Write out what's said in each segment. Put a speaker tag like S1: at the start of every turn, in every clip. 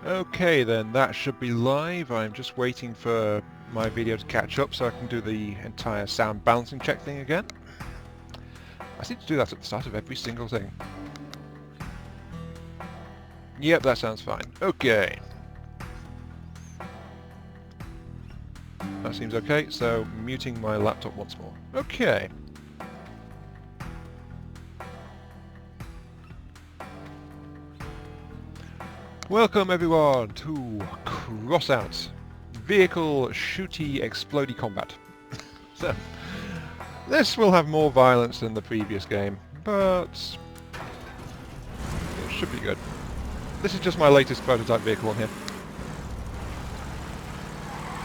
S1: Okay then, that should be live. I'm just waiting for my video to catch up so I can do the entire sound balancing check thing again. I seem to do that at the start of every single thing. Yep, that sounds fine. Okay. That seems okay, so muting my laptop once more. Okay. Welcome everyone to Crossout. Vehicle shooty explodey combat. So, this will have more violence than the previous game, but it should be good. This is just my latest prototype vehicle on here.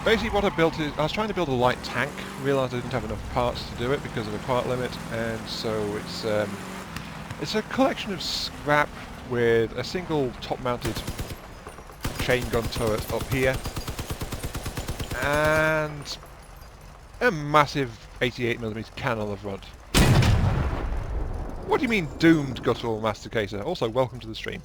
S1: Basically what I built is, I was trying to build a light tank, realised I didn't have enough parts to do it because of a part limit, and so it's a collection of scrap with a single top-mounted chain gun turret up here, and a massive 88mm cannon on the front. What do you mean doomed, guttural masticator? Also, welcome to the stream.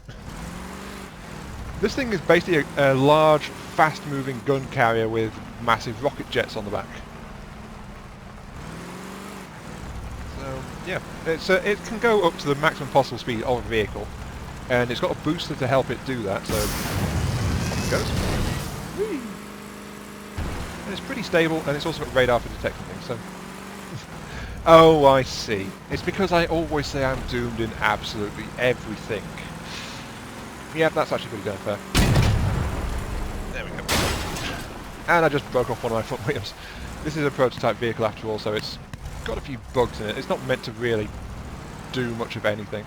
S1: This thing is basically a large, fast-moving gun carrier with massive rocket jets on the back. So, yeah, it can go up to the maximum possible speed of a vehicle, and it's got a booster to help it do that, so off it goes. Whee! And it's pretty stable, and it's also got radar for detecting things, so... Oh, I see. It's because I always say I'm doomed in absolutely everything. Yeah, that's actually pretty damn fair. There we go. And I just broke off one of my front wheels. This is a prototype vehicle after all, so it's got a few bugs in it. It's not meant to really do much of anything.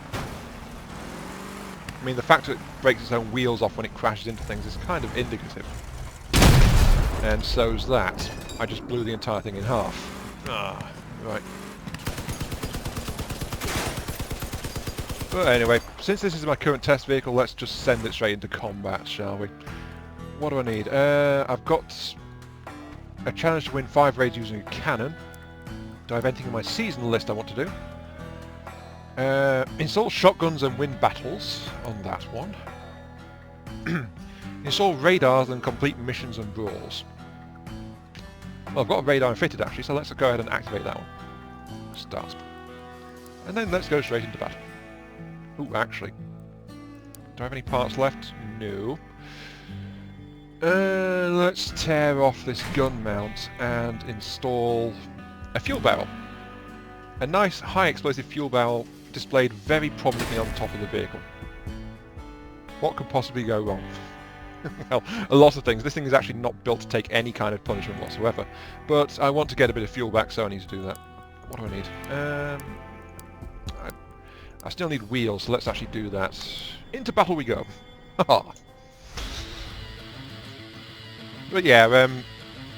S1: I mean, the fact that it breaks its own wheels off when it crashes into things is kind of indicative. And so's that. I just blew the entire thing in half. Ah, right. But anyway, since this is my current test vehicle, let's just send it straight into combat, shall we? What do I need? I've got a challenge to win 5 raids using a cannon. Do I have anything in my season list I want to do? Install shotguns and win battles on that one. Install radars and complete missions and brawls. Well, I've got a radar fitted actually, so let's go ahead and activate that one. Start. And then let's go straight into battle. Ooh, actually. Do I have any parts left? No. Let's tear off this gun mount and install a fuel barrel. A nice high explosive fuel barrel displayed very prominently on the top of the vehicle. What could possibly go wrong? Well, a lot of things. This thing is actually not built to take any kind of punishment whatsoever. But I want to get a bit of fuel back, so I need to do that. What do I need? I still need wheels, so let's actually do that. Into battle we go. Haha. But yeah,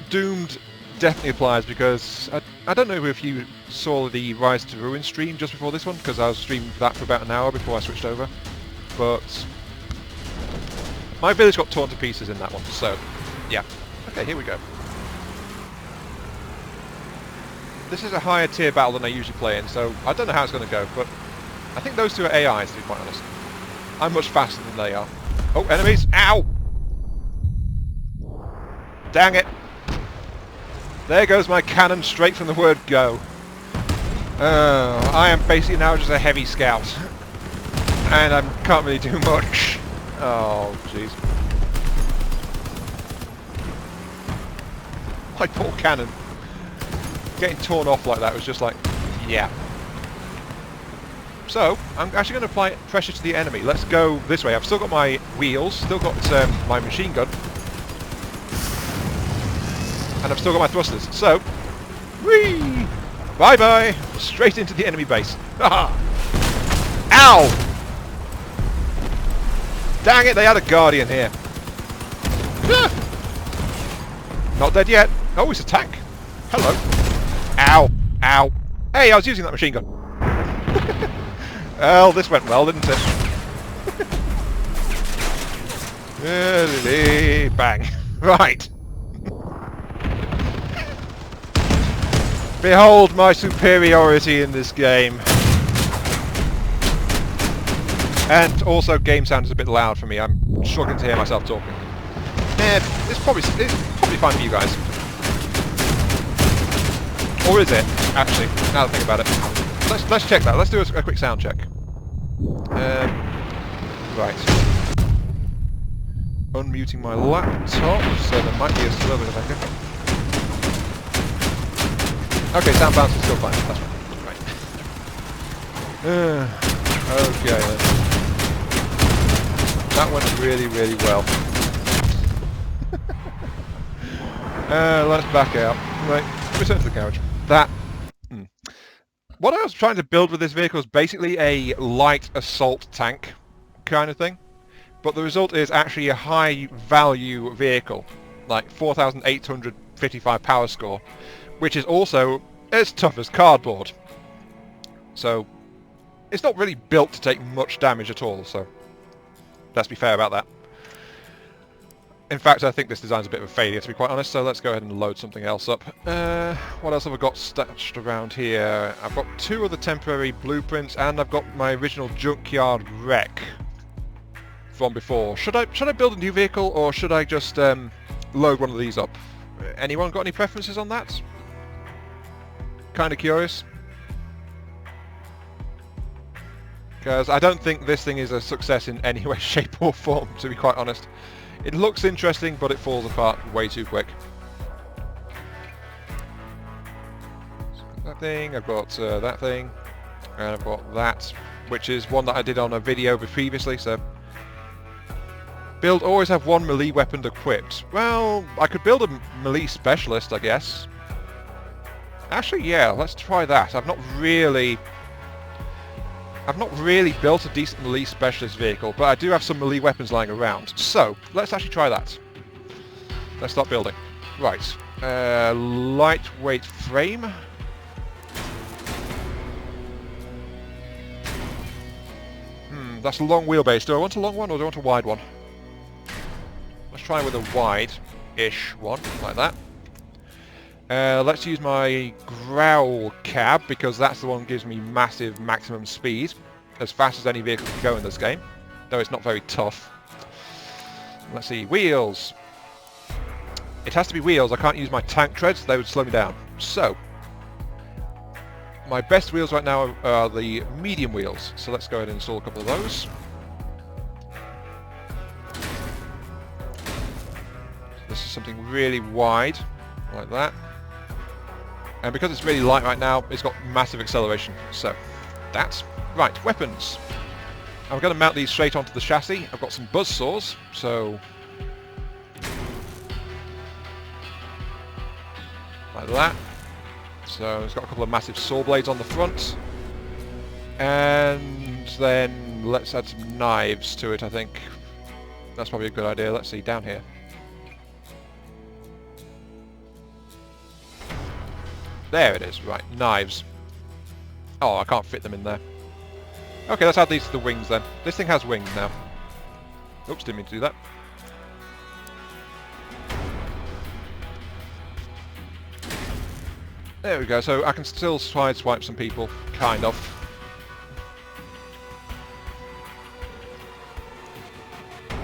S1: Doomed definitely applies because I don't know if you saw the Rise to Ruin stream just before this one, because I was streaming that for about an hour before I switched over. But my village got torn to pieces in that one, so yeah. Okay, here we go. This is a higher tier battle than I usually play in, so I don't know how it's going to go, but I think those two are AIs, to be quite honest. I'm much faster than they are. Oh, enemies! Ow! Dang it! There goes my cannon straight from the word go. Oh, I am basically now just a heavy scout. And I can't really do much. Oh, jeez. My poor cannon. Getting torn off like that was just like, yeah. So, I'm actually going to apply pressure to the enemy. Let's go this way. I've still got my wheels, still got my machine gun, and I've still got my thrusters. So, whee! Bye-bye! Straight into the enemy base. Haha! Ow! Dang it, they had a guardian here. Not dead yet. Oh, it's a tank. Hello. Ow! Ow! Hey, I was using that machine gun. Well, this went well, didn't it? Bang. Right. Behold my superiority in this game. And also, game sound is a bit loud for me. I'm struggling to hear myself talking. It's probably fine for you guys. Or is it, actually, now that I think about it? Let's check that. Let's do a quick sound check. Right. Unmuting my laptop, so there might be a little bit of echo. Okay, sound balance is still fine. That's right. Okay then. That went really, really well. Let's back out. Right, return to the garage. What I was trying to build with this vehicle is basically a light assault tank kind of thing. But the result is actually a high value vehicle. Like 4,855 power score. Which is also as tough as cardboard. So, it's not really built to take much damage at all, so let's be fair about that. In fact, I think this design's a bit of a failure, to be quite honest, so let's go ahead and load something else up. What else have I got stashed around here? I've got 2 other temporary blueprints, and I've got my original junkyard wreck from before. Should I build a new vehicle, or should I just load one of these up? Anyone got any preferences on that? Kind of curious. Because I don't think this thing is a success in any way, shape or form, to be quite honest. It looks interesting, but it falls apart way too quick. So that thing, I've got that thing, and I've got that, which is one that I did on a video previously, so... Build always have one melee weapon equipped. Well, I could build a melee specialist, I guess. Actually, yeah, let's try that. I've not really built a decent melee specialist vehicle, but I do have some melee weapons lying around. So, let's actually try that. Let's start building. Right. Lightweight frame. That's a long wheelbase. Do I want a long one or do I want a wide one? Let's try with a wide-ish one, like that. Let's use my growl cab, because that's the one that gives me massive maximum speed. As fast as any vehicle can go in this game. Though it's not very tough. Let's see, wheels. It has to be wheels, I can't use my tank treads, they would slow me down. So, my best wheels right now are the medium wheels. So let's go ahead and install a couple of those. This is something really wide, like that. And because it's really light right now, it's got massive acceleration. So, that's... Right, weapons. I'm going to mount these straight onto the chassis. I've got some buzz saws, so... like that. So, it's got a couple of massive saw blades on the front. And then let's add some knives to it, I think. That's probably a good idea. Let's see, down here. There it is, right, knives. Oh, I can't fit them in there. Okay, let's add these to the wings then. This thing has wings now. Oops, didn't mean to do that. There we go, so I can still sideswipe some people, kind of.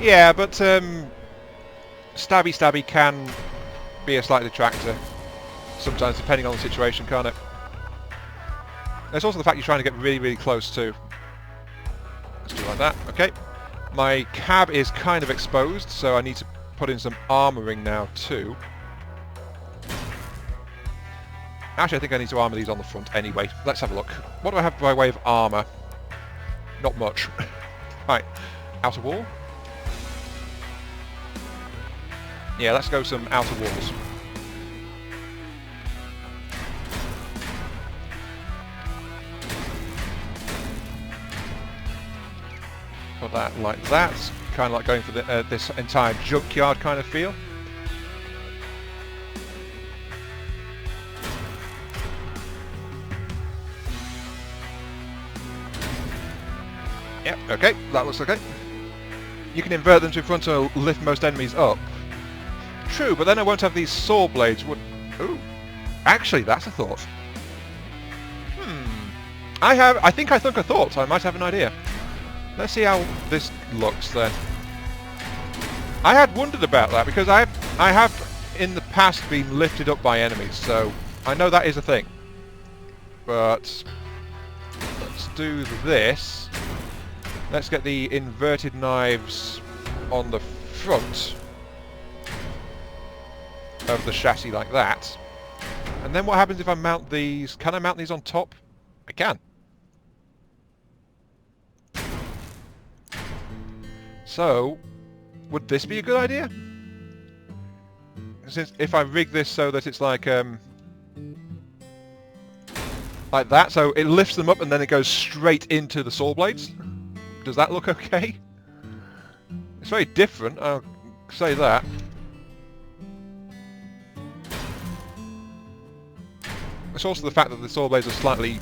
S1: Yeah, but stabby can be a slight detractor. Sometimes, depending on the situation, can't it? There's also the fact you're trying to get really, really close too. Let's do it like that. Okay. My cab is kind of exposed, so I need to put in some armouring now too. Actually, I think I need to armour these on the front anyway. Let's have a look. What do I have by way of armour? Not much. Right. Outer wall? Yeah, let's go some outer walls. Put that like that. Kind of like going for the, this entire junkyard kind of feel. Yep, okay, that looks okay. You can invert them to in front to lift most enemies up. True, but then I won't have these saw blades. Ooh, actually, that's a thought. I think I thought I might have an idea. Let's see how this looks then. I had wondered about that because I have in the past been lifted up by enemies, so I know that is a thing. But let's do this. Let's get the inverted knives on the front of the chassis like that. And then what happens if I mount these? Can I mount these on top? I can. So, would this be a good idea? Since if I rig this so that it's like that, so it lifts them up and then it goes straight into the saw blades. Does that look okay? It's very different, I'll say that. It's also the fact that the saw blades are slightly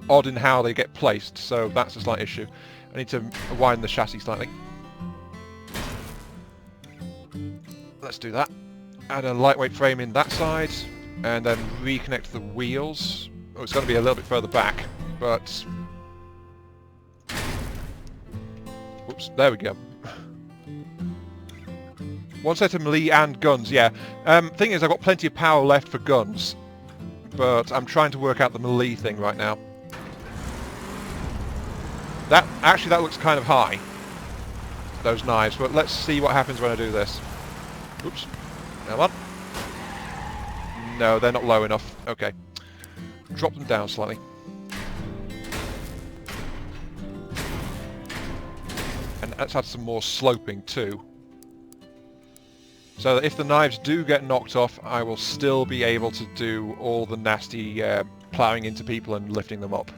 S1: odd in how they get placed, so that's a slight issue. I need to widen the chassis slightly. Let's do that. Add a lightweight frame in that side, and then reconnect the wheels. Oh, it's going to be a little bit further back, but... Oops, there we go. One set of melee and guns, yeah. Thing is, I've got plenty of power left for guns, but I'm trying to work out the melee thing right now. That looks kind of high, those knives, but let's see what happens when I do this. Oops. Come on. No, they're not low enough. Okay. Drop them down slightly. And let's add some more sloping too. So that if the knives do get knocked off, I will still be able to do all the nasty ploughing into people and lifting them up.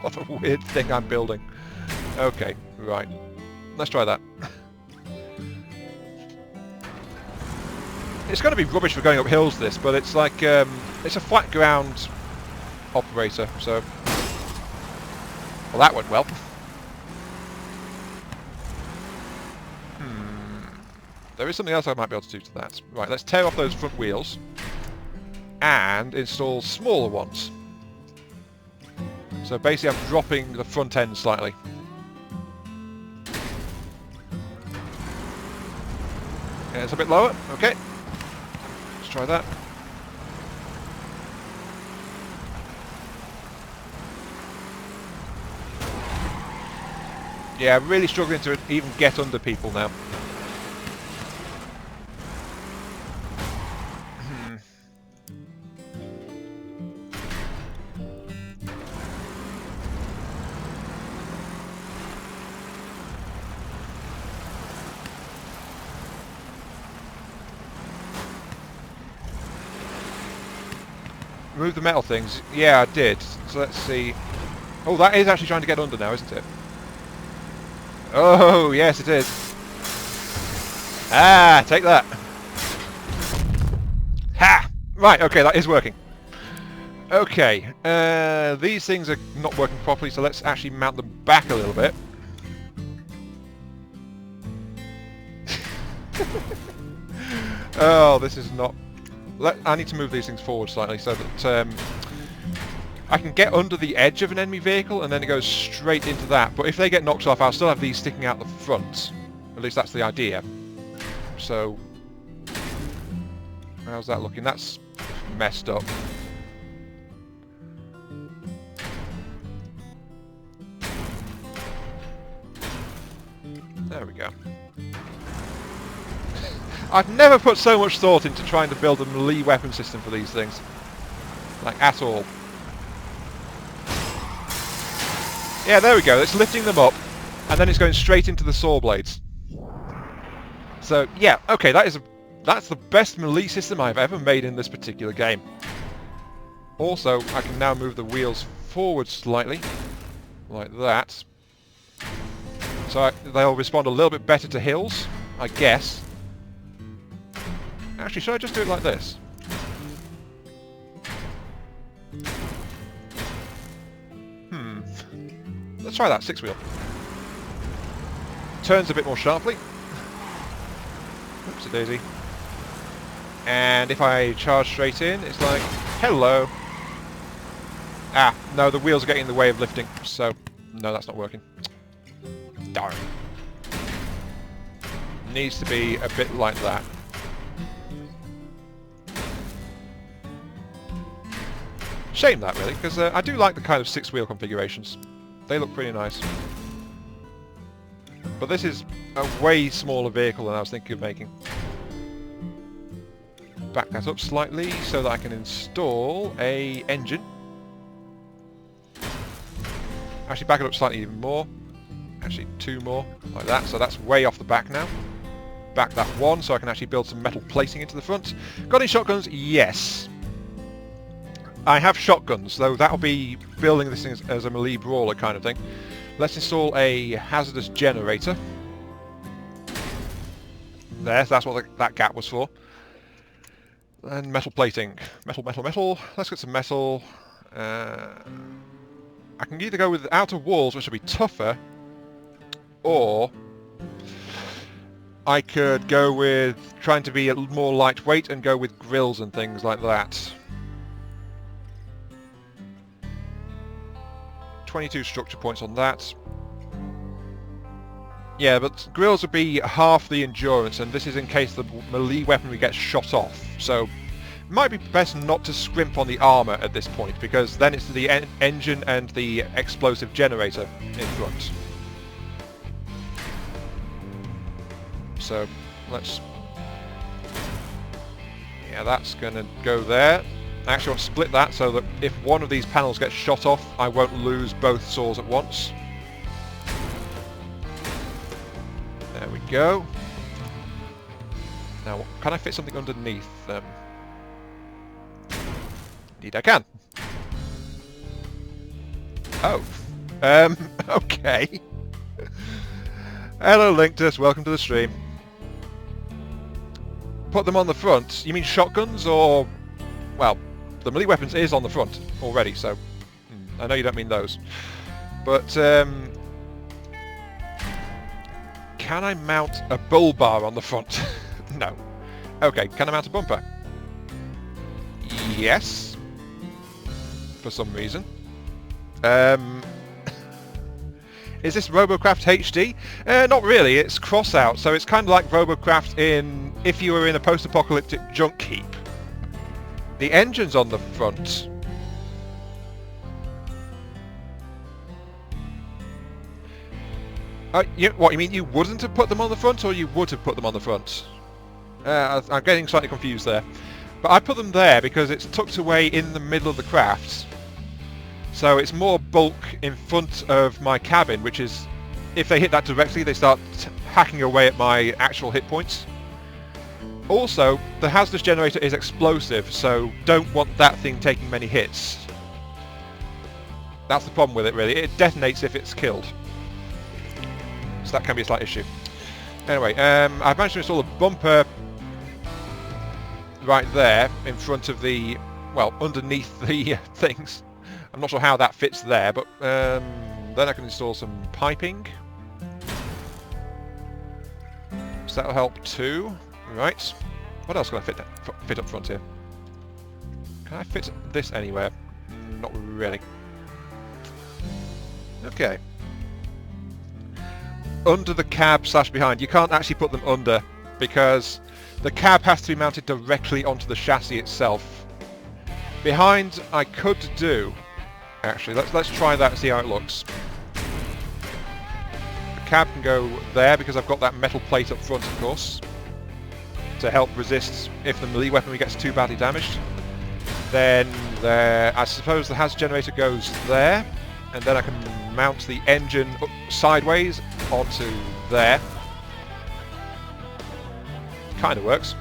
S1: What a weird thing I'm building. Okay, right. Let's try that. It's going to be rubbish for going up hills, this, but it's like, it's a flat ground operator, so... Well, that went well. There is something else I might be able to do to that. Right, let's tear off those front wheels and install smaller ones. So basically I'm dropping the front end slightly. Yeah, it's a bit lower. Okay. Let's try that. Yeah, I'm really struggling to even get under people now. Remove the metal things. Yeah, I did. So let's see. Oh, that is actually trying to get under now, isn't it? Oh, yes, it is. Ah, take that. Ha! Right, okay, that is working. Okay, these things are not working properly, so let's actually mount them back a little bit. Oh, this is not... I need to move these things forward slightly so that I can get under the edge of an enemy vehicle and then it goes straight into that. But if they get knocked off, I'll still have these sticking out the front. At least that's the idea. So, how's that looking? That's messed up. There we go. I've never put so much thought into trying to build a melee weapon system for these things. Like, at all. Yeah, there we go. It's lifting them up, and then it's going straight into the saw blades. So, yeah, okay, that's the best melee system I've ever made in this particular game. Also, I can now move the wheels forward slightly, like that. So they'll respond a little bit better to hills, I guess. Actually, should I just do it like this? Let's try that, 6-wheel. Turns a bit more sharply. Oopsie daisy. And if I charge straight in, it's like... Hello. Ah, no, the wheels are getting in the way of lifting, so no, that's not working. Darn. Needs to be a bit like that. Shame that, really, because I do like the kind of 6-wheel configurations. They look pretty nice. But this is a way smaller vehicle than I was thinking of making. Back that up slightly so that I can install a engine. Actually, back it up slightly even more. Actually, 2 more, like that. So that's way off the back now. Back that 1 so I can actually build some metal plating into the front. Got any shotguns? Yes. I have shotguns, though that'll be building this thing as a melee brawler kind of thing. Let's install a hazardous generator. There, that's what that gap was for. And metal plating. Metal, metal, metal. Let's get some metal. I can either go with outer walls, which will be tougher, or I could go with trying to be a little more lightweight and go with grills and things like that. 22 structure points on that. Yeah, but grills would be half the endurance, and this is in case the melee weaponry gets shot off. So, it might be best not to scrimp on the armour at this point, because then it's the engine and the explosive generator in front. So, let's... yeah, that's going to go there. I actually want to split that so that if one of these panels gets shot off, I won't lose both saws at once. There we go. Now, can I fit something underneath them? Indeed I can. Oh. Okay. Hello, Linktus. Welcome to the stream. Put them on the front. You mean shotguns or... well, the melee weapons is on the front already, so... I know you don't mean those. But, can I mount a bull bar on the front? No. Okay, can I mount a bumper? Yes. For some reason. Is this Robocraft HD? Not really, it's Crossout, so it's kind of like Robocraft in if you were in a post-apocalyptic junk heap. The engine's on the front. What, you mean you wouldn't have put them on the front, or you would have put them on the front? I'm getting slightly confused there. But I put them there because it's tucked away in the middle of the craft. So it's more bulk in front of my cabin, which is, if they hit that directly, they start hacking away at my actual hit points. Also, the hazardous generator is explosive, so don't want that thing taking many hits. That's the problem with it, really. It detonates if it's killed. So that can be a slight issue. Anyway, I've managed to install a bumper right there in front of the, well, underneath the things. I'm not sure how that fits there, but then I can install some piping. So that'll help too. Right. What else can I fit up front here? Can I fit this anywhere? Not really. Okay. Under the cab / behind. You can't actually put them under because the cab has to be mounted directly onto the chassis itself. Behind, I could do. Actually, let's try that and see how it looks. The cab can go there because I've got that metal plate up front, of course, to help resist if the melee weaponry gets too badly damaged. Then I suppose the hazard generator goes there, and then I can mount the engine up sideways onto there. Kind of works.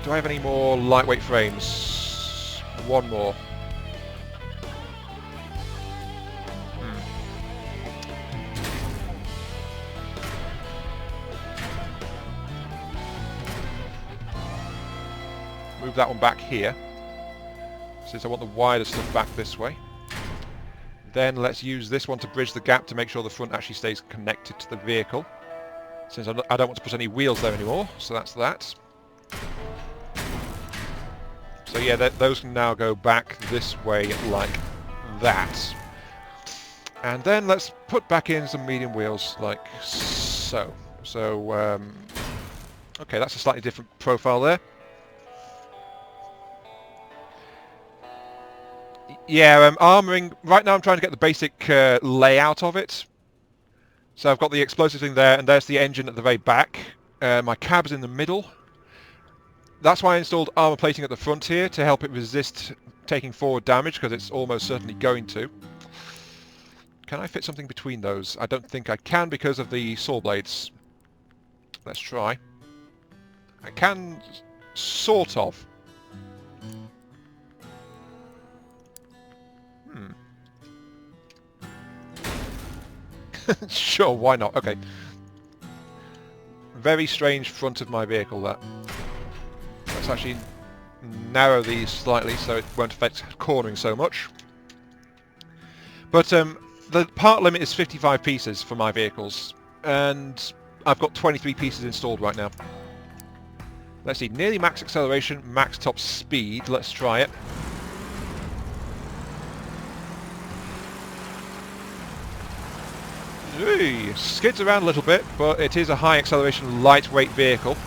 S1: Do I have any more lightweight frames? One more. Move that one back here, since I want the wider stuff back this way. Then let's use this one to bridge the gap to make sure the front actually stays connected to the vehicle, since I don't want to put any wheels there anymore, so that's that. So yeah, those can now go back this way like that. And then let's put back in some medium wheels like so. So, okay, that's a slightly different profile there. Yeah, armouring, right now I'm trying to get the basic layout of it. So I've got the explosive thing there, and there's the engine at the very back. My cab's in the middle. That's why I installed armour plating at the front here, to help it resist taking forward damage, because it's almost certainly going to. Can I fit something between those? I don't think I can because of the saw blades. Let's try. I can, sort of. Sure, why not? Okay. Very strange front of my vehicle, that. Let's actually narrow these slightly so it won't affect cornering so much. But the part limit is 55 pieces for my vehicles, and I've got 23 pieces installed right now. Let's see, nearly max acceleration, max top speed. Let's try it. Ooh, skids around a little bit, but it is a high acceleration, lightweight vehicle.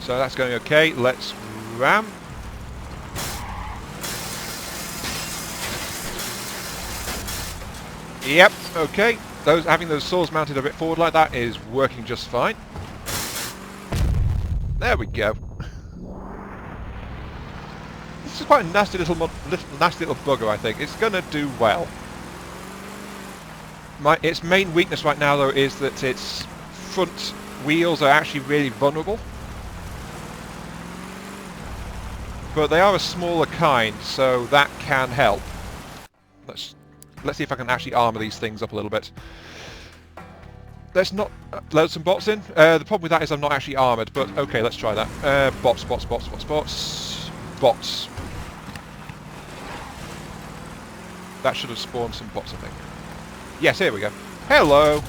S1: So that's going okay. Let's ram. Yep, okay. Having those saws mounted a bit forward like that is working just fine. There we go. This is quite a nasty little bugger, I think. It's going to do well. Its main weakness right now, though, is that its front wheels are actually really vulnerable. But they are a smaller kind, so that can help. Let's see if I can actually armour these things up a little bit. Let's not load some bots in. The problem with that is I'm not actually armoured, but okay, let's try that. Bots. That should have spawned some bots, I think. Yes, here we go. Hello!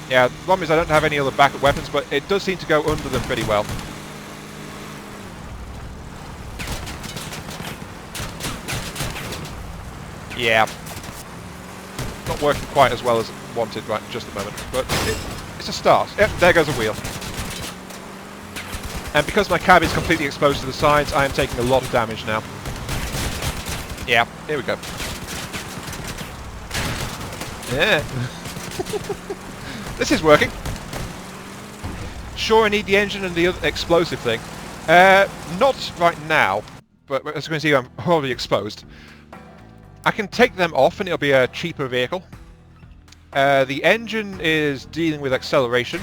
S1: Yeah, the problem is I don't have any other backup weapons, but it does seem to go under them pretty well. Yeah. Not working quite as well as wanted right just at the moment, but it's a start. Yep, there goes a wheel. And because my cab is completely exposed to the sides, I am taking a lot of damage now. Yeah, here we go. Yeah. This is working. Sure, I need the engine and the other explosive thing. Not right now, but as you can see, I'm horribly exposed. I can take them off and it'll be a cheaper vehicle. The engine is dealing with acceleration.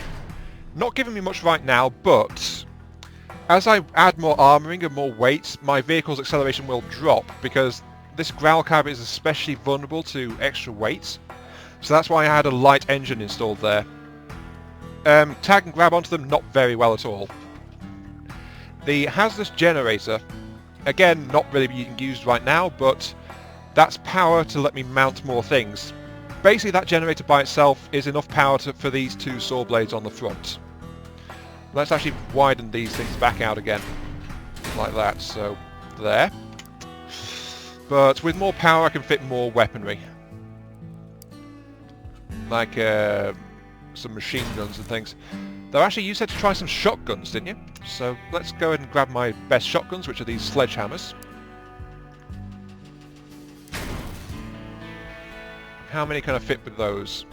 S1: Not giving me much right now, but as I add more armouring and more weight, my vehicle's acceleration will drop, because this growl cab is especially vulnerable to extra weight. So that's why I had a light engine installed there. Tag and grab onto them, not very well at all. The hazardous generator, again, not really being used right now, but that's power to let me mount more things. Basically, that generator by itself is enough power for these two saw blades on the front. Let's actually widen these things back out again, like that, so there. But with more power I can fit more weaponry. Like some machine guns and things. Though actually you said to try some shotguns, didn't you? So let's go ahead and grab my best shotguns, which are these sledgehammers. How many can I fit with those?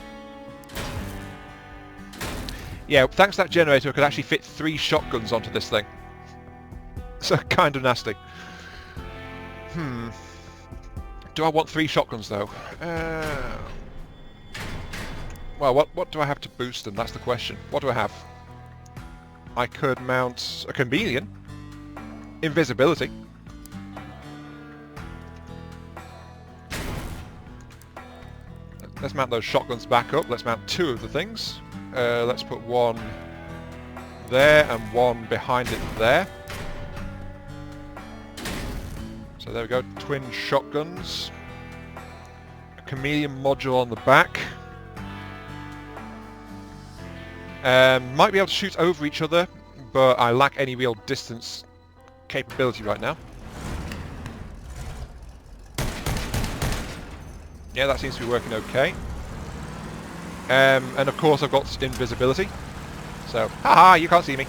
S1: Yeah, thanks to that generator I could actually fit 3 shotguns onto this thing. So kind of nasty. Do I want 3 shotguns though? Well, what do I have to boost them? That's the question. What do I have? I could mount a chameleon. Invisibility. Let's mount those shotguns back up. Let's mount 2 of the things. Let's put 1 there and 1 behind it there. So there we go, twin shotguns. A chameleon module on the back. Might be able to shoot over each other, but I lack any real distance capability right now. Yeah, that seems to be working okay. And of course I've got invisibility. So, haha, you can't see me.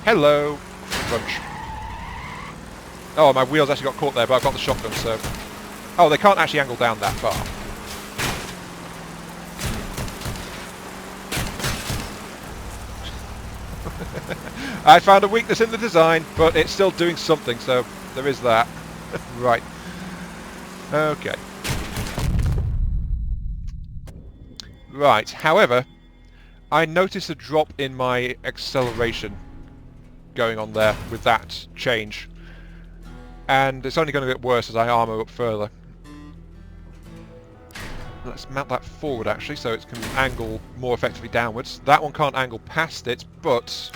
S1: Hello. Crunch. Oh, my wheels actually got caught there, but I've got the shotgun, so... Oh, they can't actually angle down that far. I found a weakness in the design, but it's still doing something, so there is that. Right. Okay. Right, however, I noticed a drop in my acceleration going on there with that change. And it's only going to get worse as I armour up further. Let's mount that forward actually, so it can angle more effectively downwards. That one can't angle past it, but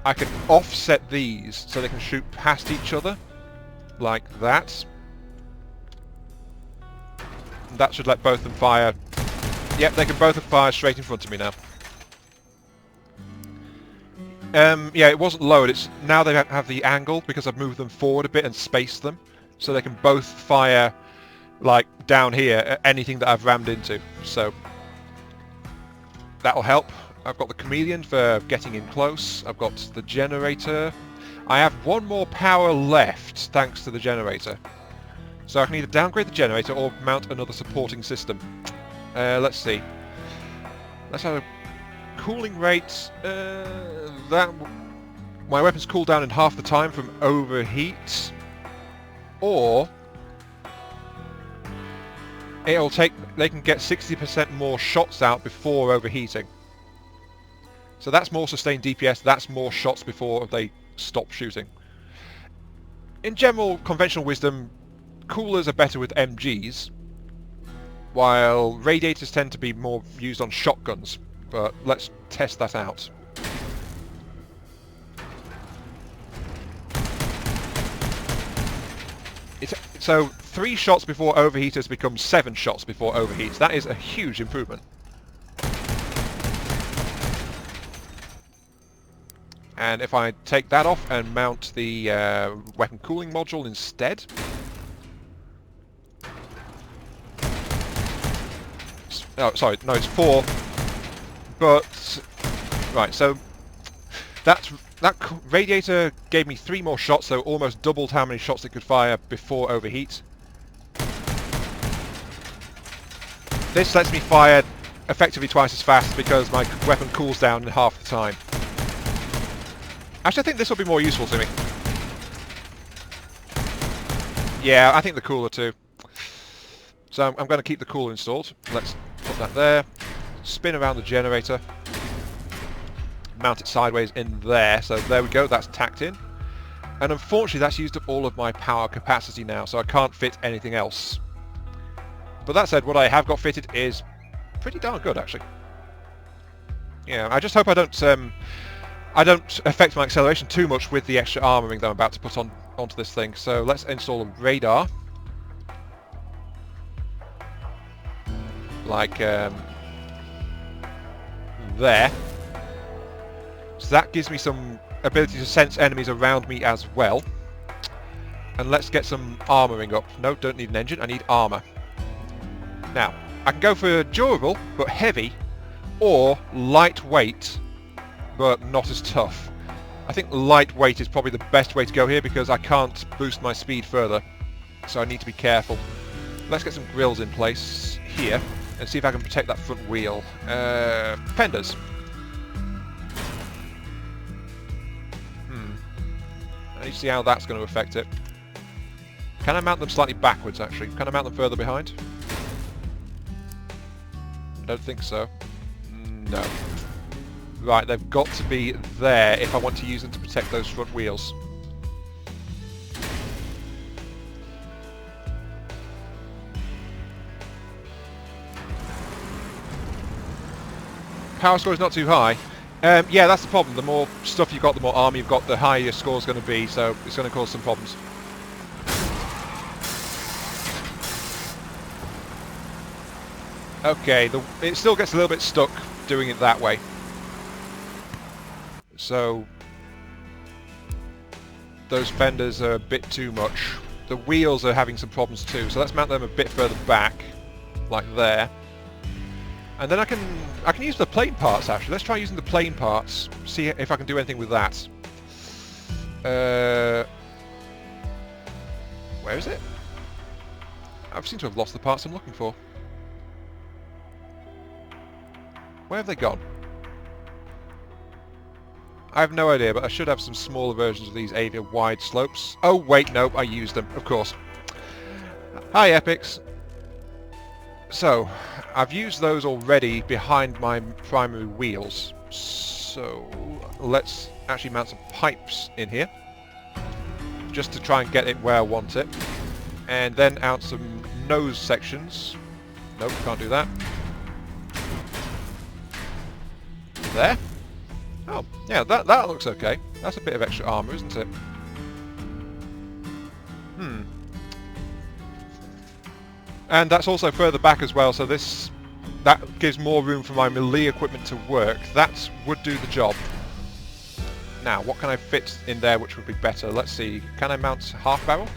S1: I can offset these so they can shoot past each other, like that. That should let both of them fire. Yep, they can both fire straight in front of me now. Yeah, it wasn't lowered. It's now they have the angle because I've moved them forward a bit and spaced them, so they can both fire like down here at anything that I've rammed into. So that'll help. I've got the chameleon for getting in close. I've got the generator. I have one more power left thanks to the generator. So I can either downgrade the generator or mount another supporting system. Let's see. Let's have a cooling rate. That my weapons cool down in half the time from overheat, or it'll take. They can get 60% more shots out before overheating. So that's more sustained DPS. That's more shots before they stop shooting. In general, conventional wisdom, coolers are better with MGs, while radiators tend to be more used on shotguns. But let's test that out. So 3 shots before overheaters become 7 shots before overheats. That is a huge improvement. And if I take that off and mount the weapon cooling module instead... Oh, sorry, no, it's 4. But... Right, so... That radiator gave me 3 more shots, so almost doubled how many shots it could fire before overheat. This lets me fire effectively twice as fast because my weapon cools down in half the time. Actually, I think this will be more useful to me. Yeah, I think the cooler too. So I'm going to keep the cooler installed. Let's put that there. Spin around the generator. Mount it sideways in there. So there we go, that's tacked in. And unfortunately that's used up all of my power capacity now, so I can't fit anything else. But that said, what I have got fitted is pretty darn good actually. Yeah, I just hope I don't affect my acceleration too much with the extra armouring that I'm about to put onto this thing. So let's install a radar. Like there. So that gives me some ability to sense enemies around me as well. And let's get some armouring up. No, don't need an engine, I need armour. Now, I can go for durable, but heavy, or lightweight, but not as tough. I think lightweight is probably the best way to go here because I can't boost my speed further. So I need to be careful. Let's get some grills in place here and see if I can protect that front wheel. Fenders. I need to see how that's going to affect it. Can I mount them slightly backwards actually? Can I mount them further behind? I don't think so. No. Right, they've got to be there if I want to use them to protect those front wheels. Power score is not too high. Yeah, that's the problem. The more stuff you've got, the more armor you've got, the higher your score is going to be, so it's going to cause some problems. Okay, it still gets a little bit stuck doing it that way. So those fenders are a bit too much. The wheels are having some problems too, so let's mount them a bit further back, like there. And then I can use the plane parts actually. Let's try using the plane parts, see if I can do anything with that. Where is it? I seem to have lost the parts I'm looking for. Where have they gone? I have no idea, but I should have some smaller versions of these Avia wide slopes. Oh wait, no, I used them, of course. Hi Epics. So, I've used those already behind my primary wheels. So, let's actually mount some pipes in here. Just to try and get it where I want it. And then out some nose sections. Nope, can't do that. There. Oh, yeah, that looks okay. That's a bit of extra armour, isn't it? And that's also further back as well, so that gives more room for my melee equipment to work. That would do the job. Now, what can I fit in there which would be better? Let's see. Can I mount half barrel?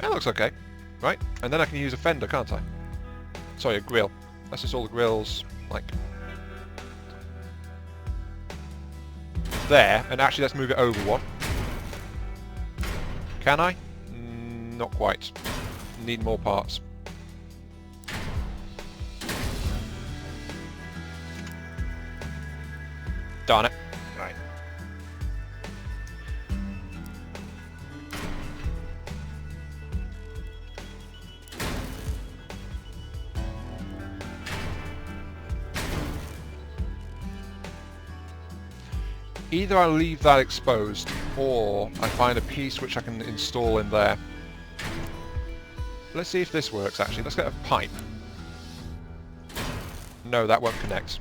S1: That looks okay. Right, and then I can use a fender, can't I? Sorry, a grill. Let's install the grills, like there, and actually let's move it over one. Can I? Not quite. Need more parts. Darn it. Right. Either I leave that exposed, or I find a piece which I can install in there. Let's see if this works actually. Let's get a pipe. No, that won't connect.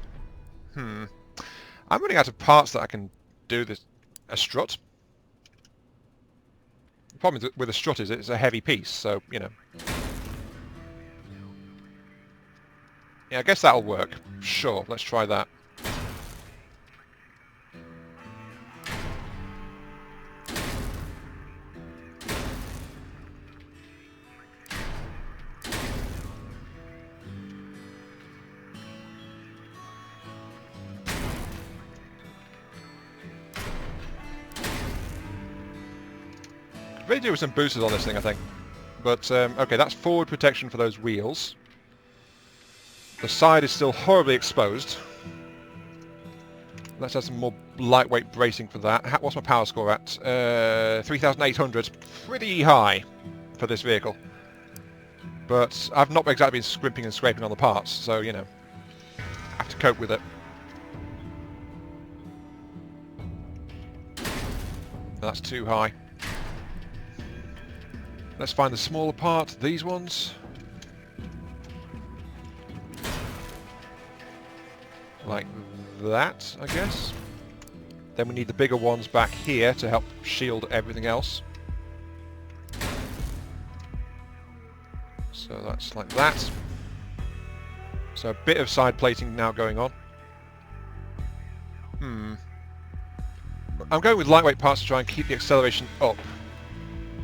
S1: I'm running out of parts that I can do this. A strut? The problem with a strut is it's a heavy piece, so, you know. Yeah, I guess that'll work. Sure, let's try that. Really do with some boosters on this thing, I think. But, okay, that's forward protection for those wheels. The side is still horribly exposed. Let's add some more lightweight bracing for that. What's my power score at? 3,800. Pretty high for this vehicle. But I've not exactly been scrimping and scraping on the parts, so, you know, I have to cope with it. That's too high. Let's find the smaller part, these ones. Like that, I guess. Then we need the bigger ones back here to help shield everything else. So that's like that. So a bit of side plating now going on. I'm going with lightweight parts to try and keep the acceleration up.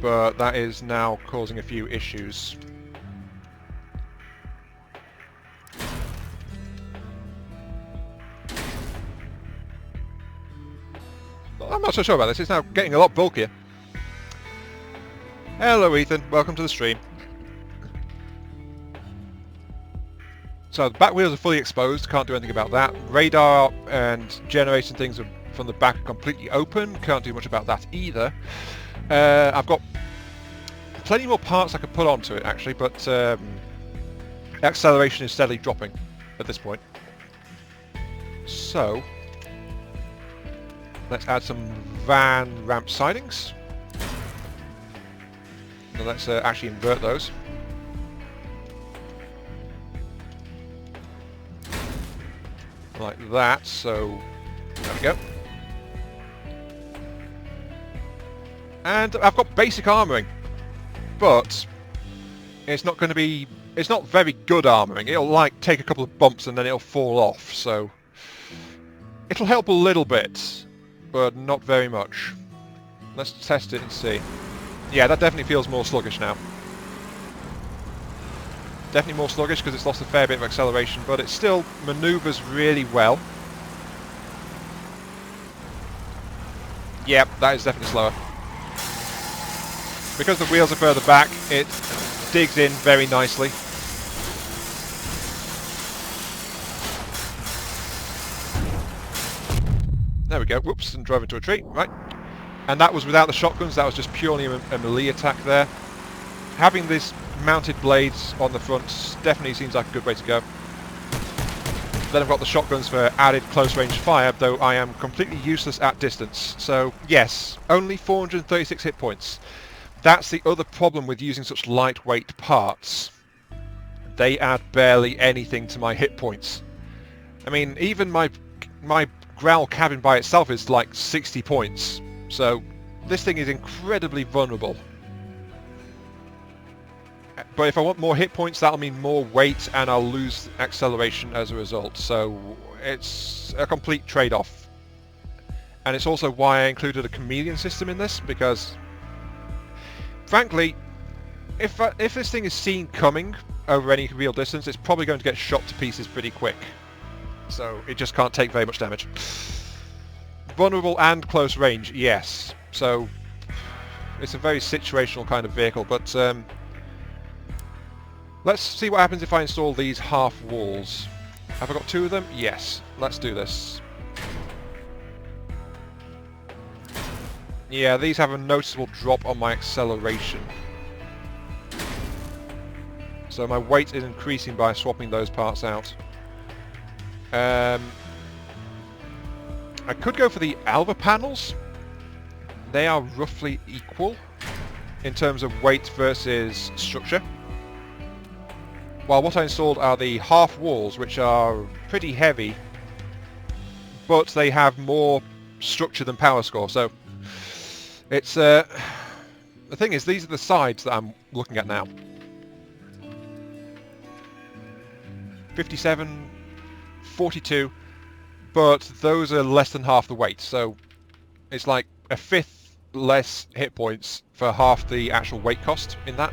S1: But that is now causing a few issues. I'm not so sure about this, it's now getting a lot bulkier. Hello Ethan, welcome to the stream. So the back wheels are fully exposed, can't do anything about that. Radar and generating things from the back are completely open, can't do much about that either. I've got plenty more parts I could put onto it actually, but acceleration is steadily dropping at this point. So let's add some van ramp sidings. Now let's actually invert those. Like that, so there we go. And I've got basic armouring, but it's not going to be it's not very good armouring. It'll like take a couple of bumps and then it'll fall off, so it'll help a little bit, but not very much. Let's test it and see. Yeah, that definitely feels more sluggish now. Definitely more sluggish because it's lost a fair bit of acceleration, but it still manoeuvres really well. Yep, that is definitely slower. Because the wheels are further back, it digs in very nicely. There we go. Whoops, and drove into a tree. Right. And that was without the shotguns. That was just purely a melee attack there. Having these mounted blades on the front definitely seems like a good way to go. Then I've got the shotguns for added close range fire, though I am completely useless at distance. So yes, only 436 hit points. That's the other problem with using such lightweight parts. They add barely anything to my hit points. I mean, even my Growl cabin by itself is like 60 points. So this thing is incredibly vulnerable. But if I want more hit points, that'll mean more weight and I'll lose acceleration as a result. So it's a complete trade-off. And it's also why I included a chameleon system in this, because frankly, if this thing is seen coming over any real distance, it's probably going to get shot to pieces pretty quick. So it just can't take very much damage. Vulnerable and close range, yes. So it's a very situational kind of vehicle, but let's see what happens if I install these half walls. Have I got two of them? Yes. Let's do this. Yeah, these have a noticeable drop on my acceleration. So my weight is increasing by swapping those parts out. I could go for the Alva panels. They are roughly equal in terms of weight versus structure. While what I installed are the half walls, which are pretty heavy, but they have more structure than power score. So it's the thing is, these are the sides that I'm looking at now. 57, 42, but those are less than half the weight, so it's like a fifth less hit points for half the actual weight cost in that.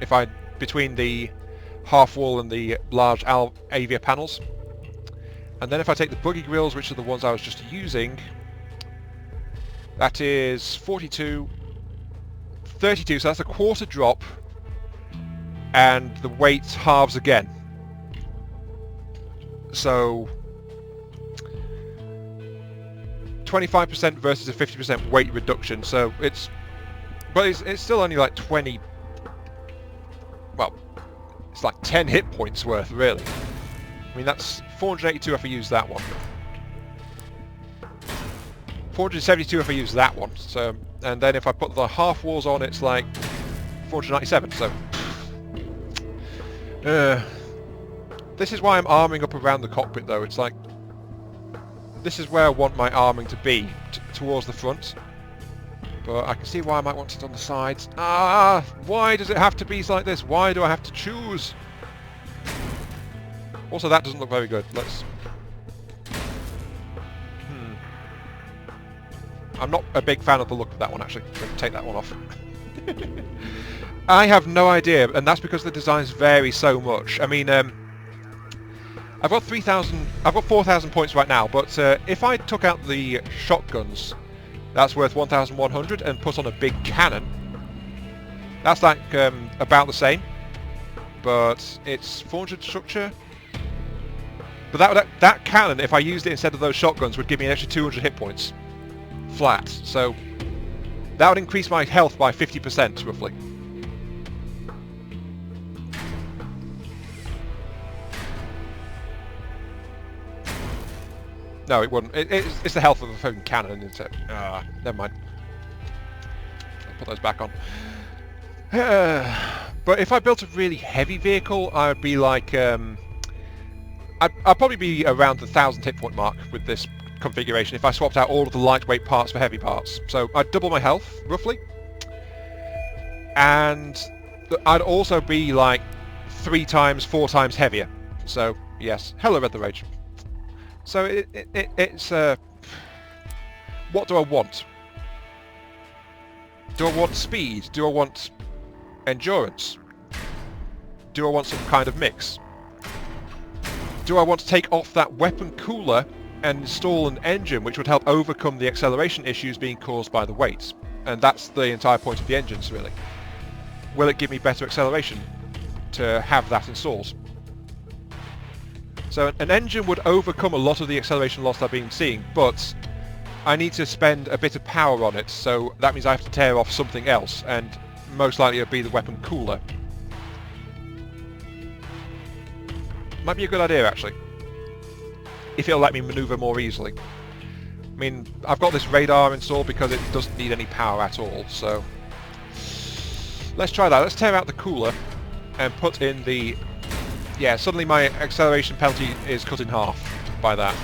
S1: If I between the half wall and the large Avia panels, and then if I take the buggy grills, which are the ones I was just using, that is 42, 32, so that's a quarter drop, and the weight halves again. So 25% versus a 50% weight reduction. So it's still only like 20. Well, it's like 10 hit points worth, really. I mean, that's 482 if I use that one. 472 if I use that one. So, and then if I put the half walls on, it's like 497. So. This is why I'm arming up around the cockpit, though. It's like, this is where I want my arming to be, towards the front. But I can see why I might want it on the sides. Ah! Why does it have to be like this? Why do I have to choose? Also, that doesn't look very good. Let's... I'm not a big fan of the look of that one, actually. I'm going to take that one off. I have no idea, and that's because the designs vary so much. I mean, I've got 3,000. I've got 4,000 points right now, but if I took out the shotguns, that's worth 1,100, and put on a big cannon, that's like about the same. But it's 400 structure. But that cannon, if I used it instead of those shotguns, would give me an extra 200 hit points, flat. So that would increase my health by 50% roughly. No, it wouldn't. It's the health of the fucking cannon, isn't it? Ah, never mind. I'll put those back on. But if I built a really heavy vehicle, I'd be like... I'd probably be around the 1,000 hit point mark with this configuration if I swapped out all of the lightweight parts for heavy parts. So I'd double my health, roughly. And I'd also be like 3 times, 4 times heavier. So, yes. Hello, Red the Rage. So, it's... what do I want? Do I want speed? Do I want endurance? Do I want some kind of mix? Do I want to take off that weapon cooler and install an engine which would help overcome the acceleration issues being caused by the weights? And that's the entire point of the engines, really. Will it give me better acceleration to have that installed? So an engine would overcome a lot of the acceleration loss I've been seeing, but I need to spend a bit of power on it, so that means I have to tear off something else, and most likely it'll be the weapon cooler. Might be a good idea, actually, if it'll let me maneuver more easily. I mean, I've got this radar installed because it doesn't need any power at all, so let's try that. Let's tear out the cooler and put in the... Yeah, suddenly my acceleration penalty is cut in half by that.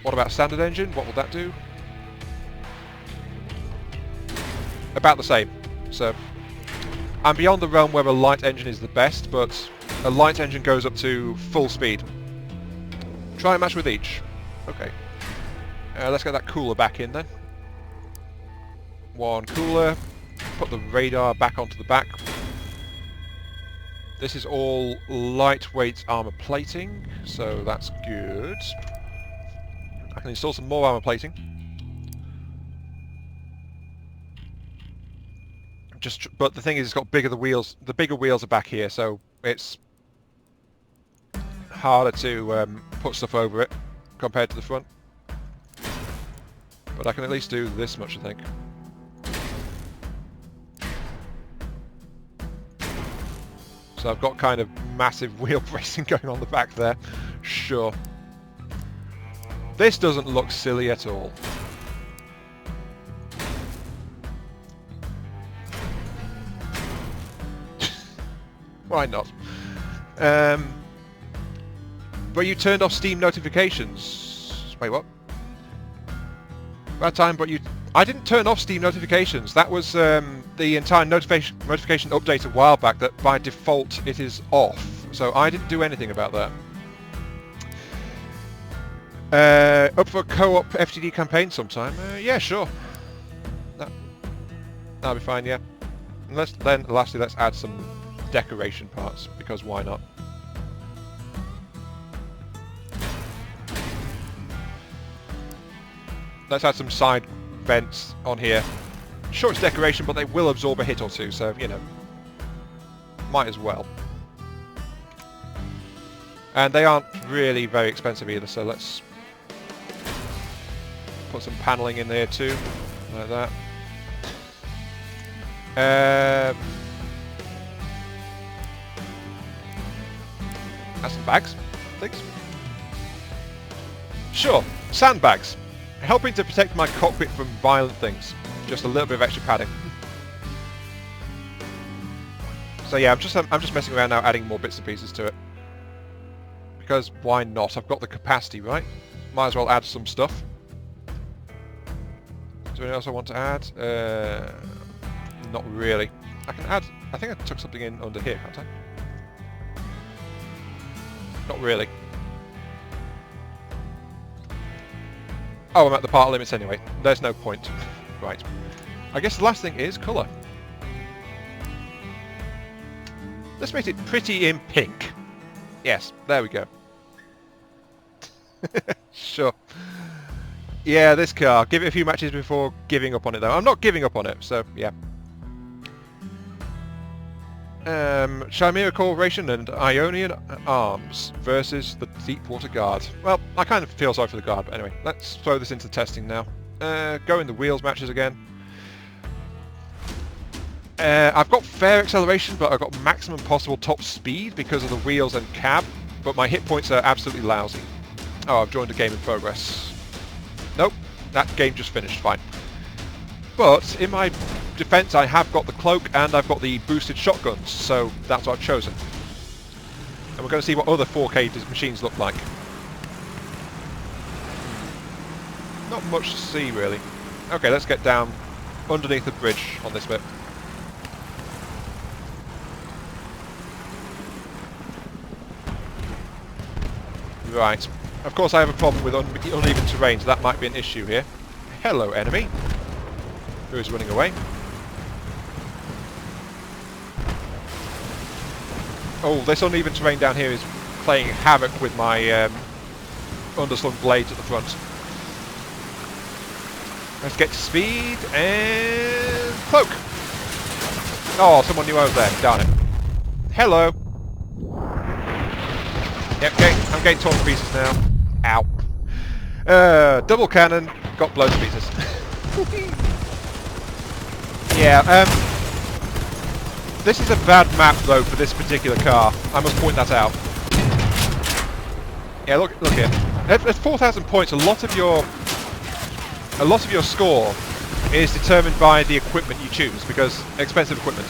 S1: What about standard engine? What will that do? About the same. So I'm beyond the realm where a light engine is the best, but a light engine goes up to full speed. Try and match with each. Okay. Let's get that cooler back in then. One cooler. Put the radar back onto the back. This is all lightweight armor plating, so that's good. I can install some more armor plating. But the thing is, it's got bigger wheels. The bigger wheels are back here, so it's harder to put stuff over it compared to the front. But I can at least do this much, I think. So I've got kind of massive wheel bracing going on the back there. Sure. This doesn't look silly at all. Why not? But you turned off Steam notifications. Wait, what? That time, but you... I didn't turn off Steam notifications. That was the entire notification update a while back that by default it is off. So I didn't do anything about that. Up for a co-op FTD campaign sometime? Yeah, sure. That'll be fine, yeah. And lastly, let's add some decoration parts, because why not? Let's add some side vents on here. Sure, it's decoration, but they will absorb a hit or two, so, you know, might as well. And they aren't really very expensive either, so let's put some paneling in there too, like that. Add some bags, thanks. Sure, sandbags. Helping to protect my cockpit from violent things. Just a little bit of extra padding. So yeah, I'm just messing around now, adding more bits and pieces to it. Because why not? I've got the capacity, right? Might as well add some stuff. Is there anything else I want to add? Not really. I can add... I think I took something in under here, can't I? Not really. Oh, I'm at the part limits anyway. There's no point. Right. I guess the last thing is colour. Let's make it pretty in pink. Yes, there we go. Sure. Yeah, this car. Give it a few matches before giving up on it, though. I'm not giving up on it, so yeah. Chimera Corporation and Ionian Arms versus the Deepwater Guard. Well, I kind of feel sorry for the Guard, but anyway, let's throw this into testing now. Go in the wheels matches again. I've got fair acceleration, but I've got maximum possible top speed because of the wheels and cab, but my hit points are absolutely lousy. Oh, I've joined a game in progress. Nope, that game just finished, fine. But in my defense, I have got the cloak and I've got the boosted shotguns, so that's what I've chosen. And we're going to see what other 4K machines look like. Not much to see, really. Okay, let's get down underneath the bridge on this bit. Right. Of course I have a problem with uneven terrain, so that might be an issue here. Hello, enemy. Who is running away? Oh, this uneven terrain down here is playing havoc with my underslung blades at the front. Let's get to speed and cloak. Oh, someone knew I was there. Darn it. Hello. Yep, I'm getting torn to pieces now. Ow. Double cannon. Got blown to pieces. Yeah, this is a bad map though for this particular car. I must point that out. Yeah, look here. At 4,000 points, a lot of your score is determined by the equipment you choose, because expensive equipment.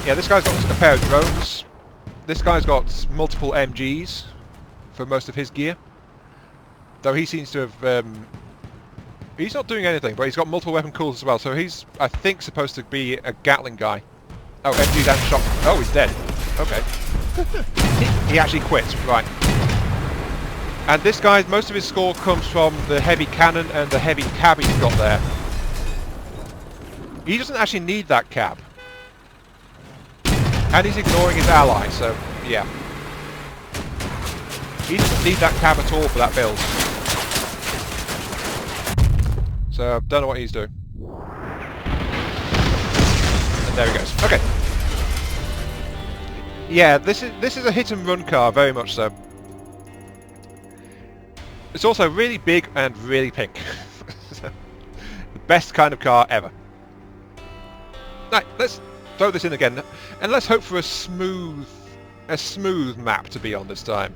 S1: Yeah, this guy's got a pair of drones. This guy's got multiple MGs for most of his gear. Though he seems to have... he's not doing anything, but he's got multiple weapon cools as well, so he's, I think, supposed to be a Gatling guy. Oh, MG's and shot. Oh, he's dead. Okay. He actually quit, right. And this guy, most of his score comes from the heavy cannon and the heavy cab he's got there. He doesn't actually need that cab. And he's ignoring his ally, so, yeah. He doesn't need that cab at all for that build. So, I don't know what he's doing. And there he goes. Okay. Yeah, this is a hit and run car, very much so. It's also really big and really pink. The best kind of car ever. Right, let's throw this in again, and let's hope for a smooth map to be on this time.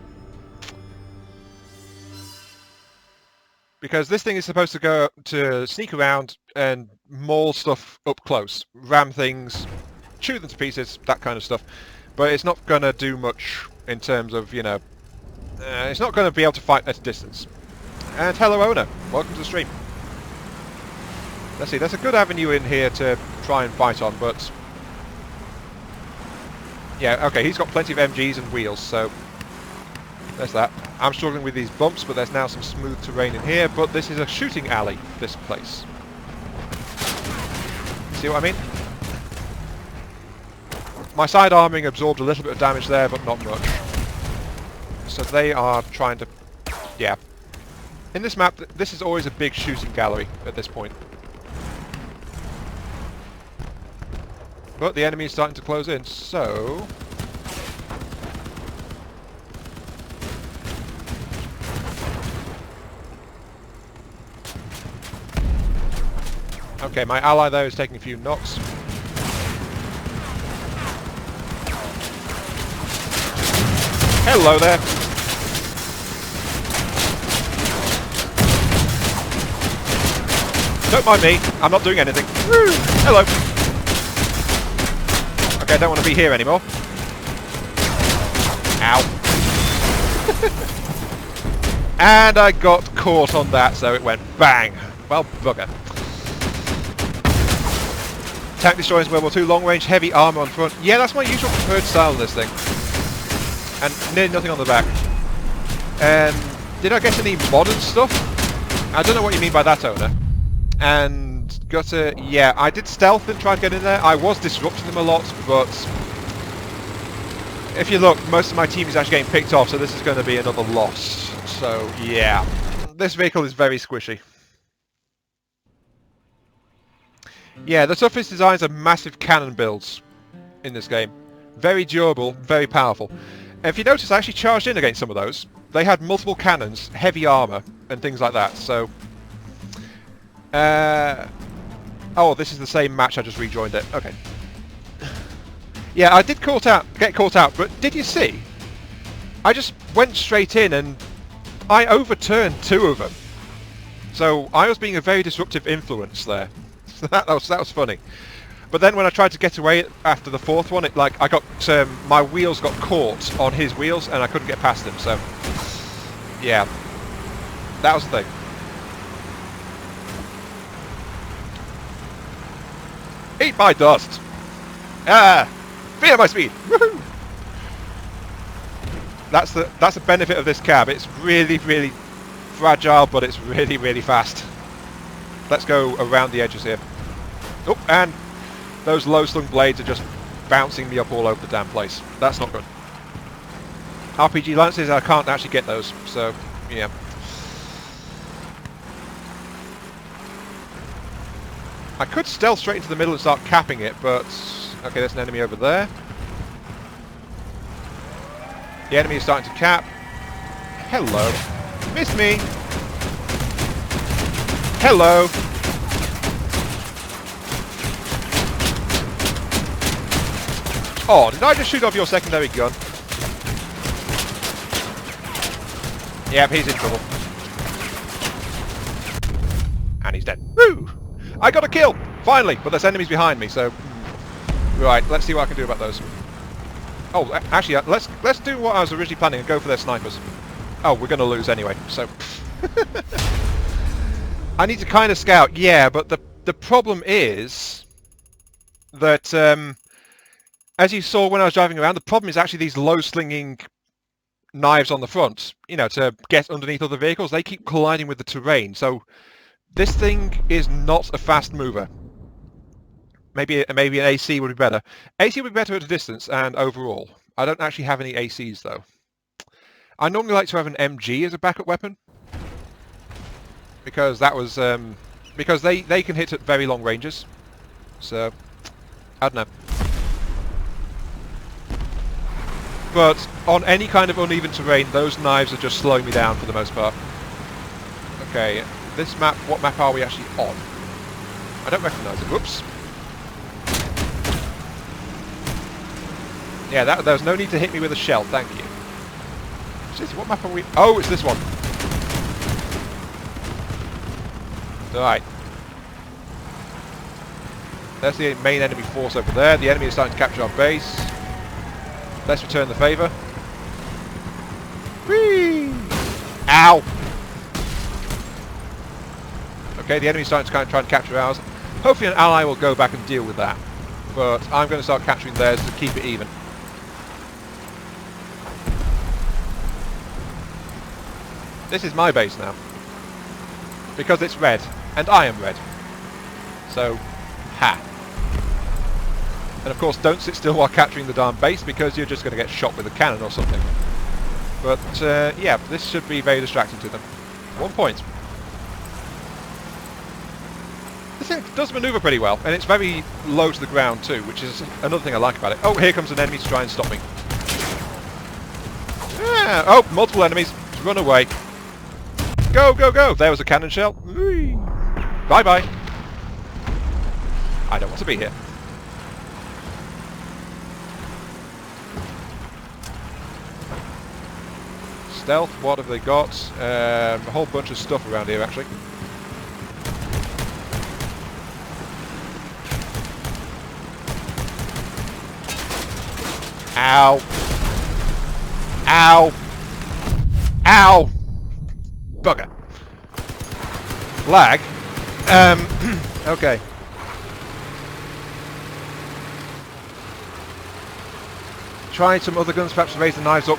S1: Because this thing is supposed to go to sneak around and maul stuff up close, ram things, chew them to pieces, that kind of stuff. But it's not going to do much in terms of, you know, it's not going to be able to fight at a distance. And hello, owner. Welcome to the stream. Let's see, there's a good avenue in here to try and fight on, but... yeah, okay, he's got plenty of MGs and wheels, so... there's that. I'm struggling with these bumps, but there's now some smooth terrain in here, but this is a shooting alley, this place. See what I mean? My side arming absorbed a little bit of damage there, but not much. So they are trying to... yeah. In this map, this is always a big shooting gallery at this point. But the enemy is starting to close in, so... okay, my ally there is taking a few knocks. Hello there! Don't mind me, I'm not doing anything. Woo! Hello! Okay, I don't want to be here anymore. Ow. And I got caught on that, so it went bang. Well, bugger. Tank destroyers, World War II, long range, heavy armour on front. Yeah, that's my usual preferred style of this thing. And nearly nothing on the back. Did I get any modern stuff? I don't know what you mean by that, owner. And got a... yeah, I did stealth and try to get in there. I was disrupting them a lot, but... if you look, most of my team is actually getting picked off, so this is going to be another loss. So, yeah. This vehicle is very squishy. Yeah, the toughest designs are massive cannon builds in this game. Very durable, very powerful. And if you notice, I actually charged in against some of those. They had multiple cannons, heavy armour, and things like that, so... oh, this is the same match, I just rejoined it. Okay. Yeah, I did get caught out, but did you see? I just went straight in and I overturned two of them. So I was being a very disruptive influence there. So that was funny. But then when I tried to get away after the fourth one, it like I got my wheels got caught on his wheels and I couldn't get past him. So yeah, that was the thing. Eat my dust! Ah! Feel my speed! Woohoo! That's the benefit of this cab. It's really, really fragile, but it's really, really fast. Let's go around the edges here. Oh, and those low-slung blades are just bouncing me up all over the damn place. That's not good. RPG Lances, I can't actually get those, so, yeah. I could stealth straight into the middle and start capping it, but... Okay, there's an enemy over there. The enemy is starting to cap. Hello. Missed me. Hello. Oh, did I just shoot off your secondary gun? Yep, he's in trouble. And he's dead. Woo! I got a kill! Finally! But there's enemies behind me, so... Right, let's see what I can do about those. Oh, actually, let's do what I was originally planning and go for their snipers. Oh, we're going to lose anyway, so... I need to kind of scout, yeah, but the problem is... that, as you saw when I was driving around, the problem is actually these low-slinging knives on the front, you know, to get underneath other vehicles. They keep colliding with the terrain, so this thing is not a fast mover. Maybe an AC would be better. AC would be better at a distance and overall. I don't actually have any ACs though. I normally like to have an MG as a backup weapon because that was because they can hit at very long ranges. So I don't know. But on any kind of uneven terrain, those knives are just slowing me down for the most part. Okay, this map, what map are we actually on? I don't recognise it. Whoops. Yeah, there's no need to hit me with a shell, thank you. Seriously, what map are we... Oh, it's this one. Right. There's the main enemy force over there. The enemy is starting to capture our base. Let's return the favour. Whee! Ow! Okay, the enemy's starting to kind of try and capture ours. Hopefully an ally will go back and deal with that. But I'm going to start capturing theirs to keep it even. This is my base now. Because it's red. And I am red. So, ha. And of course, don't sit still while capturing the darn base because you're just going to get shot with a cannon or something. But, yeah, this should be very distracting to them. 1 point. This thing does manoeuvre pretty well, and it's very low to the ground too, which is another thing I like about it. Oh, here comes an enemy to try and stop me. Yeah. Oh, multiple enemies. Run away. Go, go, go! There was a cannon shell. Bye-bye. I don't want to be here. Stealth, what have they got? A whole bunch of stuff around here, actually. Ow. Ow. Ow. Bugger. Lag. Okay. Try some other guns, perhaps to raise the knives up.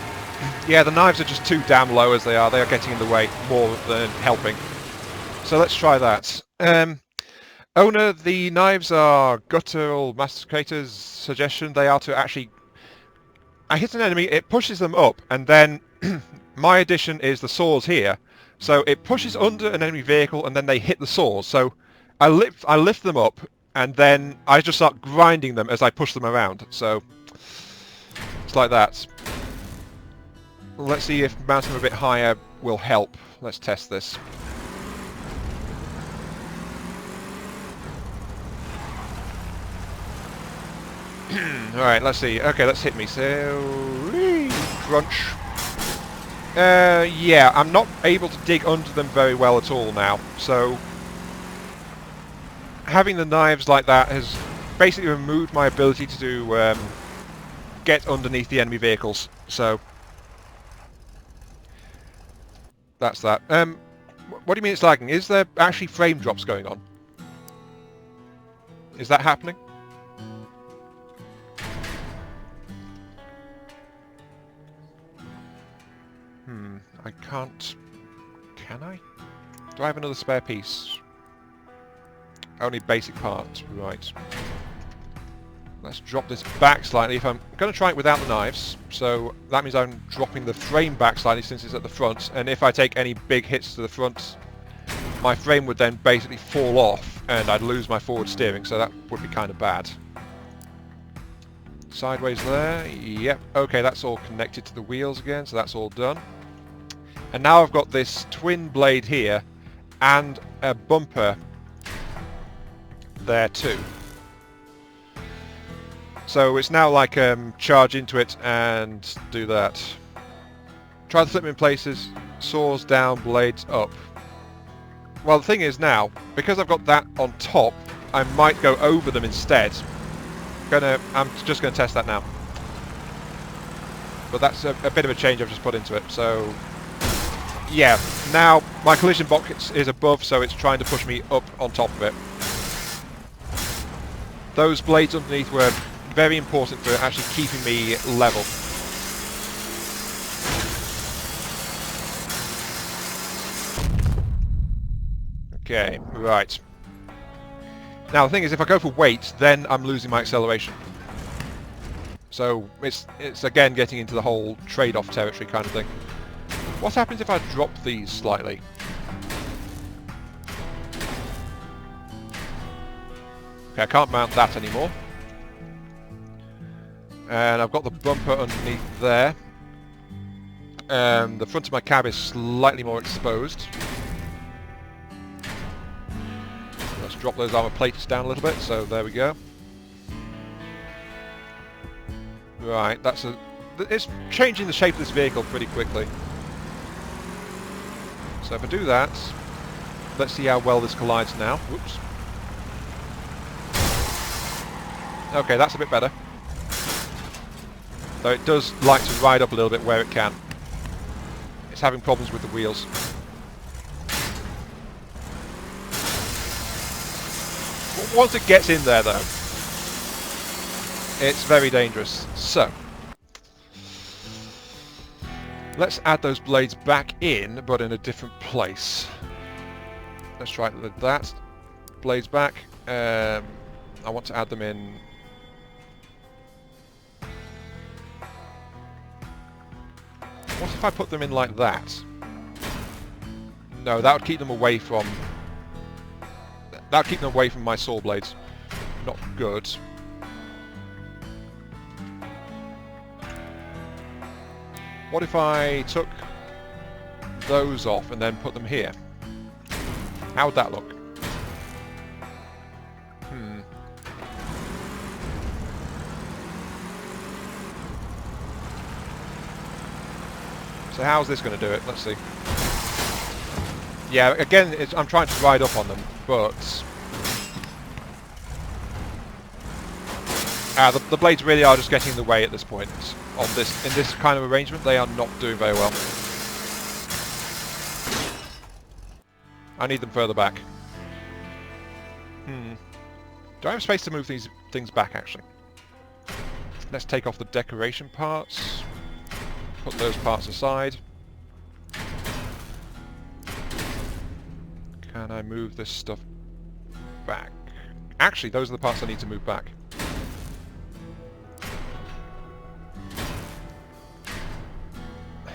S1: Yeah, the knives are just too damn low as they are. They are getting in the way more than helping. So let's try that. Owner, the knives are guttural masticator's suggestion. They are to actually... I hit an enemy, it pushes them up, and then my addition is the saws here. So it pushes under an enemy vehicle, and then they hit the saws. So I lift them up, and then I just start grinding them as I push them around. So it's like that. Let's see if mounting them a bit higher will help. Let's test this. Alright, let's see. Okay, let's hit me. So, crunch. Yeah, I'm not able to dig under them very well at all now. So, having the knives like that has basically removed my ability to do, get underneath the enemy vehicles. So, that's that. What do you mean it's lagging? Is there actually frame drops going on? Is that happening? I can't... Can I? Do I have another spare piece? Only basic parts, right. Let's drop this back slightly. If I'm going to try it without the knives, so that means I'm dropping the frame back slightly since it's at the front, and if I take any big hits to the front, my frame would then basically fall off and I'd lose my forward steering, so that would be kind of bad. Sideways there, yep, okay, that's all connected to the wheels again, so that's all done. And now I've got this twin blade here and a bumper there too. So it's now like charge into it and do that. Try to flip them in places, saws down, blades up. Well, the thing is now, because I've got that on top, I might go over them instead. I'm just going to test that now. But that's a bit of a change I've just put into it. So, yeah, now my collision box is above, so it's trying to push me up on top of it. Those blades underneath were very important for actually keeping me level. Okay, right. Now the thing is, if I go for weight, then I'm losing my acceleration. So it's again getting into the whole trade-off territory kind of thing. What happens if I drop these slightly? Okay, I can't mount that anymore. And I've got the bumper underneath there. The front of my cab is slightly more exposed. Let's drop those armor plates down a little bit, so there we go. Right, it's changing the shape of this vehicle pretty quickly. So if I do that, let's see how well this collides now. Whoops. Okay, that's a bit better. Though it does like to ride up a little bit where it can. It's having problems with the wheels. Once it gets in there though, it's very dangerous. So, let's add those blades back in, but in a different place. Let's try it with that. Blades back. I want to add them in... What if I put them in like that? No, that would keep them away from... That would keep them away from my saw blades. Not good. What if I took those off and then put them here? How would that look? So how's this going to do it? Let's see. Yeah, again, I'm trying to ride up on them, but... the blades really are just getting in the way at this point. In this kind of arrangement, they are not doing very well. I need them further back. Do I have space to move these things back, actually? Let's take off the decoration parts. Put those parts aside. Can I move this stuff back? Actually, those are the parts I need to move back.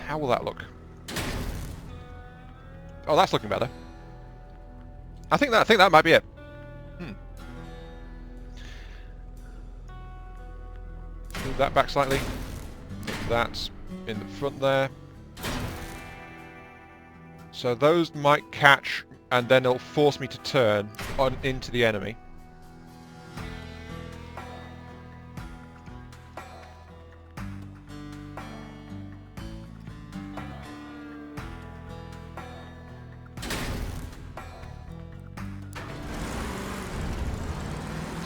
S1: How will that look? Oh, that's looking better. I think that might be it. Move that back slightly. That's in the front there. So those might catch, and then it'll force me to turn on into the enemy.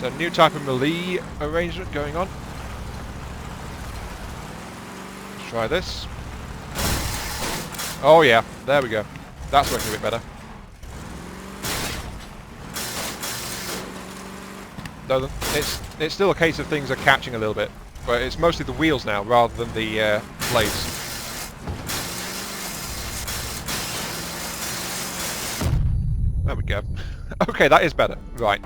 S1: So new type of melee arrangement going on. Let's try this. Oh yeah, there we go. That's working a bit better. Though it's still a case of things are catching a little bit, but it's mostly the wheels now rather than the blades. There we go. Okay, that is better. Right.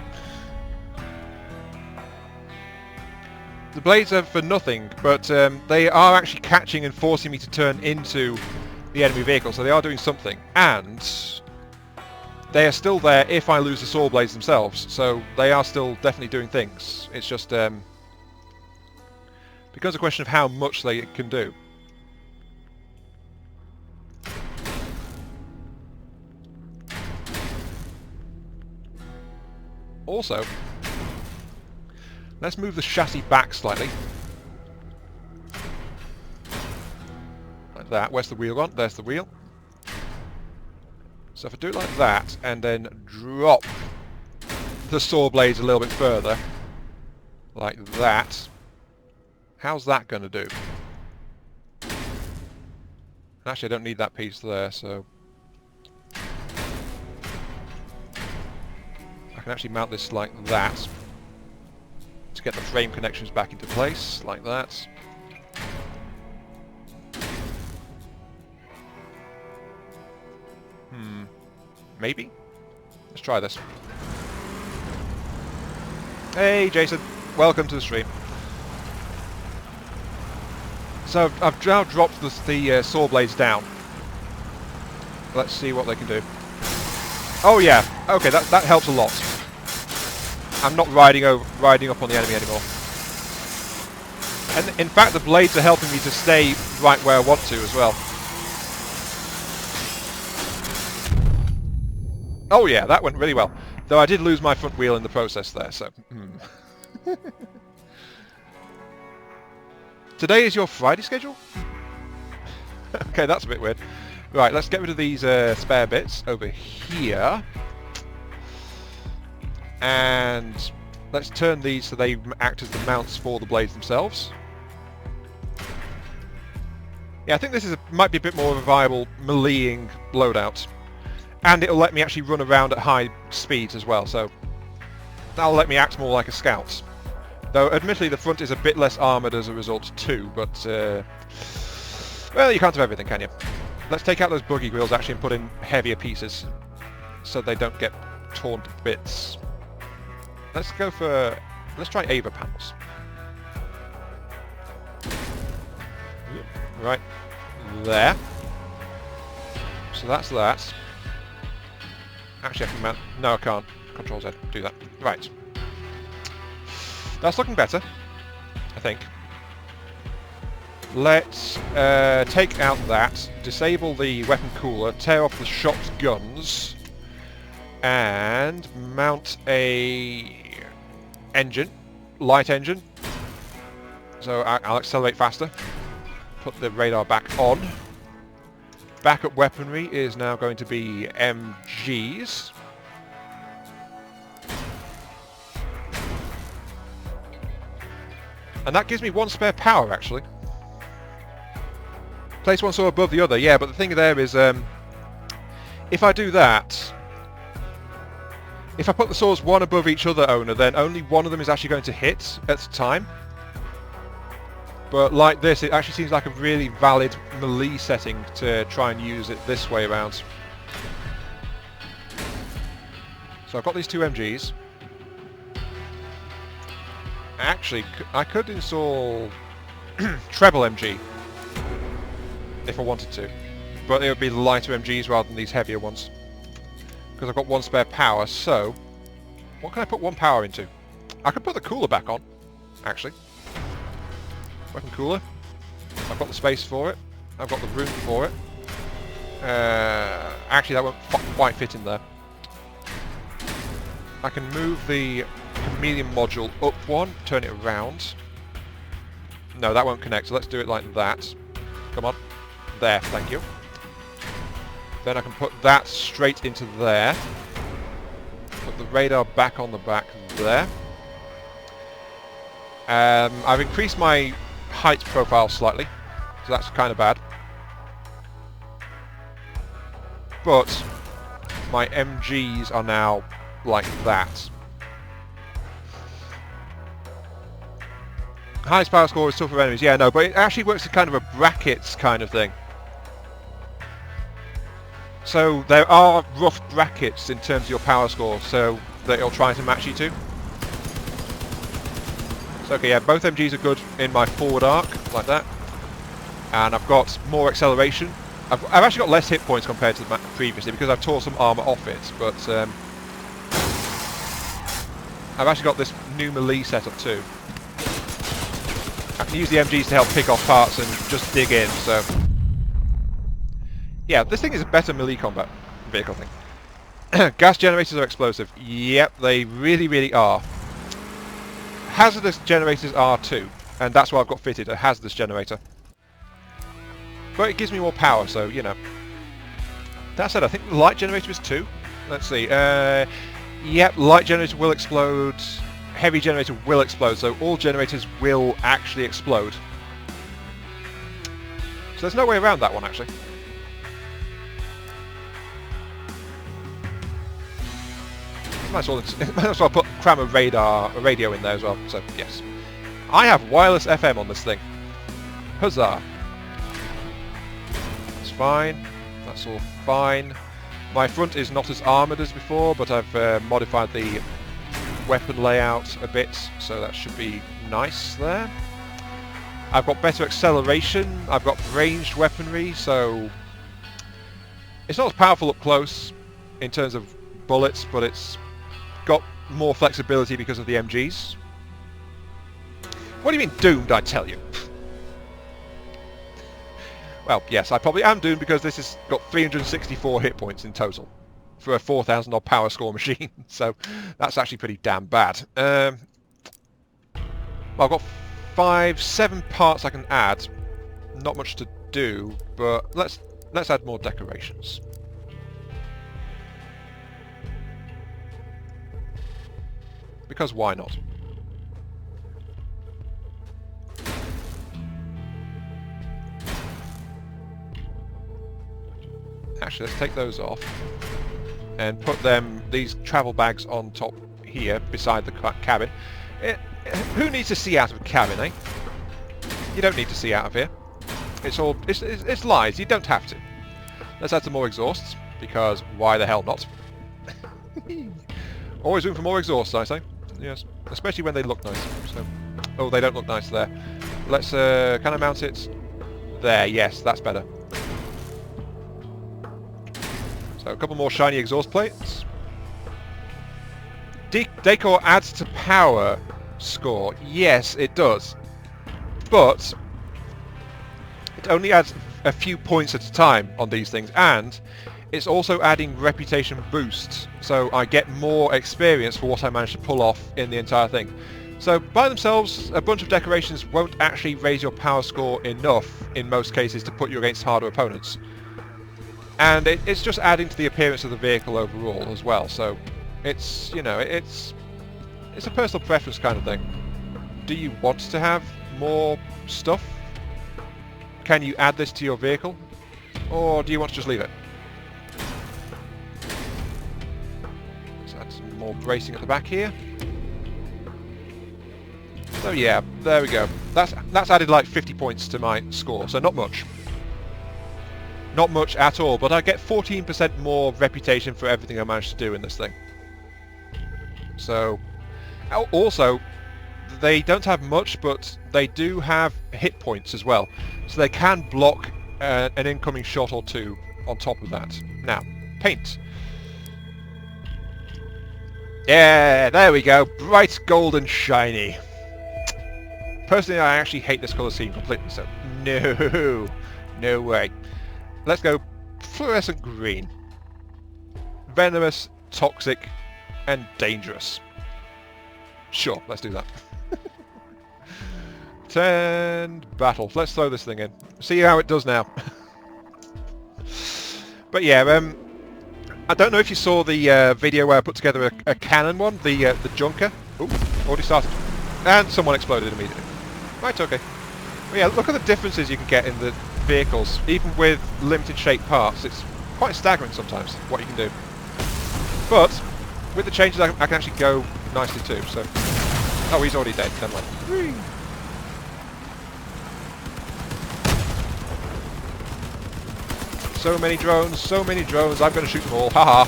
S1: The blades are for nothing, but they are actually catching and forcing me to turn into the enemy vehicle, so they are doing something. And they are still there if I lose the saw blades themselves, so they are still definitely doing things. It's just becomes a question of how much they can do. Also, let's move the chassis back slightly. Like that. Where's the wheel gone? There's the wheel. So if I do it like that, and then drop the saw blades a little bit further, like that, how's that going to do? Actually, I don't need that piece there, so I can actually mount this like that to get the frame connections back into place, like that. Maybe? Let's try this. Hey Jason, welcome to the stream. So I've now dropped the saw blades down. Let's see what they can do. Oh yeah, okay, that helps a lot. I'm not riding up on the enemy anymore. And in fact the blades are helping me to stay right where I want to as well. Oh yeah, that went really well. Though I did lose my front wheel in the process there, so... Today is your Friday schedule? Okay, that's a bit weird. Right, let's get rid of these spare bits over here. And let's turn these so they act as the mounts for the blades themselves. Yeah, I think this might be a bit more of a viable meleeing loadout. And it'll let me actually run around at high speeds as well, so that'll let me act more like a scout. Though, admittedly, the front is a bit less armoured as a result too, but, well, you can't have everything, can you? Let's take out those buggy wheels actually and put in heavier pieces, so they don't get torn to bits. Let's try Ava panels. Right, there. So that's that. Actually, I can mount... No, I can't. Control Z. Do that. Right. That's looking better, I think. Let's take out that, disable the weapon cooler, tear off the shot guns, and mount a engine, light engine. So I'll accelerate faster. Put the radar back on. Backup weaponry is now going to be MGs. And that gives me one spare power, actually. Place one saw above the other, yeah, but the thing there is, if I do that, if I put the saws one above each other, owner, then only one of them is actually going to hit at a time. But like this, it actually seems like a really valid melee setting to try and use it this way around. So I've got these two MGs. Actually, I could install treble MG if I wanted to, but it would be the lighter MGs rather than these heavier ones, because I've got one spare power. So what can I put one power into? I could put the cooler back on, actually. Weapon cooler. I've got the space for it. I've got the room for it. Actually, that won't quite fit in there. I can move the chameleon module up one, turn it around. No, that won't connect, so let's do it like that. Come on. There, thank you. Then I can put that straight into there. Put the radar back on the back there. I've increased my height profile slightly, so that's kind of bad. But my MGs are now like that. Highest power score is tougher enemies. Yeah, no, but it actually works as kind of a brackets kind of thing. So there are rough brackets in terms of your power score, so that it'll try to match you to. So okay, yeah, both MGs are good in my forward arc, like that. And I've got more acceleration. I've actually got less hit points compared to the previously because I've tore some armour off it, but I've actually got this new melee setup too. I can use the MGs to help pick off parts and just dig in, so... Yeah, this thing is a better melee combat vehicle thing. Gas generators are explosive. Yep, they really, really are. Hazardous generators are too, and that's why I've got fitted, a hazardous generator. But it gives me more power, so, you know. That said, I think the light generator is 2. Let's see. Yep, light generator will explode. Heavy generator will explode, so all generators will actually explode. So there's no way around that one, actually. Might as well put cram a radio in there as well, so yes. I have wireless FM on this thing. Huzzah! That's fine. That's all fine. My front is not as armoured as before, but I've modified the weapon layout a bit, so that should be nice there. I've got better acceleration, I've got ranged weaponry, so it's not as powerful up close in terms of bullets, but it's got more flexibility because of the MGs. What do you mean doomed, I tell you? Well, yes, I probably am doomed because this has got 364 hit points in total for a 4,000 odd power score machine, so that's actually pretty damn bad. Well, I've got 7 parts I can add. Not much to do, but let's add more decorations. Because why not? Actually, let's take those off and put these travel bags on top here beside the cabin. Who needs to see out of a cabin, eh? You don't need to see out of here. It's lies. You don't have to. Let's add some more exhausts because why the hell not? Always room for more exhausts, I say. Yes, especially when they look nice. So, oh, they don't look nice there. Let's can I mount it there? Yes, that's better. So a couple more shiny exhaust plates. Decor adds to power score. Yes, it does. But it only adds a few points at a time on these things, and it's also adding reputation boost. So I get more experience for what I managed to pull off in the entire thing. So by themselves, a bunch of decorations won't actually raise your power score enough in most cases to put you against harder opponents. And it's just adding to the appearance of the vehicle overall as well. So it's, you know, it's a personal preference kind of thing. Do you want to have more stuff? Can you add this to your vehicle? Or do you want to just leave it? Let's add some more bracing at the back here. So yeah, there we go. That's added like 50 points to my score, so not much. Not much at all, but I get 14% more reputation for everything I managed to do in this thing. So, also, they don't have much, but they do have hit points as well. So they can block an incoming shot or two on top of that. Now, paint. Yeah, there we go. Bright gold and shiny. Personally, I actually hate this colour scheme completely, so no way. Let's go fluorescent green. Venomous, toxic, and dangerous. Sure, let's do that. Turned battle. Let's throw this thing in. See how it does now. But yeah, I don't know if you saw the video where I put together a cannon one, the Junker. Ooh, already started. And someone exploded immediately. Right, okay. But yeah, look at the differences you can get in the vehicles, even with limited shape parts. It's quite staggering sometimes what you can do. But with the changes, I can actually go nicely too. So, oh, he's already dead. Never mind. Whee! So many drones, so many drones. I'm going to shoot them all. Haha.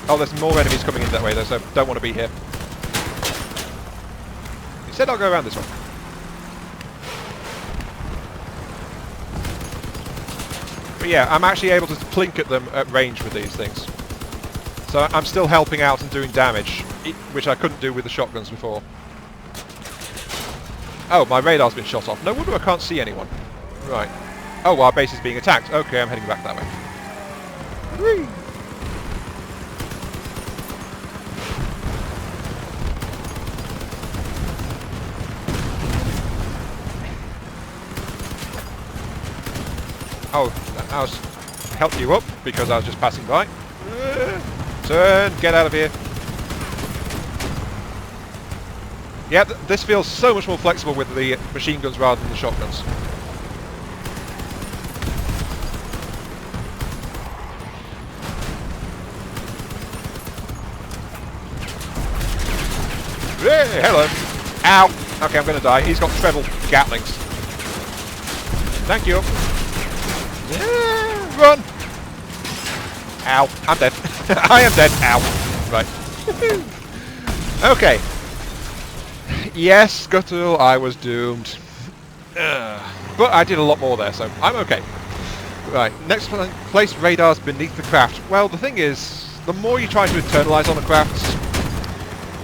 S1: Oh, there's more enemies coming in that way though, so don't want to be here. Instead, I'll go around this one. But yeah, I'm actually able to plink at them at range with these things. So I'm still helping out and doing damage, which I couldn't do with the shotguns before. Oh, my radar's been shot off. No wonder I can't see anyone. Right. Oh, our base is being attacked. Okay, I'm heading back that way. Whee! Oh, I was help you up because I was just passing by. Turn, get out of here. Yeah, this feels so much more flexible with the machine guns rather than the shotguns. Hey, hello. Ow. Okay, I'm going to die. He's got treble gatlings. Thank you. Yeah, run. Ow. I'm dead. I am dead. Ow. Right. Okay. Yes, Guttural, I was doomed. But I did a lot more there, so I'm okay. Right, next place radars beneath the craft. Well, the thing is, the more you try to internalize on the crafts,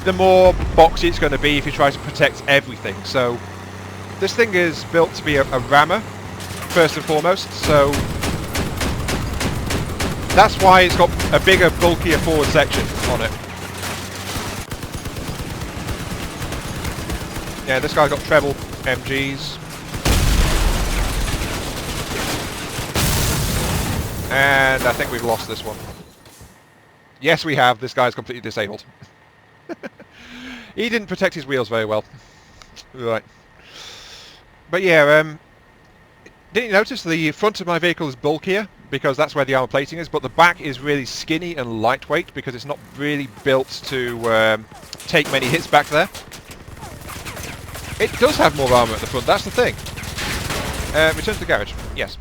S1: the more boxy it's going to be if you try to protect everything. So, this thing is built to be a rammer, first and foremost, so that's why it's got a bigger, bulkier forward section on it. Yeah, this guy's got treble MGs. And I think we've lost this one. Yes, we have. This guy's completely disabled. He didn't protect his wheels very well. Right. But yeah, didn't you notice the front of my vehicle is bulkier? Because that's where the armor plating is, but the back is really skinny and lightweight because it's not really built to take many hits back there. It does have more armor at the front, that's the thing. Return to the garage, yes.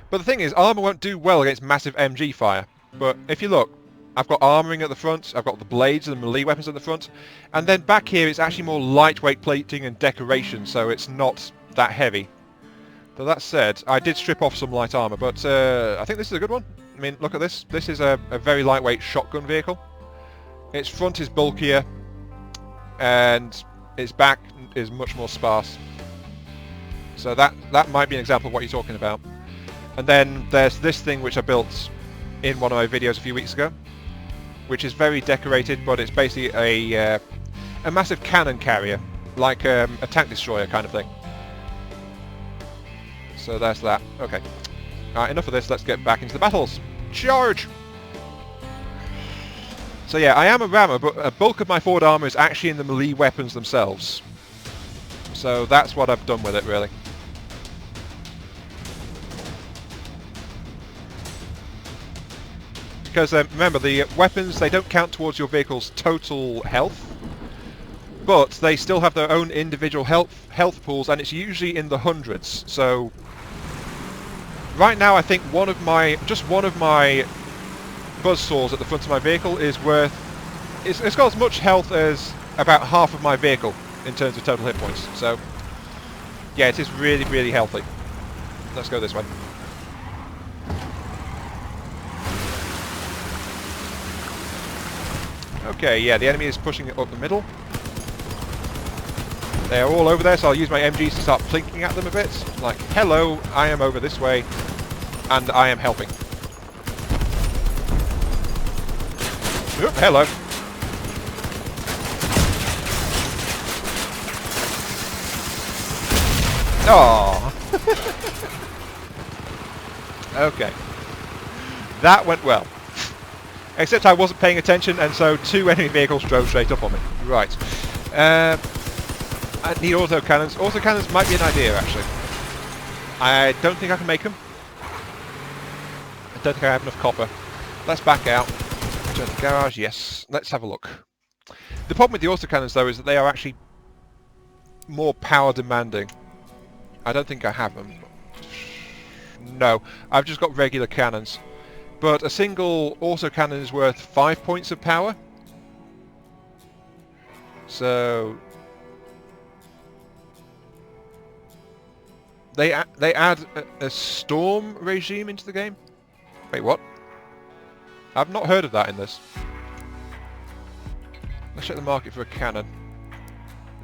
S1: But the thing is, armor won't do well against massive MG fire. But if you look, I've got armoring at the front, I've got the blades and the melee weapons at the front, and then back here it's actually more lightweight plating and decoration, so it's not that heavy. But that said, I did strip off some light armor, but I think this is a good one. I mean, look at this. This is a very lightweight shotgun vehicle. Its front is bulkier, and its back is much more sparse. So that might be an example of what you're talking about. And then there's this thing which I built in one of my videos a few weeks ago, which is very decorated, but it's basically a massive cannon carrier, like a tank destroyer kind of thing. So there's that. Okay. Alright, enough of this, let's get back into the battles. Charge! So yeah, I am a rammer, but a bulk of my forward armor is actually in the melee weapons themselves. So that's what I've done with it, really. Because remember, the weapons, they don't count towards your vehicle's total health, but they still have their own individual health pools, and it's usually in the hundreds. So right now I think just one of my buzzsaws at the front of my vehicle is worth... It's got as much health as about half of my vehicle in terms of total hit points. So yeah, it is really, really healthy. Let's go this way. Okay, yeah, the enemy is pushing it up the middle. They're all over there, so I'll use my MGs to start plinking at them a bit. Like, hello, I am over this way, and I am helping. Oop, hello. Oh. Okay. That went well. Except I wasn't paying attention, and so two enemy vehicles drove straight up on me. Right. I need autocannons. Autocannons might be an idea, actually. I don't think I can make them. I don't think I have enough copper. Let's back out. Return to the garage. Yes. Let's have a look. The problem with the autocannons, though, is that they are actually more power demanding. I don't think I have them. No, I've just got regular cannons. But a single autocannon is worth 5 points of power. So they add a storm regime into the game. Wait, what? I've not heard of that in this. Let's check the market for a cannon.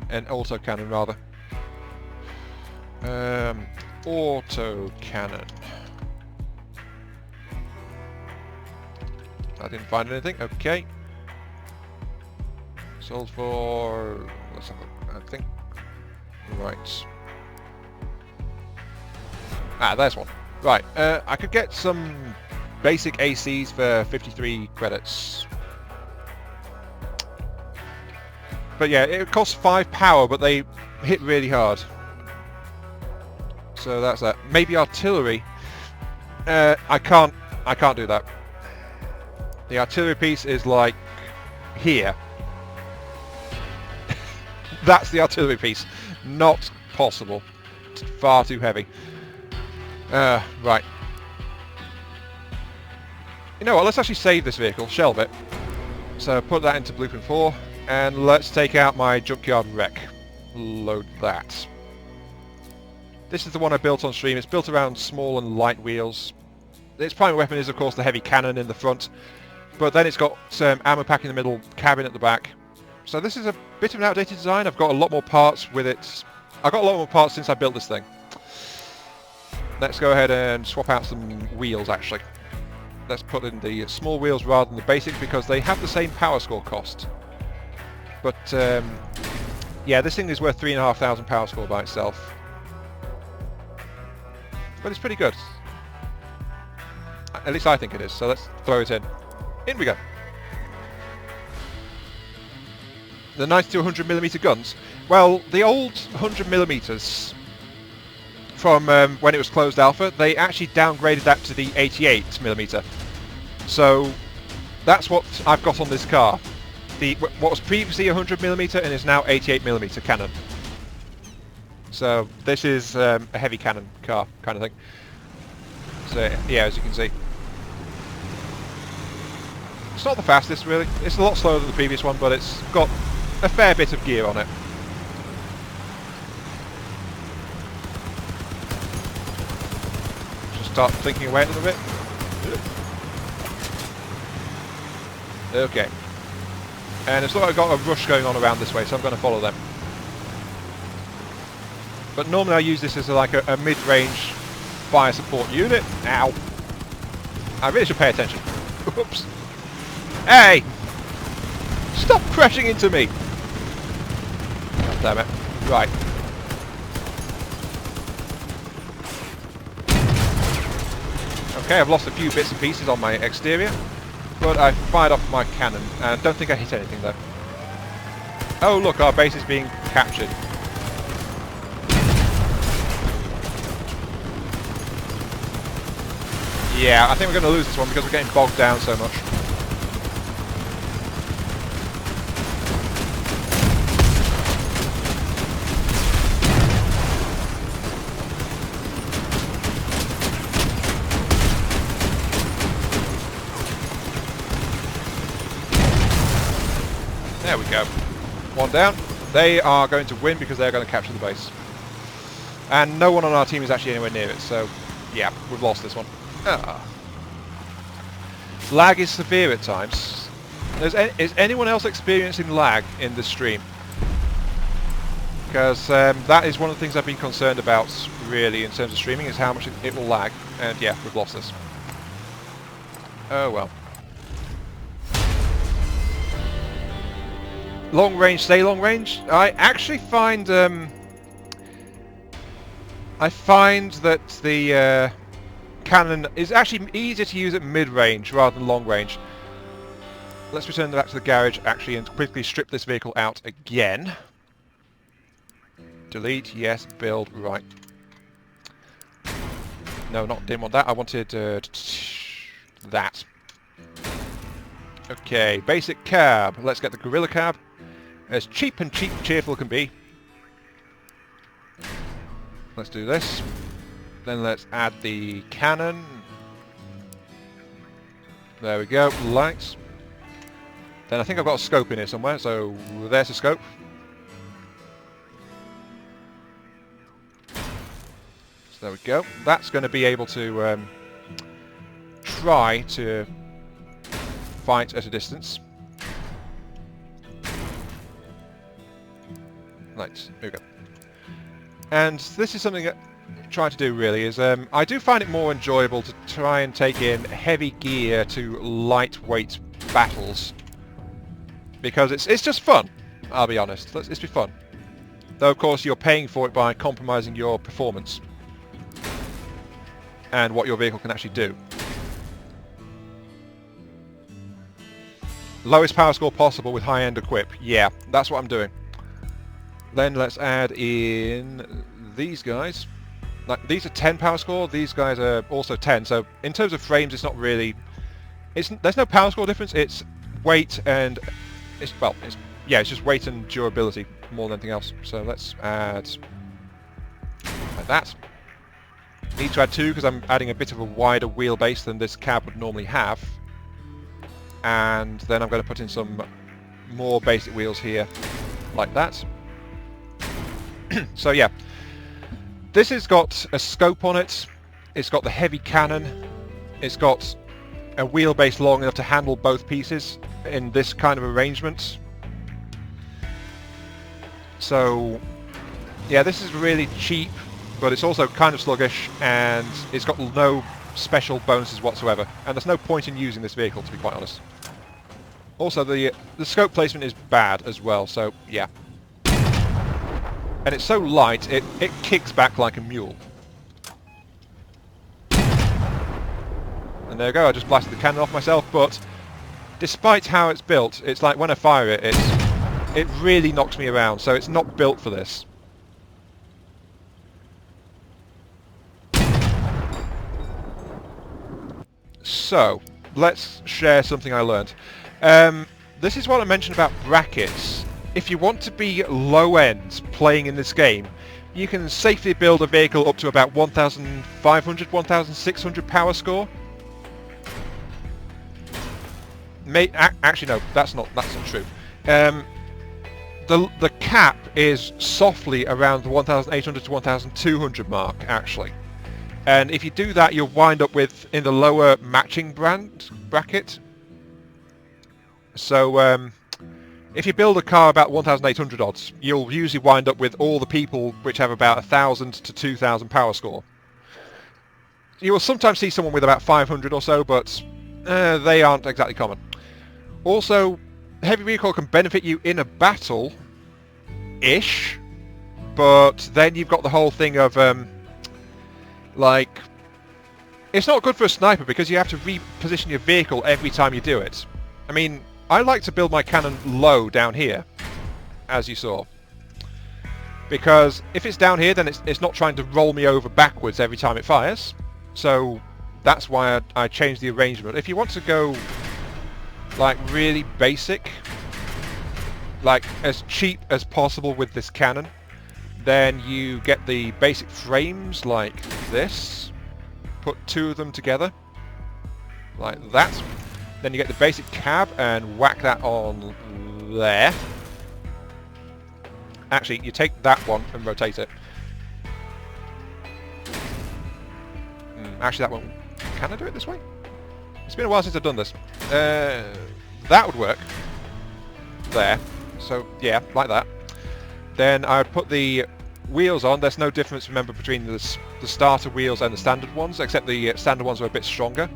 S1: An autocannon, rather. Autocannon. I didn't find anything. Okay. Sold for... let's have a... I think... right. Ah, there's one. Right. I could get some basic ACs for 53 credits. But yeah, it costs 5 power, but they hit really hard. So that's that. Maybe artillery. I can't do that. The artillery piece is like here. That's the artillery piece. Not possible. It's far too heavy. Right. You know what, let's actually save this vehicle, shelve it. So put that into Blueprint 4, and let's take out my junkyard wreck. Load that. This is the one I built on stream. It's built around small and light wheels. Its primary weapon is, of course, the heavy cannon in the front. But then it's got some ammo pack in the middle, cabin at the back. So this is a bit of an outdated design. I've got a lot more parts with it. I've got a lot more parts since I built this thing. Let's go ahead and swap out some wheels, actually. Let's put in the small wheels rather than the basic, because they have the same power score cost. But, yeah, this thing is worth 3,500 power score by itself. But it's pretty good. At least I think it is, so let's throw it in. In we go. The 90 to 100mm guns. Well, the old 100mm from when it was closed alpha, they actually downgraded that to the 88mm. So that's what I've got on this car. What was previously 100mm and is now 88mm cannon. So this is a heavy cannon car kind of thing. So yeah, as you can see. It's not the fastest, really. It's a lot slower than the previous one, but it's got a fair bit of gear on it. Just start thinking away a little bit. Okay. And it's like I've got a rush going on around this way, so I'm going to follow them. But normally I use this as like a mid-range fire support unit. Ow. I really should pay attention. Oops. Hey! Stop crashing into me! God damn it. Right. Okay, I've lost a few bits and pieces on my exterior, but I fired off my cannon, and I don't think I hit anything though. Oh look, our base is being captured. Yeah, I think we're going to lose this one because we're getting bogged down so much. There we go. One down. They are going to win because they're going to capture the base. And no one on our team is actually anywhere near it, so yeah, we've lost this one. Ah. Lag is severe at times. Is anyone else experiencing lag in the stream? Because that is one of the things I've been concerned about, really, in terms of streaming, is how much it will lag. And yeah, we've lost this. Oh well. Long range, stay long range. I actually find that the cannon is actually easier to use at mid-range rather than long range. Let's return back to the garage actually and quickly strip this vehicle out again. Delete, yes, build, right. No, didn't want that. I wanted that. Okay, basic cab. Let's get the gorilla cab. As cheap and cheerful can be. Let's do this. Then let's add the cannon. There we go, lights. Then I think I've got a scope in here somewhere, so there's a scope. So there we go. That's going to be able to try to fight at a distance. Right, here we go. And this is something that I'm trying to do really is, I do find it more enjoyable to try and take in heavy gear to lightweight battles. Because it's just fun, I'll be honest. It's be fun. Though of course you're paying for it by compromising your performance. And what your vehicle can actually do. Lowest power score possible with high-end equip. Yeah, that's what I'm doing. Then let's add in these guys. Like, these are 10 power score, these guys are also 10, so in terms of frames it's not really... there's no power score difference, it's weight and... it's just weight and durability more than anything else. So let's add... like that. Need to add 2 because I'm adding a bit of a wider wheelbase than this cab would normally have. And then I'm going to put in some more basic wheels here, like that. So yeah, this has got a scope on it, it's got the heavy cannon, it's got a wheelbase long enough to handle both pieces in this kind of arrangement. So yeah, this is really cheap, but it's also kind of sluggish, and it's got no special bonuses whatsoever, and there's no point in using this vehicle, to be quite honest. Also, the scope placement is bad as well, so yeah. And it's so light, it kicks back like a mule. And there you go, I just blasted the cannon off myself, but despite how it's built, it's like when I fire it, it really knocks me around, so it's not built for this. So, let's share something I learned. This is what I mentioned about brackets. If you want to be low-end playing in this game, you can safely build a vehicle up to about 1,500, 1,600 power score. Actually, no, that's not true. The cap is softly around the 1,800 to 1,200 mark, actually. And if you do that, you'll wind up with in the lower matching bracket. So if you build a car about 1,800 odds, you'll usually wind up with all the people which have about 1,000 to 2,000 power score. You will sometimes see someone with about 500 or so, but they aren't exactly common. Also, heavy recoil can benefit you in a battle-ish, but then you've got the whole thing of, like, it's not good for a sniper because you have to reposition your vehicle every time you do it. I mean, I like to build my cannon low down here, as you saw. Because if it's down here, then it's not trying to roll me over backwards every time it fires. So that's why I changed the arrangement. If you want to go, like, really basic, like as cheap as possible with this cannon, then you get the basic frames like this. Put 2 of them together, like that. Then you get the basic cab and whack that on there. Actually, you take that one and rotate it. Actually, that one... Can I do it this way? It's been a while since I've done this. That would work. There. So, yeah, like that. Then I would put the wheels on. There's no difference, remember, between the starter wheels and the standard ones, except the standard ones are a bit stronger.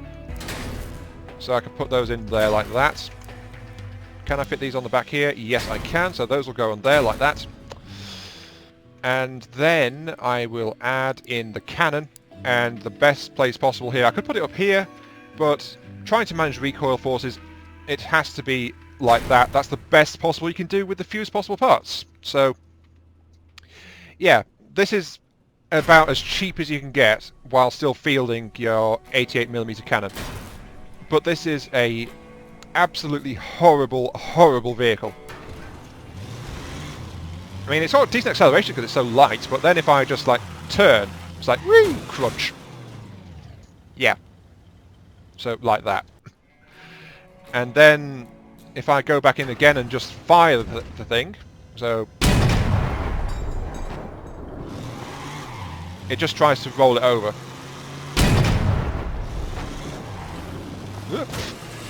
S1: So I can put those in there like that. Can I fit these on the back here? Yes, I can. So those will go on there like that. And then I will add in the cannon, and the best place possible here. I could put it up here, but trying to manage recoil forces, it has to be like that. That's the best possible you can do with the fewest possible parts. So, yeah, this is about as cheap as you can get while still fielding your 88mm cannon. But this is a absolutely horrible, horrible vehicle. I mean, it's got decent acceleration because it's so light, but then if I just, like, turn, It's like, woo, crunch. Yeah. So, like that. And then, if I go back in again and just fire the thing, so... it just tries to roll it over.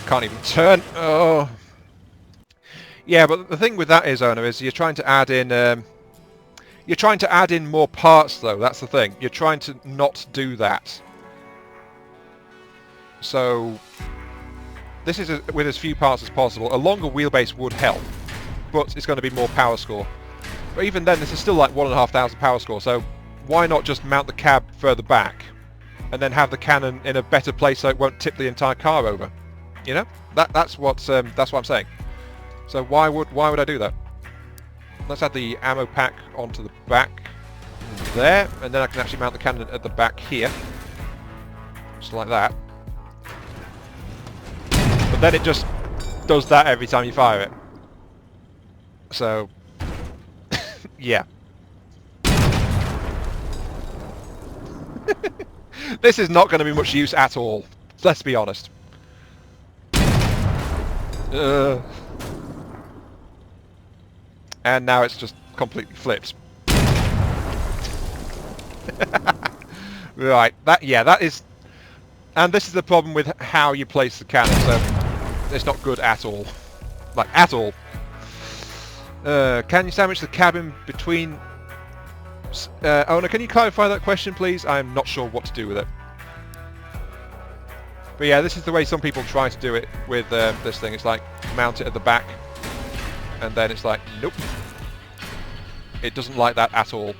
S1: Can't even turn. Oh. Yeah, but the thing with that is, Owner, is you're trying to add in... you're trying to add in more parts, though. That's the thing. You're trying to not do that. So... this is with as few parts as possible. A longer wheelbase would help, but it's going to be more power score. But even then, this is still like 1,500 power score, so why not just mount the cab further back and then have the cannon in a better place so it won't tip the entire car over? You know? That's what I'm saying. So why would I do that? Let's add the ammo pack onto the back there, and then I can actually mount the cannon at the back here. Just like that. But then it just does that every time you fire it. So, yeah. This is not going to be much use at all. Let's be honest. And now it's just completely flipped. Right. That is... and this is the problem with how you place the cannon, so it's not good at all. Like, at all. Can you sandwich the cabin between... Owner, can you clarify that question, please? I'm not sure what to do with it. But yeah, this is the way some people try to do it with this thing. It's like, mount it at the back, and then it's like, nope. It doesn't like that at all.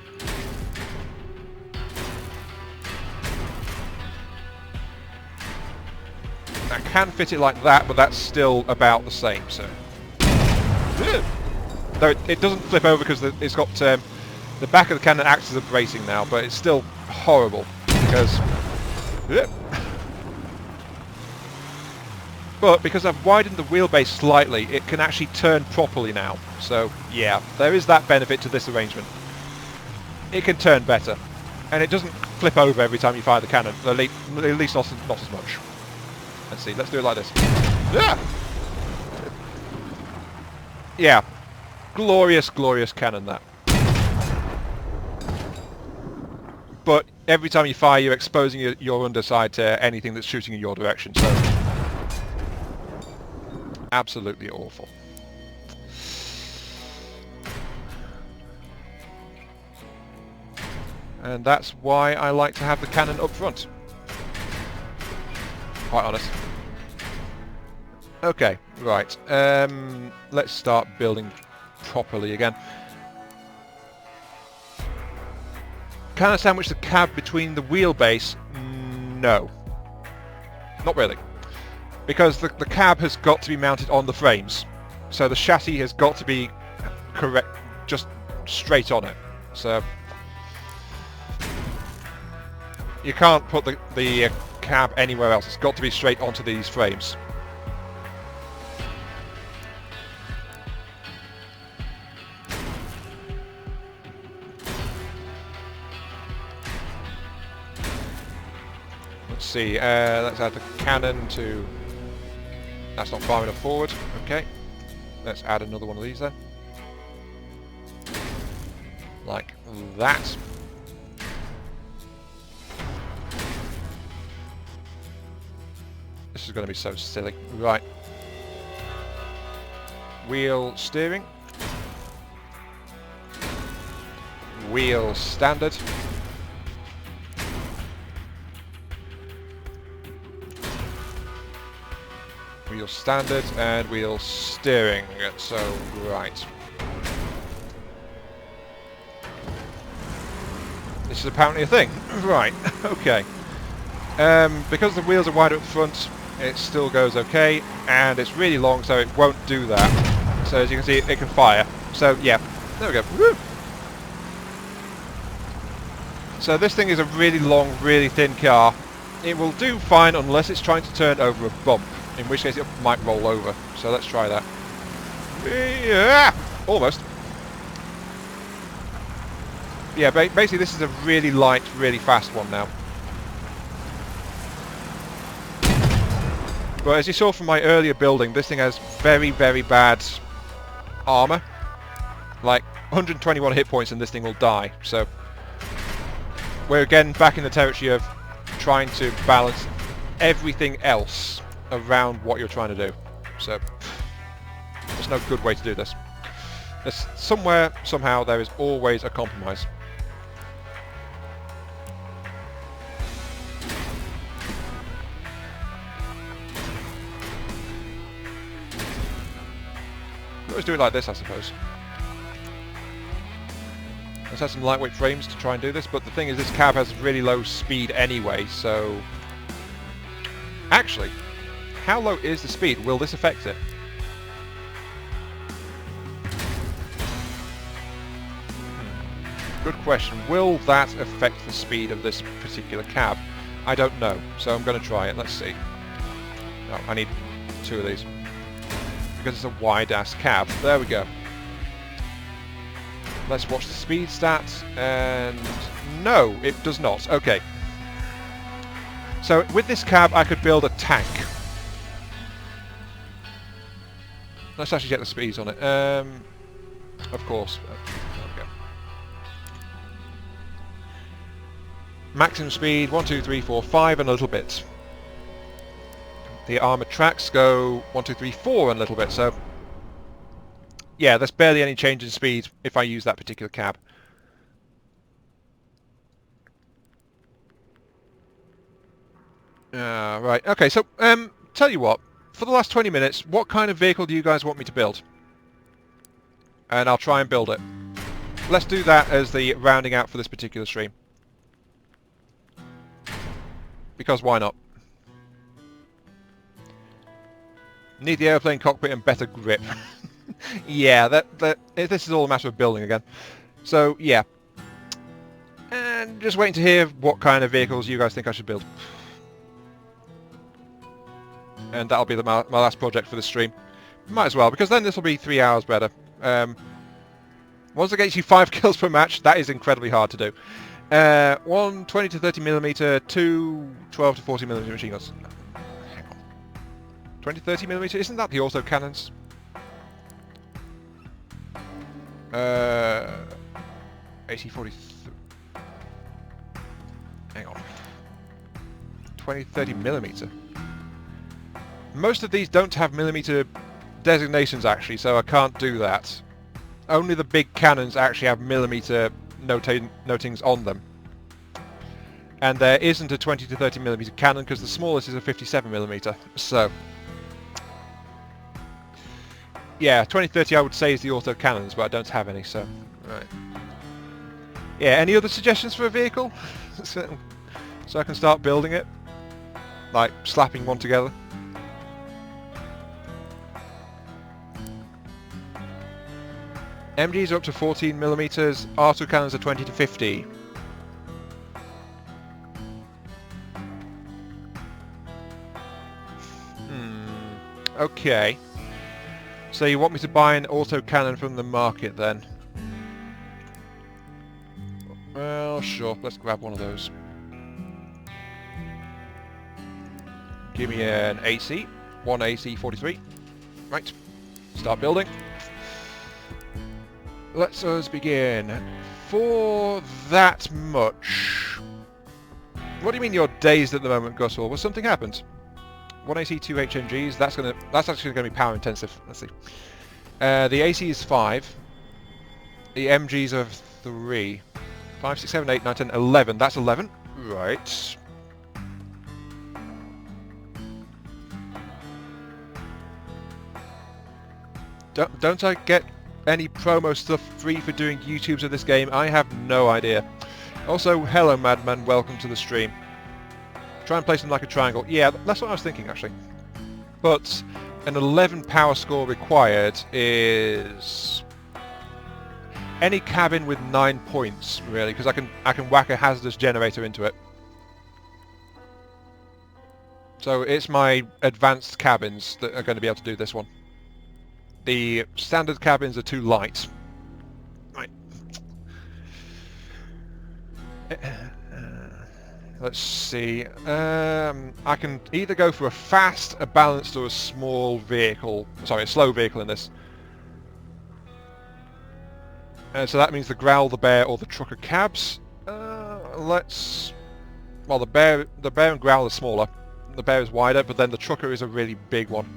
S1: I can fit it like that, but that's still about the same, so... though it doesn't flip over because it's got... the back of the cannon acts as a bracing now, but it's still horrible, because... but because I've widened the wheelbase slightly, it can actually turn properly now. So, yeah, there is that benefit to this arrangement. It can turn better. And it doesn't flip over every time you fire the cannon, at least not as much. Let's see, let's do it like this. Yeah. Glorious, glorious cannon, that. But every time you fire, you're exposing your underside to anything that's shooting in your direction, so... absolutely awful. And that's why I like to have the cannon up front. Quite honest. Okay, right. Let's start building properly again. Can I sandwich the cab between the wheelbase? No. Not really. Because the cab has got to be mounted on the frames. So the chassis has got to be correct, just straight on it. So you can't put the cab anywhere else. It's got to be straight onto these frames. Let's see, let's add the cannon to... that's not far enough forward. Okay. Let's add another one of these then. Like that. This is going to be so silly. Right. Wheel steering. Wheel standard. Wheel standard and wheel steering. So, right. This is apparently a thing. Right, okay. Because the wheels are wider at the front, it still goes okay, and it's really long, so it won't do that. So as you can see, it can fire. So yeah, there we go. Woo! So this thing is a really long, really thin car. It will do fine unless it's trying to turn over a bump, in which case it might roll over. So let's try that. Yeah! Almost. Yeah, basically this is a really light, really fast one now. But as you saw from my earlier building, this thing has very, very bad armour. Like 121 hit points and this thing will die. So we're again back in the territory of trying to balance everything else around what you're trying to do. So there's no good way to do this. There's somewhere, somehow, there is always a compromise. Let's do it like this, I suppose. Let's have some lightweight frames to try and do this, but the thing is this cab has really low speed anyway, so... Actually, how low is the speed? Will this affect it? Good question. Will that affect the speed of this particular cab? I don't know, so I'm going to try it. Let's see. Oh, I need 2 of these. Because it's a wide-ass cab. There we go. Let's watch the speed stats, and... No, it does not. Okay. So, with this cab, I could build a tank. Let's actually get the speeds on it. Of course. There we go. Maximum speed, 1, 2, 3, 4, 5 and a little bit. The armoured tracks go 1, 2, 3, 4 and a little bit, so... Yeah, there's barely any change in speed if I use that particular cab. Right, okay, so, tell you what. For the last 20 minutes, what kind of vehicle do you guys want me to build? And I'll try and build it. Let's do that as the rounding out for this particular stream. Because why not? Need the airplane cockpit and better grip. Yeah, this is all a matter of building again. So, yeah. And just waiting to hear what kind of vehicles you guys think I should build. And that'll be my last project for this stream. Might as well, because then this will be 3 hours better. Once it gets you 5 kills per match, that is incredibly hard to do. 1 20 to 30mm, 2 12 to 40mm machine guns. Hang on. 20 to 30mm, isn't that the auto cannons? AC-40... Hang on. 20 to 30mm. Most of these don't have millimeter designations actually, so I can't do that. Only the big cannons actually have millimeter notings on them. And there isn't a 20 to 30mm cannon because the smallest is a 57mm. So, yeah, 2030 I would say is the auto cannons, but I don't have any, so... Right. Yeah, any other suggestions for a vehicle? So I can start building it? Like, slapping one together? MGs are up to 14mm, R2 cannons are 20 to 50. Okay. So you want me to buy an auto cannon from the market then? Well, sure. Let's grab one of those. Give me an AC. One AC-43. Right. Start building. Let's us begin. For that much... What do you mean you're dazed at the moment, Guswell? Well, something happened. 1 AC, 2 HMGs. That's actually going to be power intensive. Let's see. The AC is 5. The MGs are 3. 5, 6, 7, 8, 9, 10, 11. That's 11. Right. Don't I get any promo stuff free for doing YouTubes of this game? I have no idea. Also, hello Madman, welcome to the stream. Try and place them like a triangle. Yeah, that's what I was thinking actually. But an 11 power score required is any cabin with 9 points really, because I can whack a hazardous generator into it. So it's my advanced cabins that are going to be able to do this one. The standard cabins are too light. Right. Let's see. I can either go for a fast, a balanced, or a small vehicle. Sorry, a slow vehicle in this. So that means the Growl, the Bear, or the Trucker cabs. Let's... Well, the Bear and Growl are smaller. The Bear is wider, but then the Trucker is a really big one.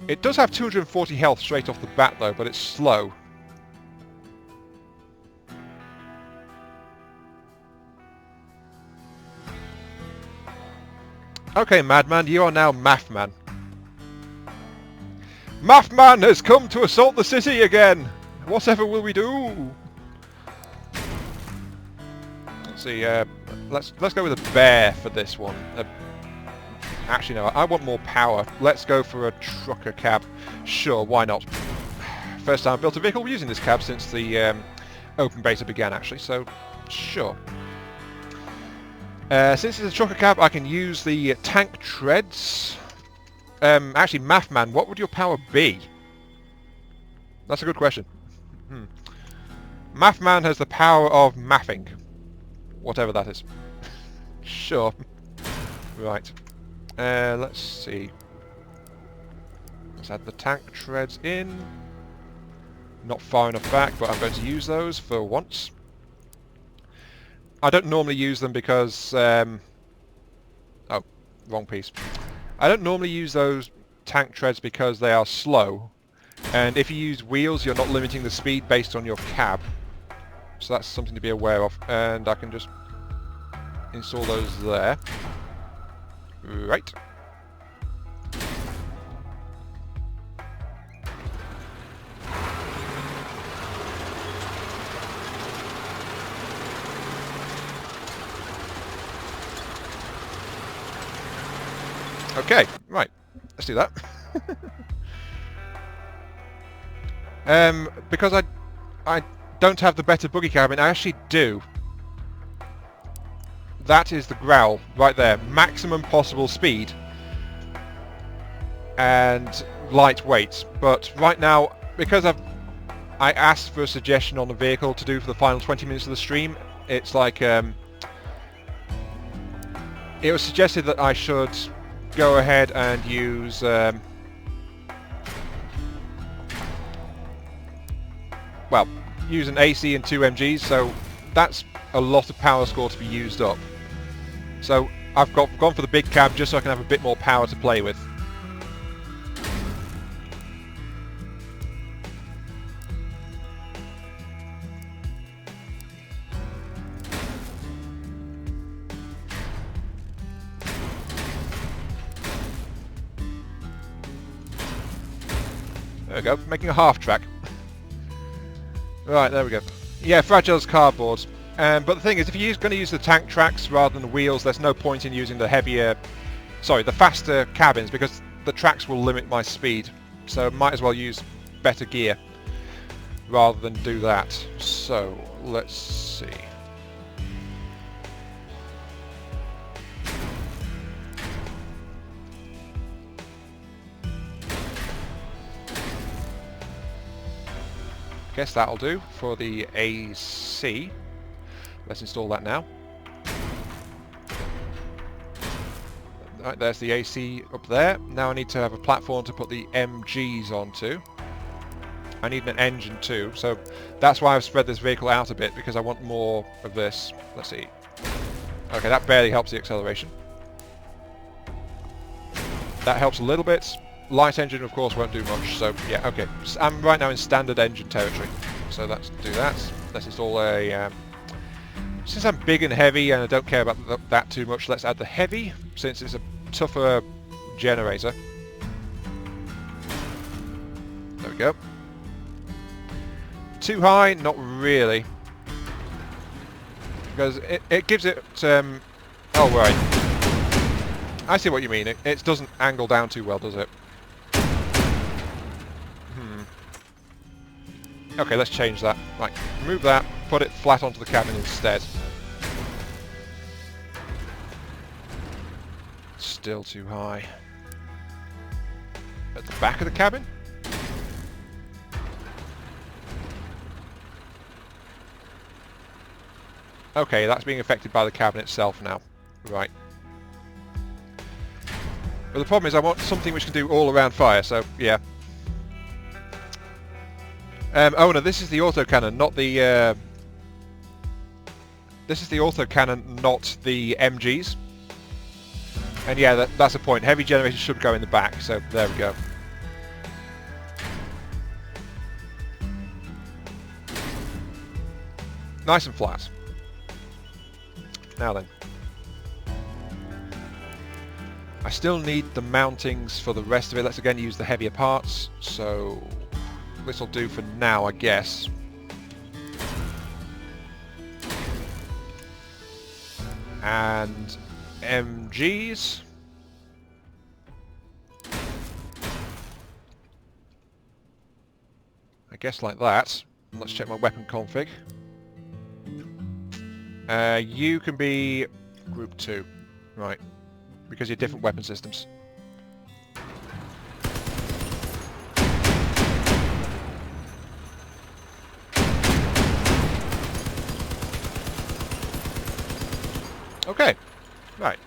S1: It does have 240 health straight off the bat, though, but it's slow. Okay, Madman, you are now Mathman. Mathman has come to assault the city again! Whatever will we do? Let's see, let's go with a Bear for this one. Actually, no, I want more power. Let's go for a Trucker cab. Sure, why not? First time I've built a vehicle using this cab since the open beta began, actually, so sure. Since it's a Trucker cab, I can use the tank treads. Actually, Mathman, what would your power be? That's a good question. Mathman has the power of mathing. Whatever that is. Sure. Right. Let's see. Let's add the tank treads in. Not far enough back, but I'm going to use those for once. I don't normally use them because... oh, wrong piece. I don't normally use those tank treads because they are slow. And if you use wheels, you're not limiting the speed based on your cab. So that's something to be aware of. And I can just install those there. Right. Okay, right. Let's do that. Because I don't have the better buggy cabin, I actually do. That is the Growl, right there. Maximum possible speed. And lightweight. But right now, because I asked for a suggestion on the vehicle to do for the final 20 minutes of the stream, it's like... it was suggested that I should go ahead and use... well, use an AC and 2 MGs, so that's a lot of power score to be used up. So I've gone for the big cab just so I can have a bit more power to play with. There we go, making a half track. Right, there we go. Yeah, Fragile's cardboard. But the thing is, if you're going to use the tank tracks rather than the wheels, there's no point in using the heavier... Sorry, the faster cabins, because the tracks will limit my speed. So might as well use better gear rather than do that. So, let's see. Guess that'll do for the AC. Let's install that now. Right, there's the AC up there. Now I need to have a platform to put the MGs onto. I need an engine too, so that's why I've spread this vehicle out a bit, because I want more of this. Let's see. Okay, that barely helps the acceleration. That helps a little bit. Light engine, of course, won't do much, so yeah, okay. I'm right now in standard engine territory, so let's do that. Let's install a... since I'm big and heavy and I don't care about that too much, let's add the heavy, since it's a tougher generator. There we go. Too high? Not really. Because it gives it... oh, right. I see what you mean. It doesn't angle down too well, does it? Okay, let's change that. Right, remove that, put it flat onto the cabin instead. Still too high. At the back of the cabin? Okay, that's being affected by the cabin itself now. Right. But the problem is I want something which can do all-around fire, so yeah. Oh no, this is the autocannon, not the... this is the autocannon, not the MGs. And yeah, that's the point. Heavy generators should go in the back, so there we go. Nice and flat. Now then. I still need the mountings for the rest of it. Let's again use the heavier parts. So this will do for now, I guess. And MGs. I guess like that. Let's check my weapon config. You can be Group 2. Right. Because you're different weapon systems. Okay. Right.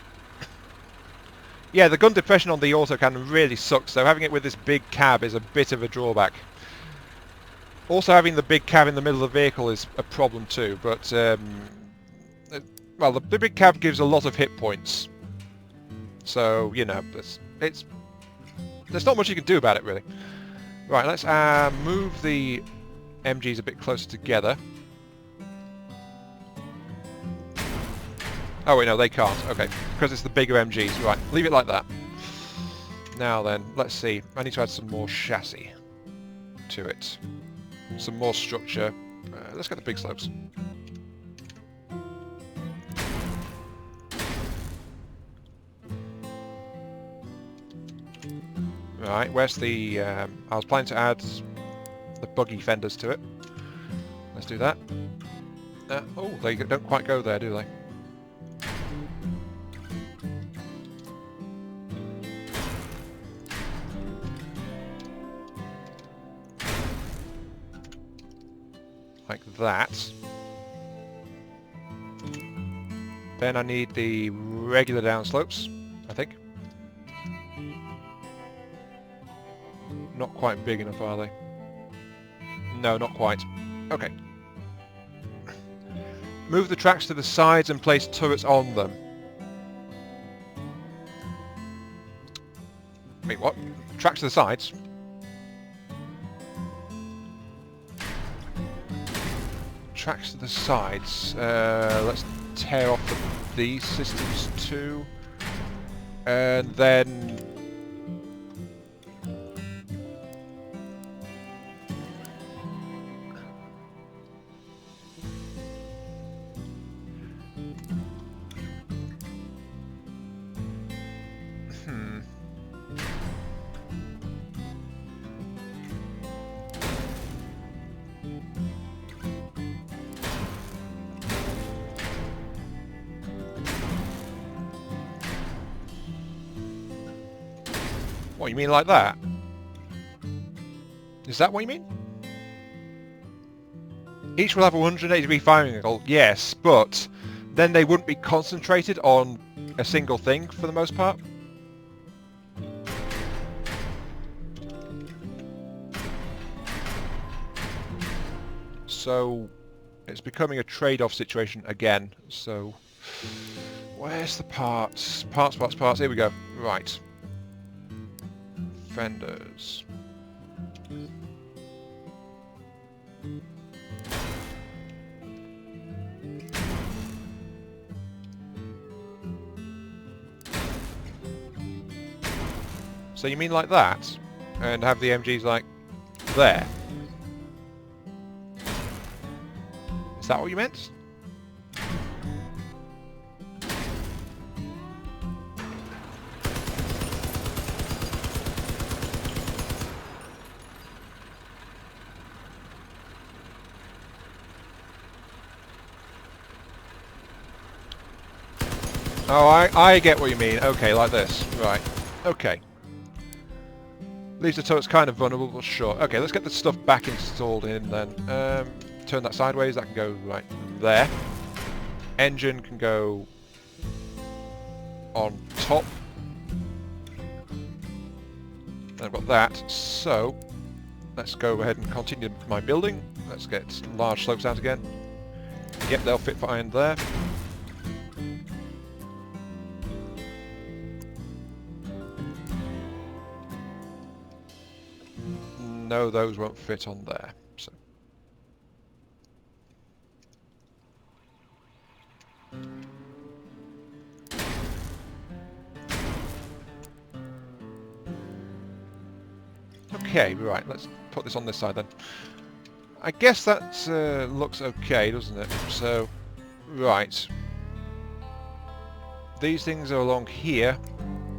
S1: Yeah, the gun depression on the autocannon really sucks, so having it with this big cab is a bit of a drawback. Also having the big cab in the middle of the vehicle is a problem too, but well, the big cab gives a lot of hit points. So, you know, there's not much you can do about it really. Right, let's move the MGs a bit closer together. Oh wait, no, they can't. Okay, because it's the bigger MGs. Right, leave it like that. Now then, let's see. I need to add some more chassis to it. Some more structure. Let's get the big slopes. Right, where's the... I was planning to add the buggy fenders to it. Let's do that. Oh, they don't quite go there, do they? Like that. Then I need the regular downslopes, I think. Not quite big enough, are they? No, not quite. Okay. Move the tracks to the sides and place turrets on them. Wait, what? Tracks to the sides? Tracks to the sides. Let's tear off these systems too. And then... What, you mean like that? Is that what you mean? Each will have a 180-degree firing angle, yes, but then they wouldn't be concentrated on a single thing for the most part. So it's becoming a trade-off situation again. So where's the parts? Parts. Here we go. Right. Fenders. So you mean like that? And have the MGs like there? Is that what you meant? Oh, I get what you mean. Okay, like this. Right. Okay. Leaves the turrets kind of vulnerable, but sure. Okay, let's get the stuff back installed in then. Turn that sideways. That can go right there. Engine can go on top. I've got that, so let's go ahead and continue my building. Let's get large slopes out again. Yep, they'll fit fine there. No, those won't fit on there. So. Okay, right, let's put this on this side then. I guess that looks okay, doesn't it? So, right. These things are along here,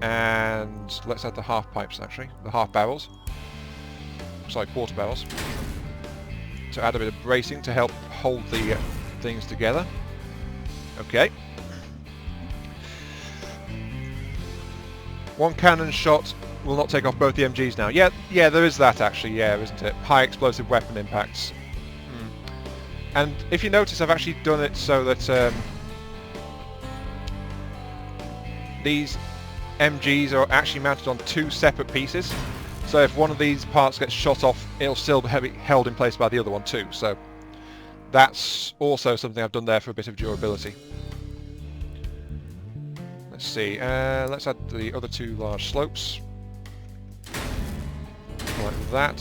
S1: and let's add the half pipes actually, the half barrels. Sorry, quarter barrels. To add a bit of bracing to help hold the things together. Okay. One cannon shot will not take off both the MGs now. Yeah, there is that actually, yeah, isn't it? High explosive weapon impacts. And if you notice, I've actually done it so that these MGs are actually mounted on two separate pieces. So if one of these parts gets shot off, it'll still be held in place by the other one too. So that's also something I've done there for a bit of durability. Let's see, let's add the other two large slopes. Like that.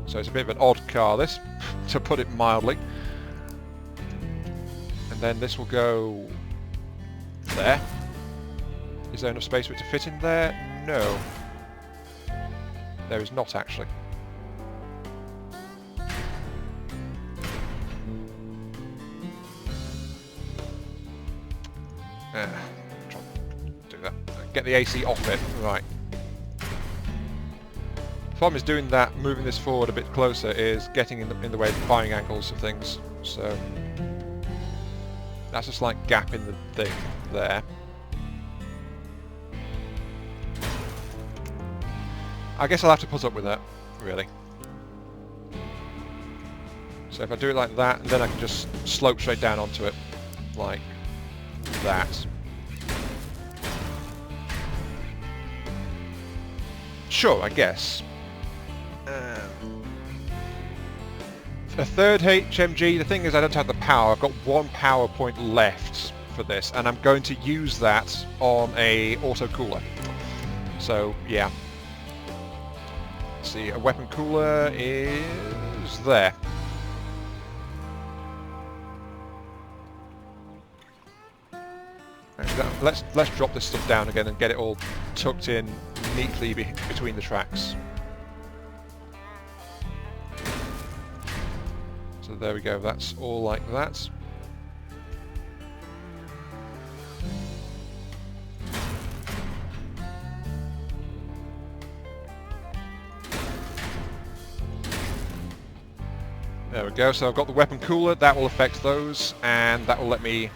S1: So it's a bit of an odd car, this, to put it mildly. And then this will go there. Is there enough space for it to fit in there? No. There is not, actually. Try and do that. Get the AC off it. Right. The problem is doing that, moving this forward a bit closer, is getting in the way of the firing angles of things. So that's a slight gap in the thing there. I guess I'll have to put up with that, really. So if I do it like that, then I can just slope straight down onto it, like that. Sure, I guess. A third HMG, the thing is I don't have the power. I've got one power point left for this, and I'm going to use that on a auto cooler. So, yeah. Let's see, a weapon cooler is there. Let's drop this stuff down again and get it all tucked in neatly between the tracks. So there we go, that's all like that. There we go, so I've got the weapon cooler, that will affect those, and that will let me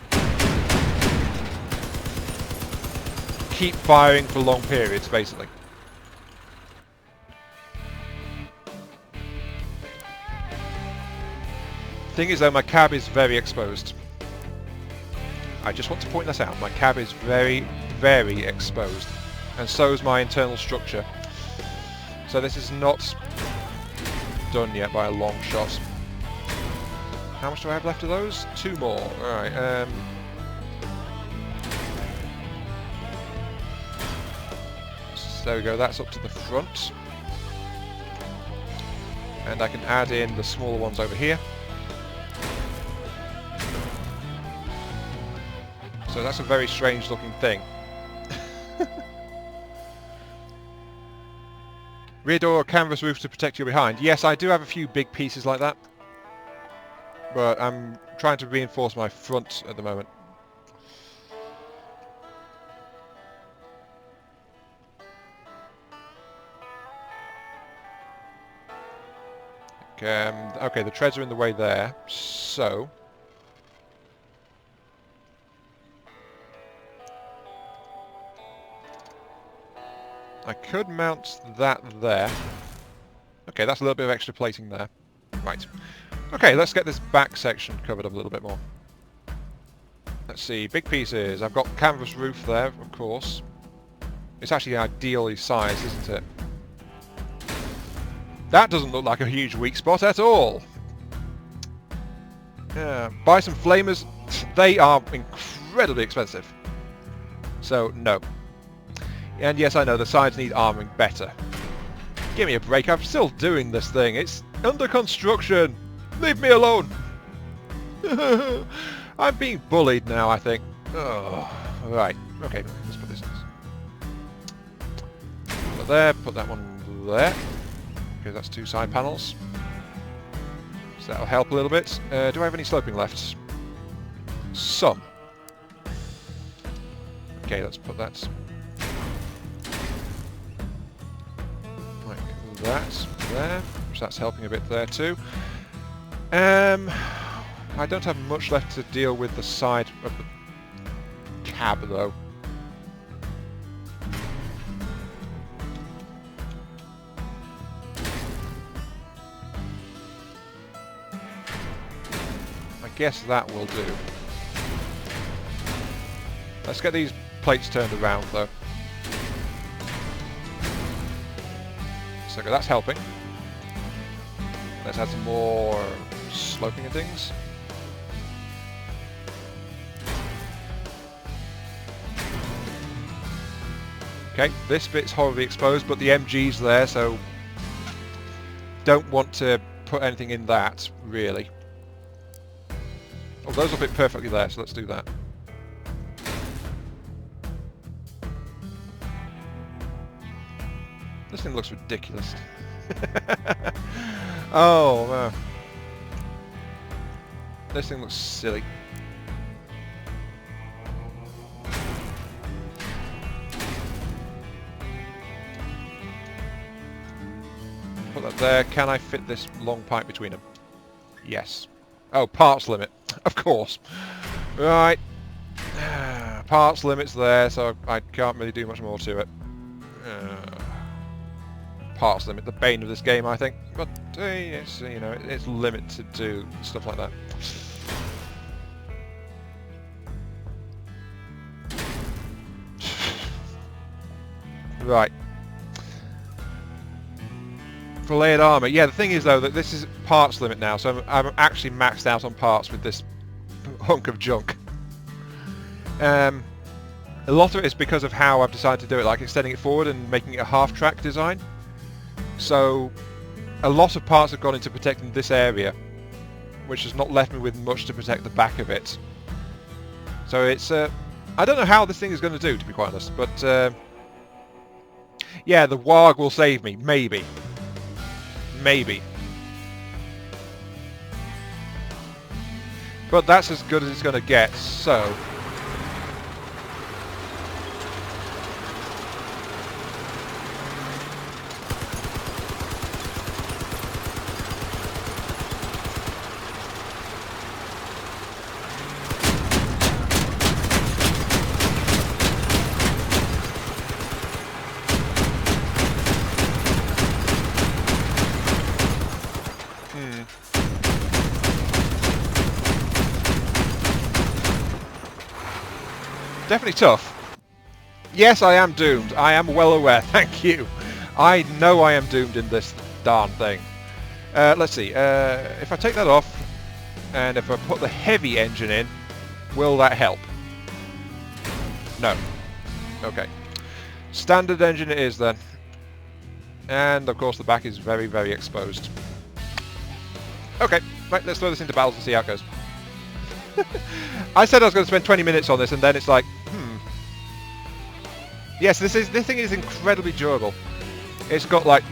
S1: keep firing for long periods, basically. Thing is though, my cab is very exposed. I just want to point that out. My cab is very, very exposed. And so is my internal structure. So this is not done yet by a long shot. How much do I have left of those? 2 more. Alright, so there we go, that's up to the front. And I can add in the smaller ones over here. So that's a very strange looking thing. Rear door or canvas roof to protect you behind. Yes, I do have a few big pieces like that. But I'm trying to reinforce my front at the moment. Okay, the treads are in the way there, so I could mount that there. Okay, that's a little bit of extra plating there. Right. Okay, let's get this back section covered up a little bit more. Let's see, big pieces. I've got canvas roof there, of course. It's actually ideally sized, isn't it? That doesn't look like a huge weak spot at all. Buy some flamers. They are incredibly expensive. So, no. And yes, I know, the sides need armouring better. Give me a break, I'm still doing this thing. It's under construction. Leave me alone. I'm being bullied now, I think. Oh, right. Okay, let's put this in. Put that there, put that one there. Okay, that's 2 side panels. So that'll help a little bit. Do I have any sloping left? Some. Okay, let's put that like that there, which that's helping a bit there too. I don't have much left to deal with the side of the cab though. I guess that will do. Let's get these plates turned around though. So that's helping. Let's add some more sloping and things. Okay, this bit's horribly exposed, but the MG's there, so don't want to put anything in that, really. Oh, those will fit perfectly there, so let's do that. This thing looks ridiculous. Oh, man. This thing looks silly. Put that there. Can I fit this long pipe between them? Yes. Oh, parts limit. Of course. Right. Parts limit's there, so I can't really do much more to it. Parts limit, the bane of this game, I think. But it's, you know, it's limited to stuff like that. Right. For layered armour. Yeah, the thing is though that this is parts limit now, so I'm actually maxed out on parts with this hunk of junk. A lot of it is because of how I've decided to do it, like extending it forward and making it a half-track design. So a lot of parts have gone into protecting this area, which has not left me with much to protect the back of it. So it's I don't know how this thing is going to do, to be quite honest, but yeah, the warg will save me, maybe. Maybe. But that's as good as it's going to get, so... Definitely tough. Yes, I am doomed. I am well aware. Thank you. I know I am doomed in this darn thing. Let's see. If I take that off, and if I put the heavy engine in, will that help? No. Okay. Standard engine it is then. And of course the back is very, very exposed. Okay. Right, let's throw this into battles and see how it goes. I said I was going to spend 20 minutes on this, and then it's like, Yes, this thing is incredibly durable. It's got like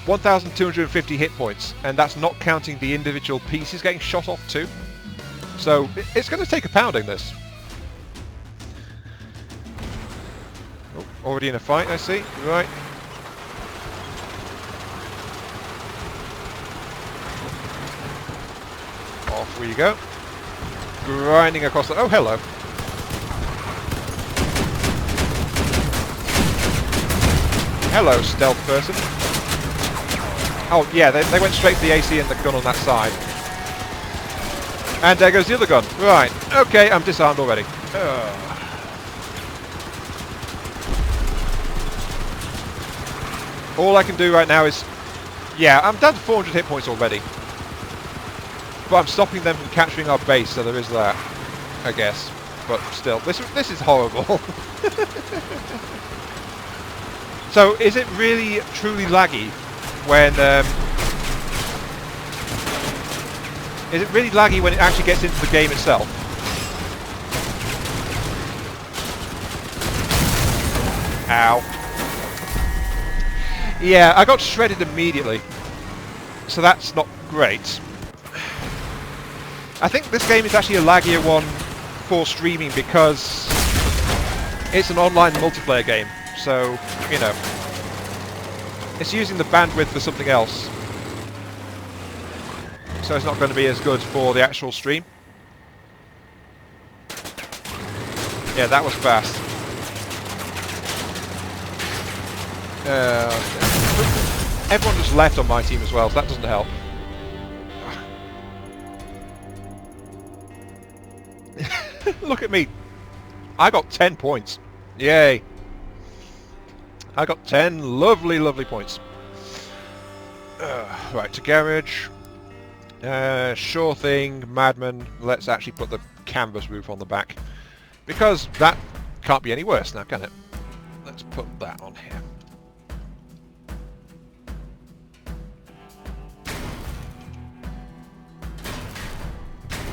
S1: 1,250 hit points, and that's not counting the individual pieces getting shot off too. So it's going to take a pounding, this. Oh, already in a fight, I see. Right. Off we go. Grinding across the... Oh, hello. Hello, stealth person. Oh, yeah, they went straight for the AC and the gun on that side. And there goes the other gun. Right, okay, I'm disarmed already. All I can do right now is... Yeah, I'm down to 400 hit points already. But I'm stopping them from capturing our base, so there is that, I guess. But still, this is horrible. So, is it really truly laggy when... is it really laggy when it actually gets into the game itself? Ow. Yeah, I got shredded immediately. So that's not great. I think this game is actually a laggier one for streaming because it's an online multiplayer game. So, you know, it's using the bandwidth for something else. So it's not going to be as good for the actual stream. Yeah, that was fast. Everyone just left on my team as well, so that doesn't help. Look at me. I got 10 points. Yay. I got 10 lovely, lovely points. Right, to garage. Sure thing, Madman. Let's actually put the canvas roof on the back. Because that can't be any worse now, can it? Let's put that on here.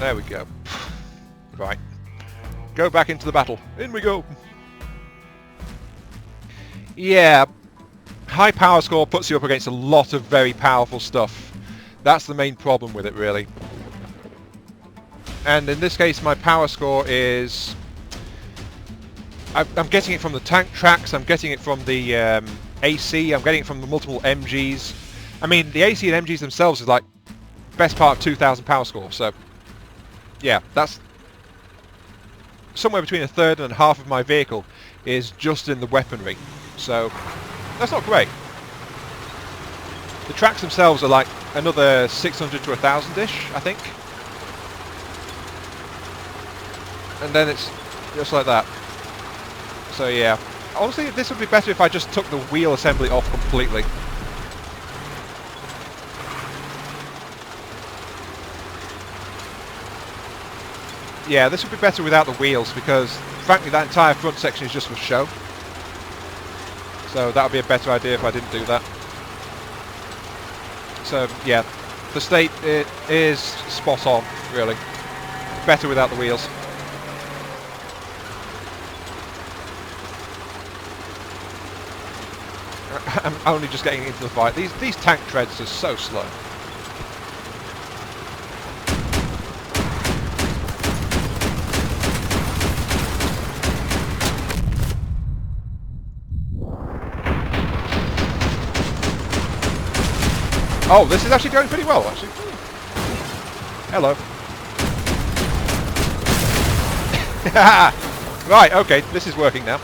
S1: There we go. Right. Go back into the battle. In we go. Yeah. High power score puts you up against a lot of very powerful stuff. That's the main problem with it, really. And in this case, my power score is... I'm getting it from the tank tracks, I'm getting it from the AC, I'm getting it from the multiple MGs. I mean, the AC and MGs themselves is like best part of 2,000 power score, so... Yeah, that's... somewhere between a third and half of my vehicle is just in the weaponry. So, that's not great. The tracks themselves are like another 600 to 1,000-ish, I think. And then it's just like that. So yeah. Honestly, this would be better if I just took the wheel assembly off completely. Yeah, this would be better without the wheels because, frankly, that entire front section is just for show. So that would be a better idea if I didn't do that. So yeah, the state it is spot on, really. Better without the wheels. I'm only just getting into the fight. These tank treads are so slow. Oh, this is actually going pretty well, actually. Hello. Right, okay, this is working now.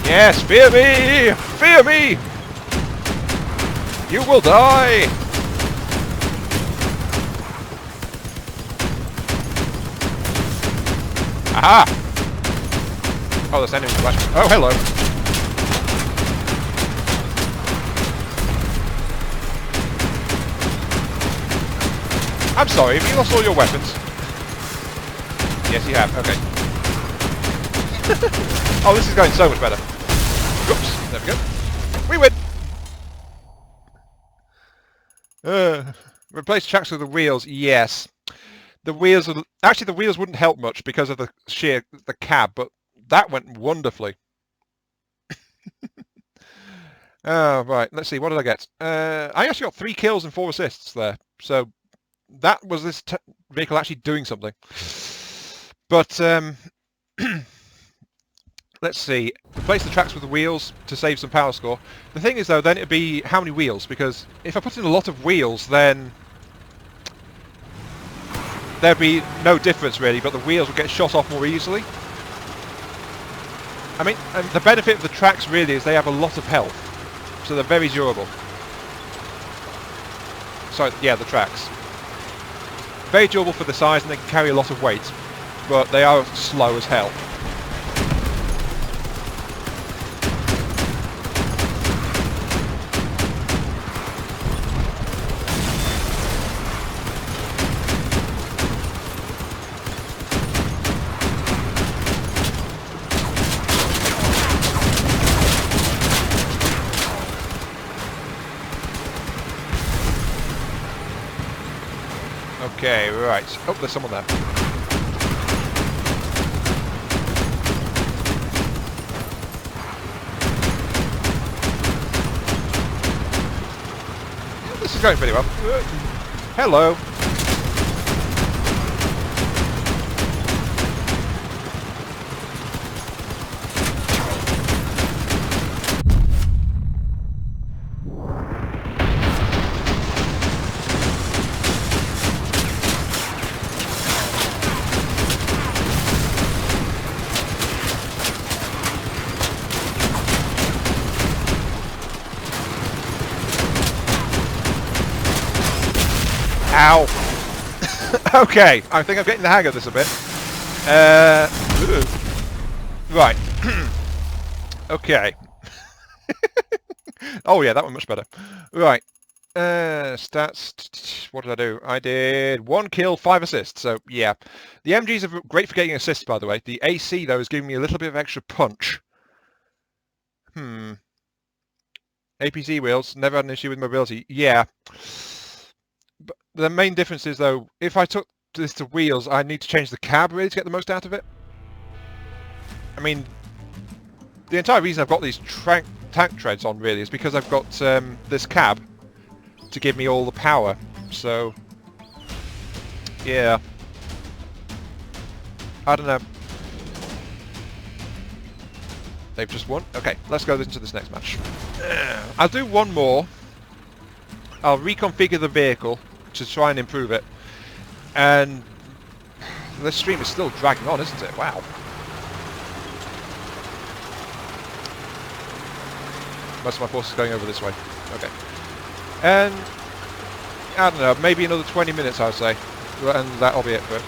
S1: Yes, fear me! Fear me! You will die! Aha! Oh, there's enemies flashing. Oh, hello. I'm sorry, have you lost all your weapons? Yes, you have. Okay. Oh, this is going so much better. Oops, there we go. We win! Replace tracks with the wheels, yes. The wheels are... Actually, the wheels wouldn't help much because of the cab, but that went wonderfully. Oh, right, let's see, what did I get? I actually got 3 kills and 4 assists there, so that was this vehicle actually doing something. But, let's see, replace the tracks with the wheels to save some power score. The thing is, though, then it'd be how many wheels? Because if I put in a lot of wheels, then there'd be no difference, really, but the wheels would get shot off more easily. I mean, and the benefit of the tracks really is they have a lot of health, so they're very durable. Sorry, yeah, the tracks. Very durable for the size, and they can carry a lot of weight, but they are slow as hell. Okay, right. Oh, there's someone there. This is going pretty well. Hello. Ow! Okay, I think I'm getting the hang of this a bit. Right. Okay. Oh yeah, that one much better. Right. Stats. What did I do? I did 1 kill, 5 assists. So yeah, the MGs are great for getting assists, by the way. The AC though is giving me a little bit of extra punch. APC wheels. Never had an issue with mobility. Yeah. But the main difference is, though, if I took this to wheels, I need to change the cab, really, to get the most out of it. I mean, the entire reason I've got these tank treads on, really, is because I've got this cab to give me all the power. So, yeah. I don't know. They've just won. Okay, let's go into this next match. I'll do one more. I'll reconfigure the vehicle to try and improve it. And this stream is still dragging on, isn't it? Wow. Most of my force is going over this way. Okay. And I don't know, maybe another 20 minutes, I would say. And that'll be it for it.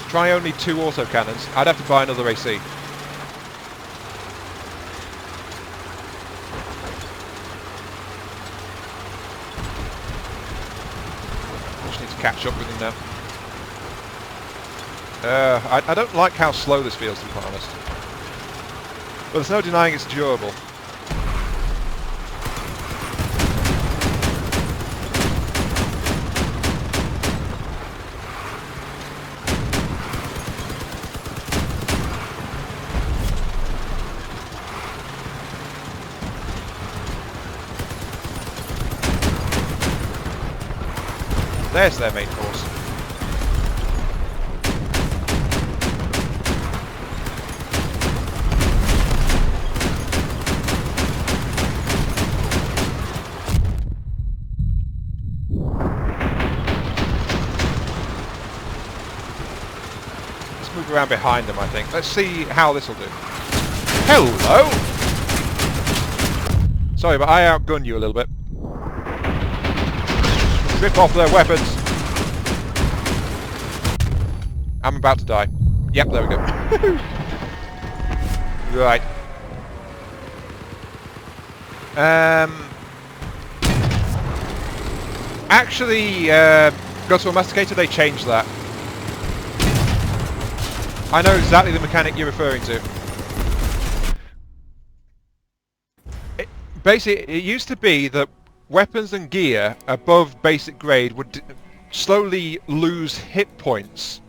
S1: Try only 2 autocannons. I'd have to buy another AC. Catch up with him now. I don't like how slow this feels, to be quite honest. But there's no denying it's durable. There's their main force. Let's move around behind them, I think. Let's see how this will do. Hello! Sorry, but I outgunned you a little bit. Rip off their weapons. I'm about to die. Yep, there we go. Right. Actually, Go to a Masticator, they changed that. I know exactly the mechanic you're referring to. Basically, it used to be that weapons and gear above basic grade would slowly lose hit points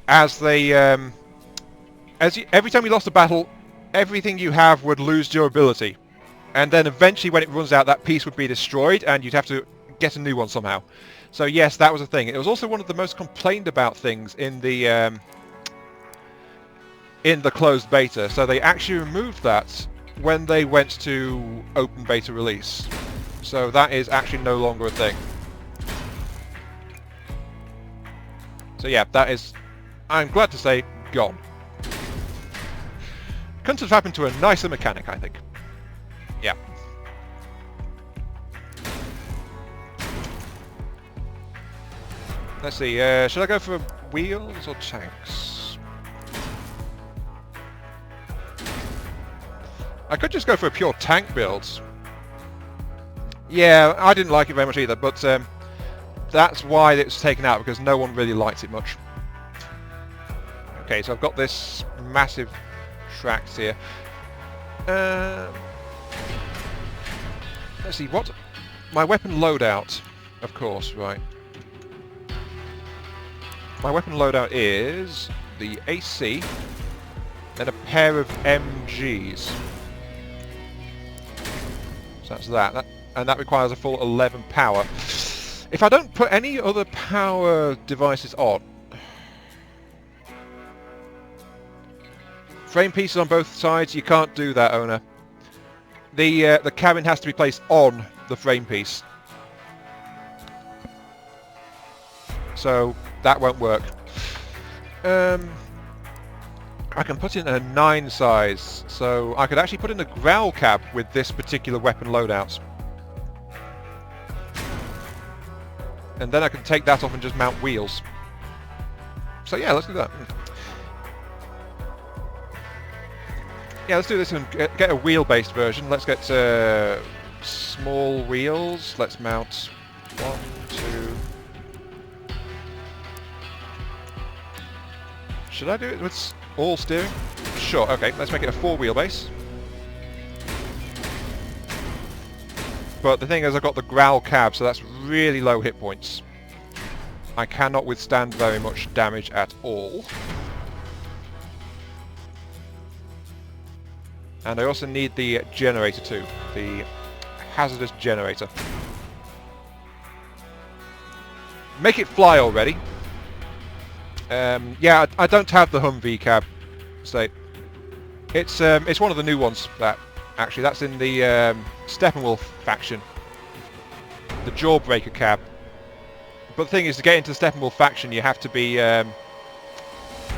S1: as they every time you lost a battle, everything you have would lose durability, and then eventually when it runs out, that piece would be destroyed and you'd have to get a new one somehow. So yes, that was a thing. It was also one of the most complained about things in the closed beta, so they actually removed that when they went to open beta release. So that is actually no longer a thing. So yeah, that is, I'm glad to say, gone. couldn't have happened to a nicer mechanic, I think. Yeah. Let's see, should I go for wheels or tanks? I could just go for a pure tank build. Yeah, I didn't like it very much either, but that's why it was taken out, because no one really liked it much. Okay, so I've got this massive tracks here. Let's see, what... My weapon loadout, of course, right. My weapon loadout is the AC, then a pair of MGs. So that's that. And that requires a full 11 power. If I don't put any other power devices on... Frame pieces on both sides, you can't do that, owner. The cabin has to be placed on the frame piece. So that won't work. I can put in a 9 size, so I could actually put in a growl cab with this particular weapon loadout. And then I can take that off and just mount wheels. So yeah, let's do that. Yeah, let's do this and get a wheel-based version. Let's get small wheels. Let's mount 1, 2... Should I do it with all steering? Sure, okay, let's make it a 4 wheelbase. But the thing is, I've got the growl cab, so that's really low hit points. I cannot withstand very much damage at all. And I also need the generator too, the hazardous generator. Make it fly already. Yeah, I don't have the Humvee cab. So it's one of the new ones. Actually that's in the Steppenwolf faction, the Jawbreaker cab. But the thing is, to get into the Steppenwolf faction, you have to be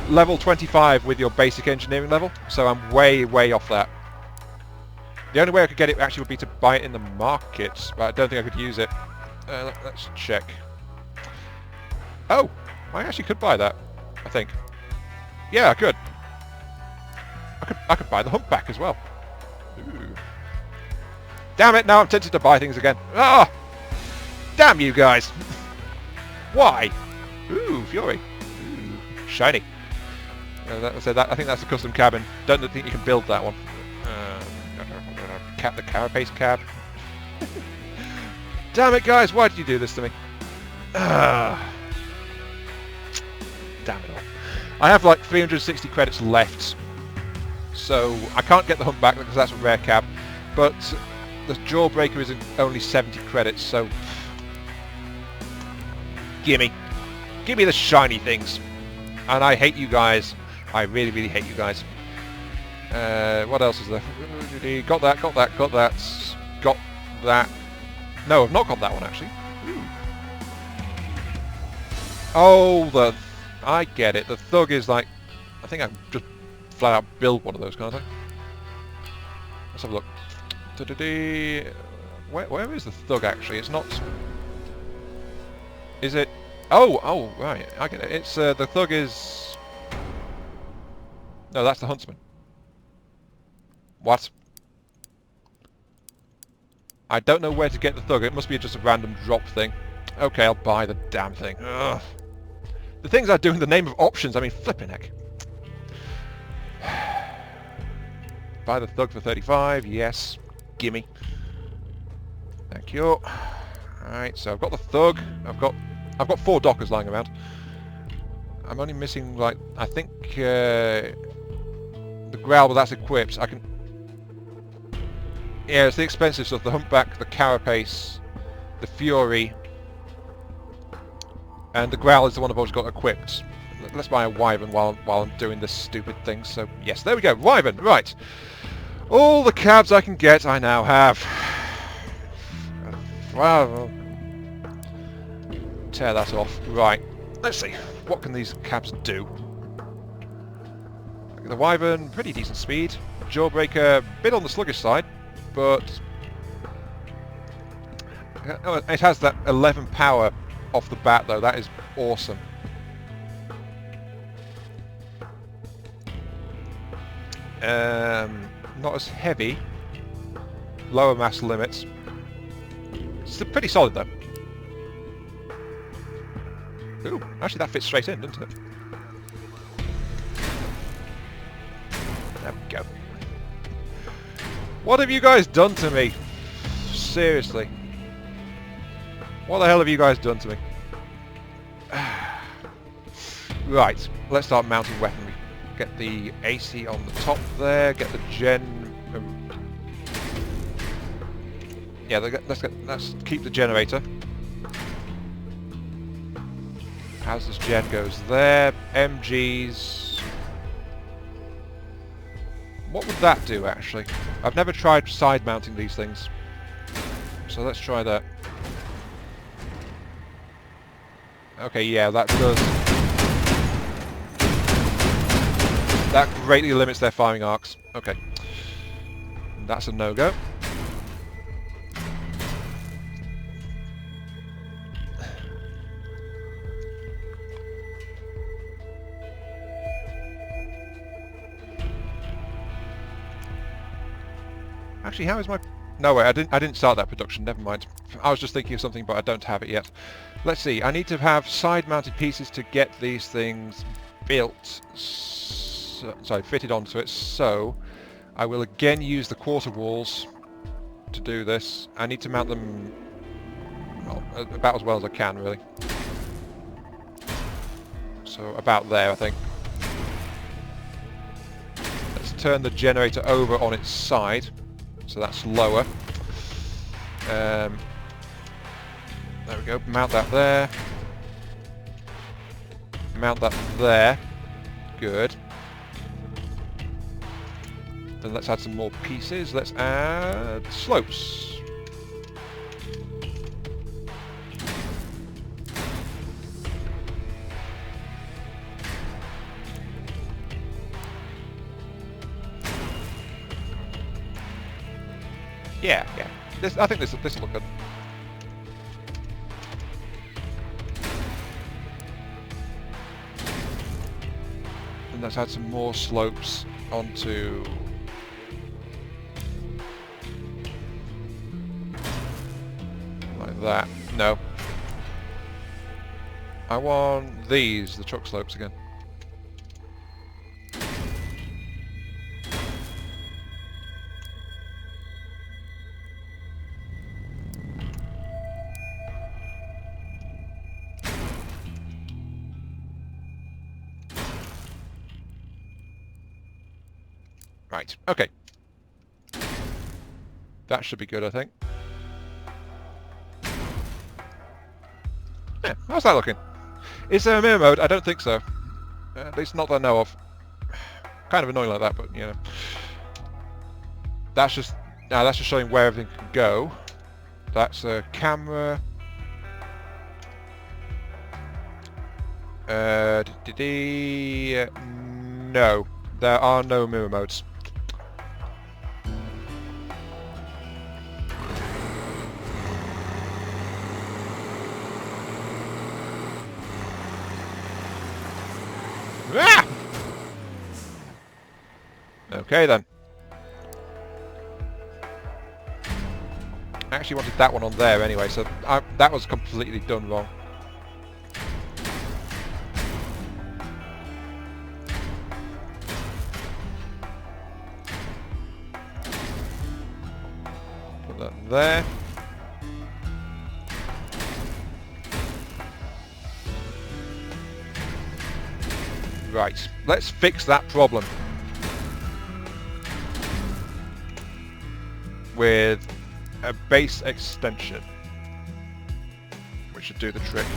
S1: level 25 with your basic engineering level. So I'm way off that. The only way I could get it actually would be to buy it in the market, but I don't think I could use it. Let's check. Oh, I actually could buy that, I think. Yeah, I could. I could buy the Humpback as well. Ooh. Damn it, now I'm tempted to buy things again. Ah! Damn you guys! Why? Ooh, Fury. Ooh, shiny. I think that's a custom cabin. Don't think you can build that one. The Carapace cab. Damn it, guys! Why did you do this to me? Damn it all. I have like 360 credits left, so I can't get the Humpback because that's a rare cab. But the Jawbreaker is only 70 credits, so gimme the shiny things. And I hate you guys. I really hate you guys. What else is there? Got that. No, I've not got that one actually. Ooh. Oh, I get it. The Thug is like... I think I can just flat out build one of those, can't I? Let's have a look. Where is the Thug actually? It's not... Is it... Oh, right. I get it. It's, the Thug is... No, that's the Huntsman. What? I don't know where to get the Thug. It must be just a random drop thing. Okay, I'll buy the damn thing. Ugh. The things I do in the name of options, I mean, flipping heck. Buy the Thug for 35, yes. Gimme. Thank you. Alright, so I've got the Thug. I've got 4 Dockers lying around. I'm only missing, like, I think, the Growl, but that's equipped. I can... Yeah, it's the expensive stuff. The Humpback, the Carapace, the Fury, and the Growl is the one I've always got equipped. Let's buy a Wyvern while I'm doing this stupid thing. So, yes, there we go. Wyvern, right. All the cabs I can get, I now have. Wow. Tear that off. Right. Let's see. What can these cabs do? The Wyvern, pretty decent speed. Jawbreaker, a bit on the sluggish side, but it has that 11 power off the bat though. That is awesome. Not as heavy. Lower mass limits. Still pretty solid though. Ooh, actually that fits straight in, doesn't it? There we go. What have you guys done to me? Seriously. What the hell have you guys done to me? Right, let's start mounting weaponry. Get the AC on the top there, get the gen... yeah, let's keep the generator. Hazardous gen goes there. MGs... what would that do, actually? I've never tried side mounting these things. So let's try that. Okay, yeah, that does... that greatly limits their firing arcs. Okay. That's a no-go. Actually, how is my... no, wait, I didn't start that production, never mind. I was just thinking of something, but I don't have it yet. Let's see, I need to have side-mounted pieces to get these things built, sorry, fitted onto it, so I will again use the quarter walls to do this. I need to mount them, well, about as well as I can, really. So, about there, I think. Let's turn the generator over on its side. So that's lower. There we go. Mount that there. Mount that there. Good. Then let's add some more pieces. Let's add slopes. Yeah. I think this will look good. And let's add some more slopes onto... like that. No. I want these, the truck slopes again. Right, okay. That should be good, I think. Yeah, how's that looking? Is there a mirror mode? I don't think so. At least not that I know of. Kind of annoying like that, but, you know. That's just showing where everything can go. That's a camera. No, there are no mirror modes. Ah! Okay then. I actually wanted that one on there anyway, so that was completely done wrong. Put that there. Right, let's fix that problem with a base extension, which should do the trick.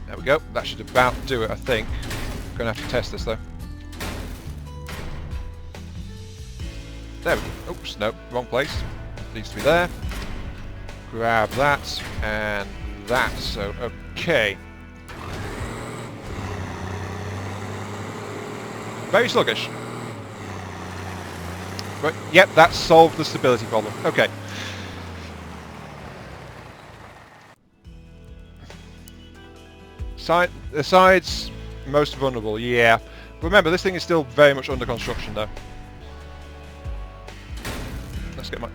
S1: There we go, that should about do it, I think. Gonna have to test this though. There we go. Oops, no, wrong place. Needs to be there. Grab that and that, so Okay. Very sluggish. But, yep, that solved the stability problem. Okay. The sides, most vulnerable, yeah. Remember, this thing is still very much under construction, though.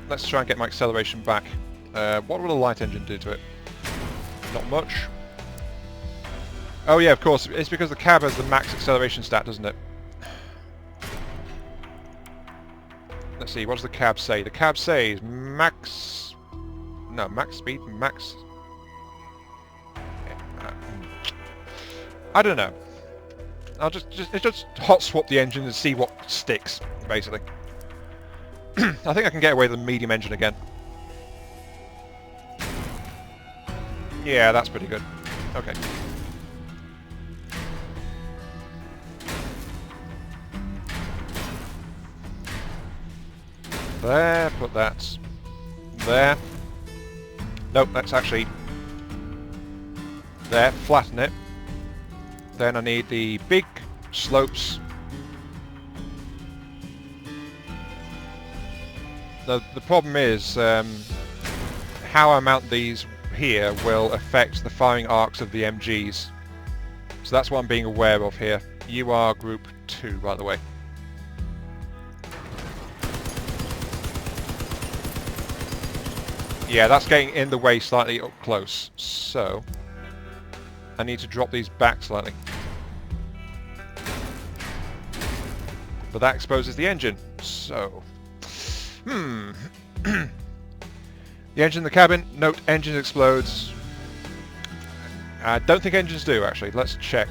S1: Let's try and get my acceleration back. What will a light engine do to it? Not much. Oh yeah, of course. It's because the cab has the max acceleration stat, doesn't it? Let's see, what does the cab say? The cab says max... No, max speed, max... I don't know. I'll just hot swap the engine and see what sticks, basically. I think I can get away with the medium engine again. Yeah, that's pretty good. Okay. There, put that there. Nope, that's actually there, flatten it. Then I need the big slopes. The problem is how I mount these here will affect the firing arcs of the MGs. So that's what I'm being aware of here. You are group 2, by the way. Yeah, that's getting in the way slightly up close. So I need to drop these back slightly. But that exposes the engine. So... The engine in the cabin. Note, engine explodes. I don't think engines do, actually. Let's check.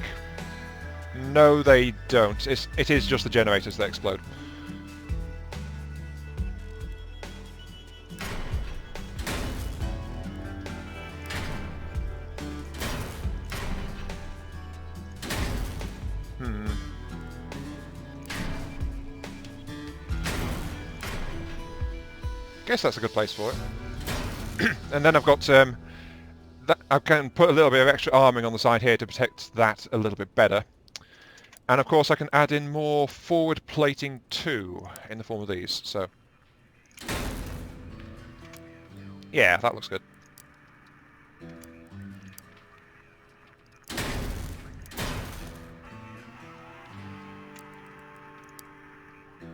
S1: No, they don't. It is just the generators that explode. Guess that's a good place for it. And then I've got I can put a little bit of extra arming on the side here to protect that a little bit better. And of course I can add in more forward plating too in the form of these. So yeah, that looks good.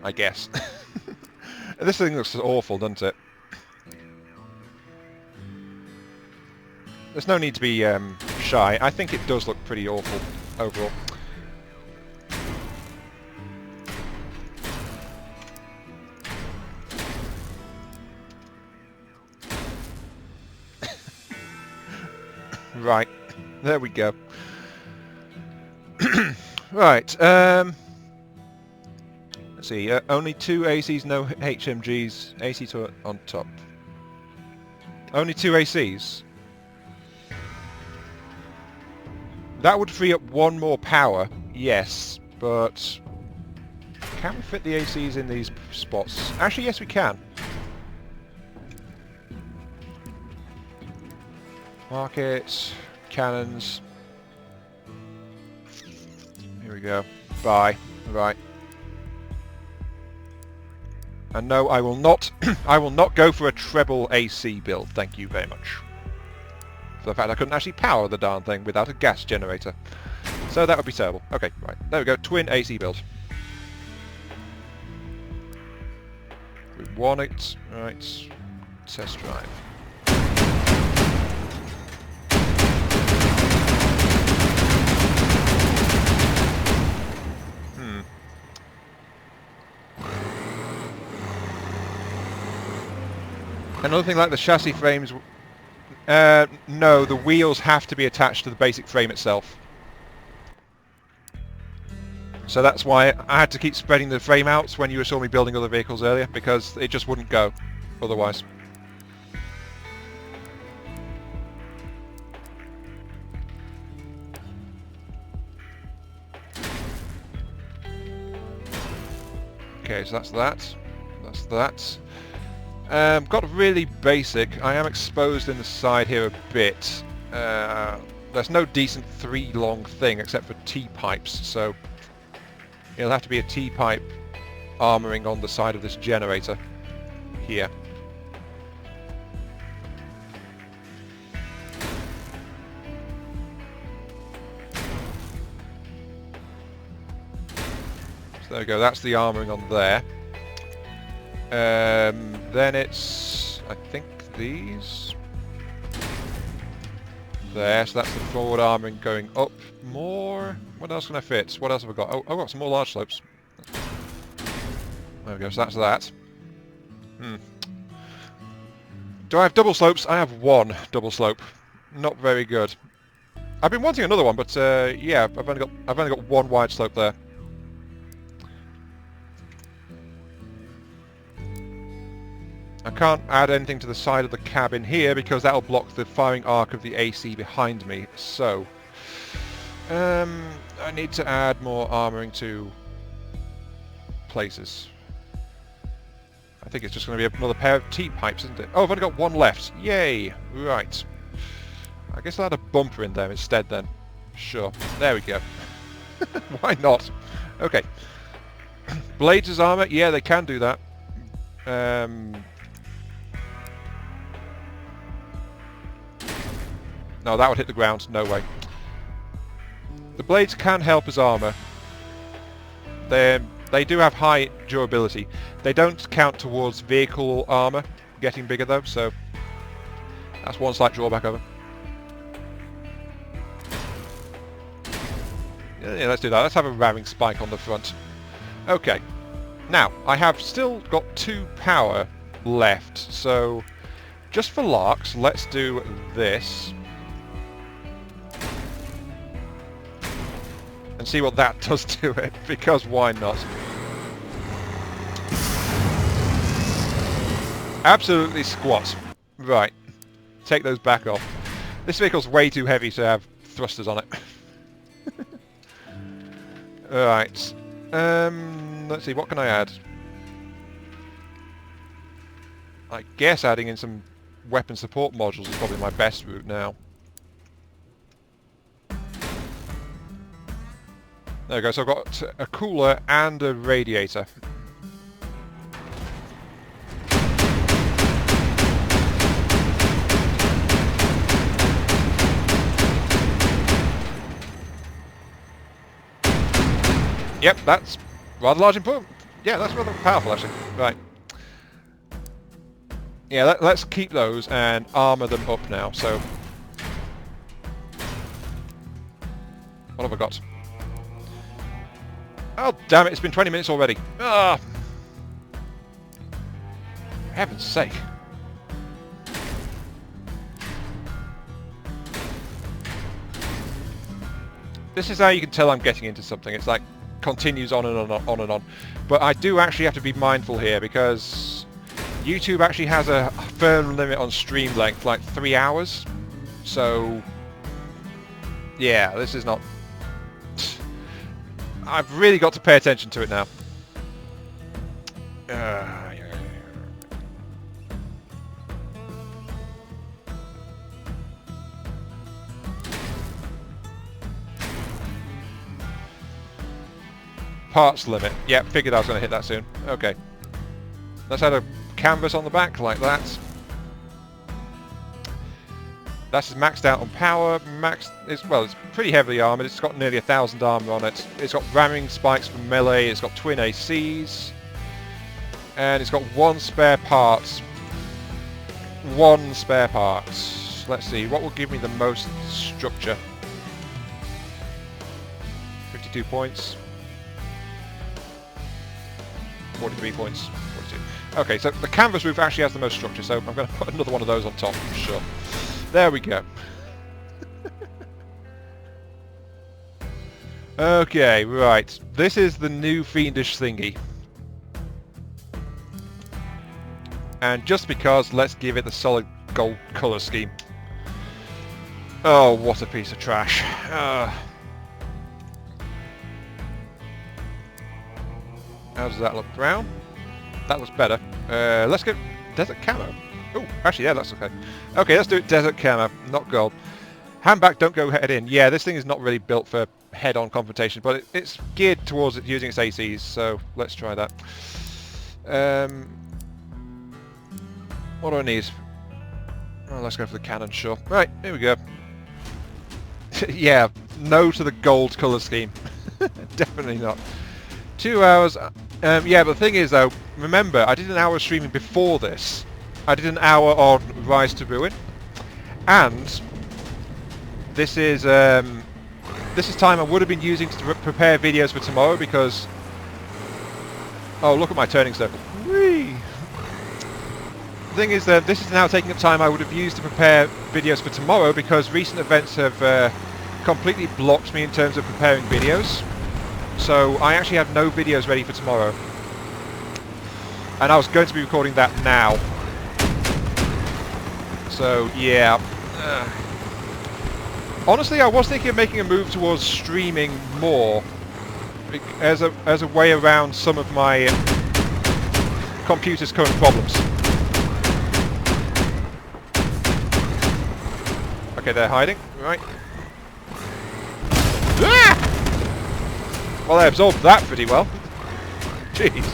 S1: I guess. This thing looks awful, doesn't it? There's no need to be shy. I think it does look pretty awful overall. Right, there we go. Right, let's see, only 2 ACs, no HMGs, AC to on top. Only 2 ACs. That would free up 1 more power, yes, but can we fit the ACs in these spots? Actually, yes we can. Market, cannons. Here we go. Bye. Right. And no, I will not. I will not go for a treble AC build. Thank you very much. For the fact I couldn't actually power the darn thing without a gas generator. So that would be terrible. Okay, right. There we go. Twin AC build. We want it. Right. Test drive. Another thing like the chassis frames... no, the wheels have to be attached to the basic frame itself. So that's why I had to keep spreading the frame outs when you saw me building other vehicles earlier, because it just wouldn't go otherwise. Okay, so that's that. That's that. Got really basic. I am exposed in the side here a bit. there's no decent 3-long thing except for T-pipes, so it'll have to be a T-pipe armouring on the side of this generator here. So there we go, that's the armouring on there. Then it's, I think, these. There, so that's the forward armouring going up more. What else can I fit? What else have I got? Oh, I've got some more large slopes. There we go, so that's that. Do I have double slopes? I have one double slope. Not very good. I've been wanting another one, but yeah, I've only got one wide slope there. I can't add anything to the side of the cabin here because that'll block the firing arc of the AC behind me. So, I need to add more armouring to places. I think it's just going to be another pair of T-pipes, isn't it? Oh, I've only got one left. Yay! Right. I guess I'll add a bumper in there instead then. Sure. There we go. Why not? Okay. Blades as armour? Yeah, they can do that. No, that would hit the ground. No way. The blades can help as armour. They do have high durability. They don't count towards vehicle armour getting bigger though, so that's one slight drawback of them. Yeah, let's do that. Let's have a ramming spike on the front. Okay. Now, I have still got 2 power left, so just for larks, let's do this. And see what that does to it, because why not? Absolutely squat. Right. Take those back off. This vehicle's way too heavy to have thrusters on it. Right. Let's see, what can I add? I guess adding in some weapon support modules is probably my best route now. There we go, so I've got a cooler and a radiator. Yep, that's rather large input. Yeah, that's rather powerful actually. Right. Yeah, let's keep those and armour them up now, so... What have I got? Oh, damn it, it's been 20 minutes already. Ah! For heaven's sake. This is how you can tell I'm getting into something. It's like continues on and on and on. But I do actually have to be mindful here because YouTube actually has a firm limit on stream length, like 3 hours. So, yeah, this is not... I've really got to pay attention to it now. Parts limit. Yeah, figured I was going to hit that soon. Okay. Let's add a canvas on the back like that. That's maxed out on power. It's pretty heavily armoured. It's got nearly 1,000 armour on it. It's got ramming spikes for melee. It's got twin ACs. And it's got 1 spare part. 1 spare part. Let's see, what will give me the most structure? 52 points. 43 points. 42. Okay, so the canvas roof actually has the most structure, so I'm going to put another one of those on top for sure. There we go. Okay, right. This is the new fiendish thingy. And just because, let's give it the solid gold colour scheme. Oh, what a piece of trash. How does that look? Brown? That looks better. Let's go desert camo. Oh, actually, yeah, that's okay. Okay, let's do it desert camo, not gold. Hand back, don't go head in. Yeah, this thing is not really built for head-on confrontation, but it's geared towards it using its ACs, so let's try that. What do I need? Well, let's go for the cannon, sure. Right, here we go. Yeah, no to the gold colour scheme. Definitely not. 2 hours. Yeah, but the thing is, though, remember, I did an hour of streaming before this. I did an hour on Rise to Ruin, and this is time I would have been using to prepare videos for tomorrow because... Oh, look at my turning circle. Whee! The thing is that this is now taking up time I would have used to prepare videos for tomorrow because recent events have completely blocked me in terms of preparing videos. So I actually have no videos ready for tomorrow. And I was going to be recording that now. So, yeah. Honestly, I was thinking of making a move towards streaming more as a way around some of my computer's current problems. Okay, they're hiding. Right. Ah! Well, they absorbed that pretty well. Jeez.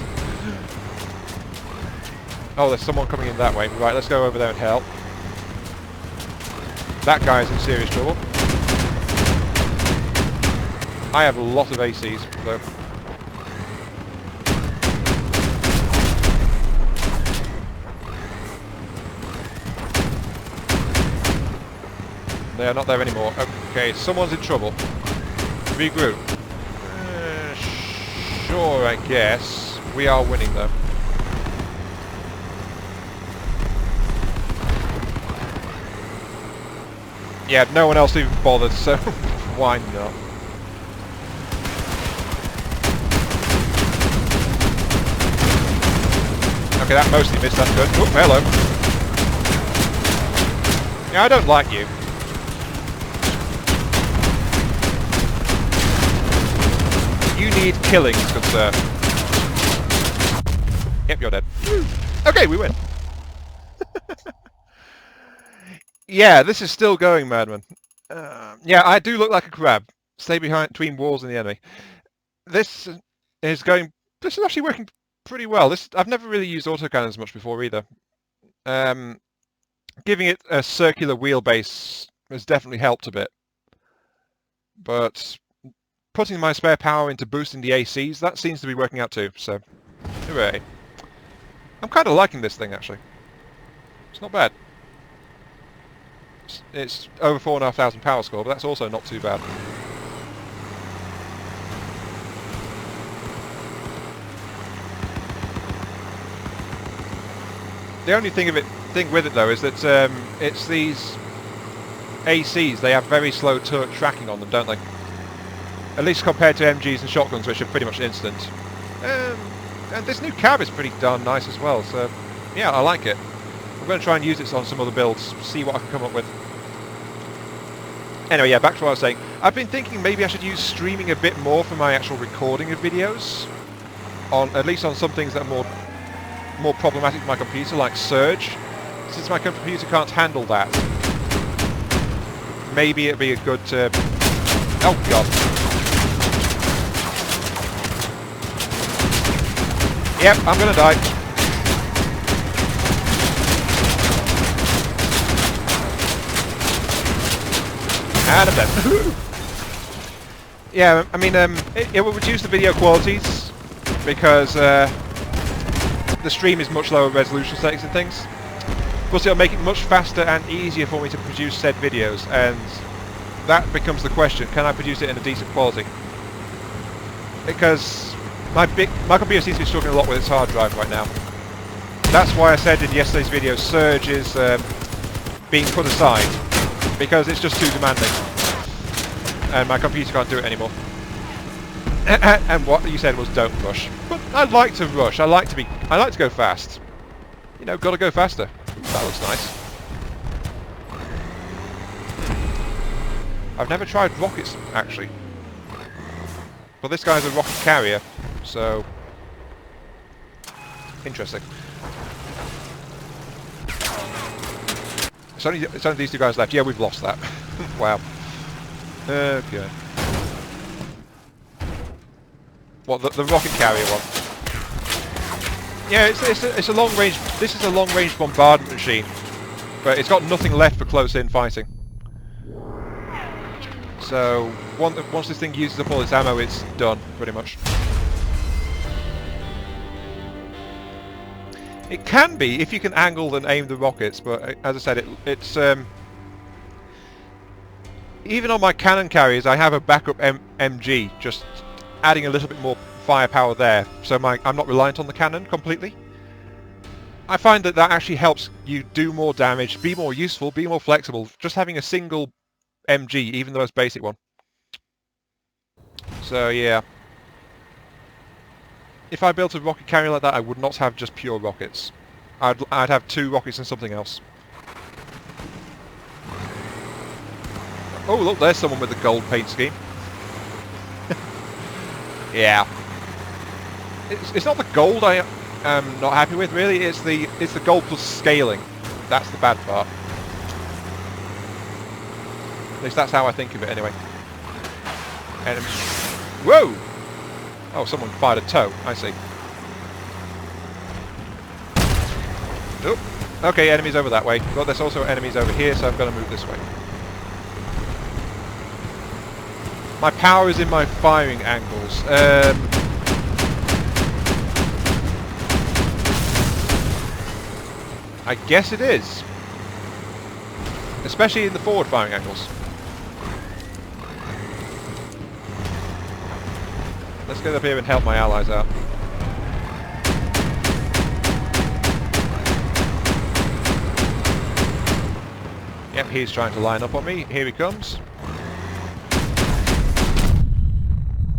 S1: Oh, there's someone coming in that way. Right, let's go over there and help. That guy's in serious trouble. I have a lot of ACs, though. They are not there anymore. Okay, someone's in trouble. Regroup. Sure, I guess. We are winning, though. Yeah, no one else even bothered, so why not? Okay, that mostly missed, that's good. Oh, hello. Yeah, I don't like you. You need killing, good sir. Yep, you're dead. Okay, we win. Yeah, this is still going, Madman. Yeah, I do look like a crab. Stay behind between walls and the enemy. This is going... This is actually working pretty well. I've never really used autocannons much before either. Giving it a circular wheelbase has definitely helped a bit. But putting my spare power into boosting the ACs, that seems to be working out too, so hooray. I'm kind of liking this thing, actually. It's not bad. It's over 4,500 power score, but that's also not too bad. The only thing with it though is that it's these ACs. They have very slow turret tracking on them, don't they? At least compared to MGs and shotguns, which are pretty much instant. And this new cab is pretty darn nice as well. So yeah, I like it. I'm going to try and use it on some other builds, see what I can come up with. Anyway, yeah, back to what I was saying. I've been thinking maybe I should use streaming a bit more for my actual recording of videos, at least on some things that are more problematic for my computer, like Surge. Since my computer can't handle that, maybe it'd be a good... Oh god. Yep, I'm gonna die. And I'm dead. Yeah, I mean, it will reduce the video qualities because the stream is much lower resolution settings and things. Plus, it'll make it much faster and easier for me to produce said videos, and that becomes the question: can I produce it in a decent quality? Because my computer seems to be struggling a lot with its hard drive right now. That's why I said in yesterday's video, Surge is being put aside. Because it's just too demanding, and my computer can't do it anymore. And what you said was don't rush. But I like to rush. I like to go fast. You know, gotta go faster. That looks nice. I've never tried rockets actually, but this guy's a rocket carrier, so interesting. It's only these two guys left. Yeah, we've lost that. Wow. Okay. What, the rocket carrier one? Yeah, it's a long range. This is a long range bombardment machine, but it's got nothing left for close-in fighting. So once this thing uses up all its ammo, it's done pretty much. It can be if you can angle and aim the rockets, but as I said, it's even on my cannon carriers, I have a backup MG, just adding a little bit more firepower there, so I'm not reliant on the cannon completely. I find that actually helps you do more damage, be more useful, be more flexible, just having a single MG, even the most basic one. So yeah. If I built a rocket carrier like that, I would not have just pure rockets. I'd have 2 rockets and something else. Oh look, there's someone with a gold paint scheme. Yeah. It's not the gold I am not happy with, really. It's the gold plus scaling. That's the bad part. At least that's how I think of it, anyway. Enemy. Whoa! Oh, someone fired a tow. I see. Oh, okay, enemies over that way. But there's also enemies over here, so I'm going to move this way. My power is in my firing angles. I guess it is. Especially in the forward firing angles. Let's get up here and help my allies out. Yep, he's trying to line up on me. Here he comes.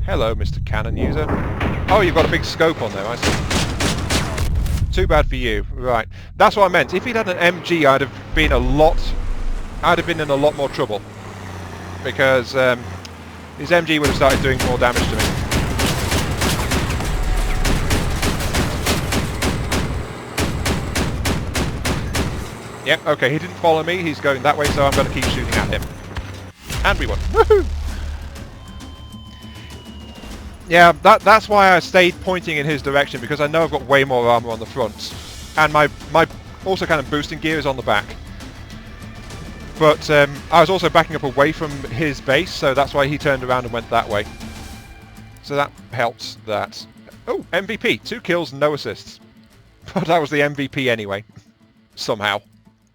S1: Hello, Mr. Cannon user. Oh, you've got a big scope on there, I see. Too bad for you. Right. That's what I meant. If he'd had an MG, I'd have been in a lot more trouble. Because his MG would have started doing more damage to me. Yep, okay, he didn't follow me, he's going that way, so I'm going to keep shooting at him. And we won. Woohoo! Yeah, that's why I stayed pointing in his direction, because I know I've got way more armor on the front. And my also kind of boosting gear is on the back. But I was also backing up away from his base, so that's why he turned around and went that way. So that helps that. Oh, MVP. 2 kills, no assists. But I was the MVP anyway. Somehow.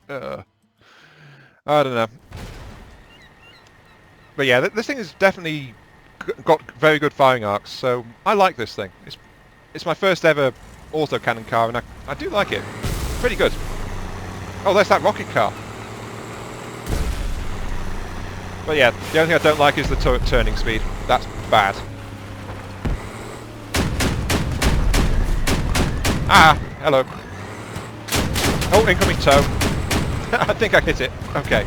S1: I don't know. But yeah, this thing has definitely got very good firing arcs, so I like this thing. It's my first ever autocannon car, and I do like it. Pretty good. Oh, there's that rocket car. But yeah, the only thing I don't like is the turret turning speed. That's bad. Ah, hello. Oh, incoming tow. I think I hit it. Okay.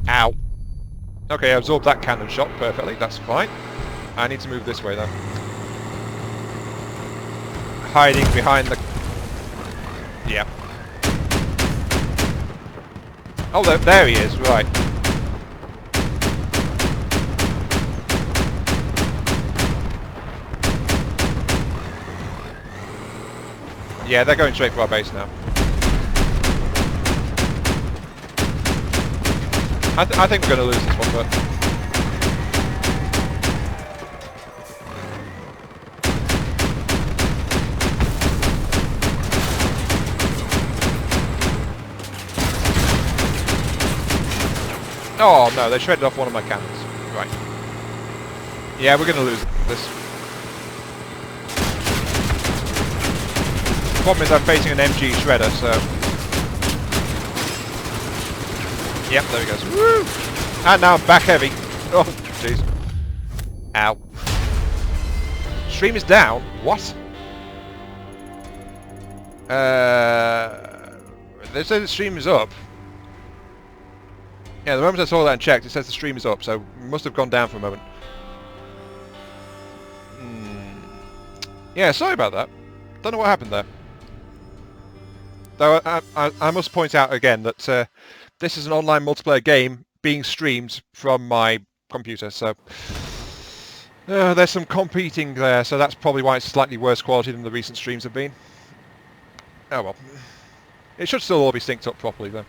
S1: Ow. Okay, I absorbed that cannon shot perfectly. That's fine. I need to move this way, though. Hiding behind the... Yeah. Oh, there he is. Right. Yeah, they're going straight for our base now. I think we're going to lose this one, but... Oh no, they shredded off one of my cannons. Right. Yeah, we're going to lose this. The problem is I'm facing an MG shredder, so... Yep, there he goes. Woo! And now I'm back heavy. Oh, jeez. Ow. Stream is down? What? They say the stream is up. Yeah, the moment I saw that and checked, it says the stream is up, so it must have gone down for a moment. Yeah, sorry about that. Don't know what happened there. Though I must point out again that this is an online multiplayer game being streamed from my computer, so there's some competing there, so that's probably why it's slightly worse quality than the recent streams have been. Oh well. It should still all be synced up properly though.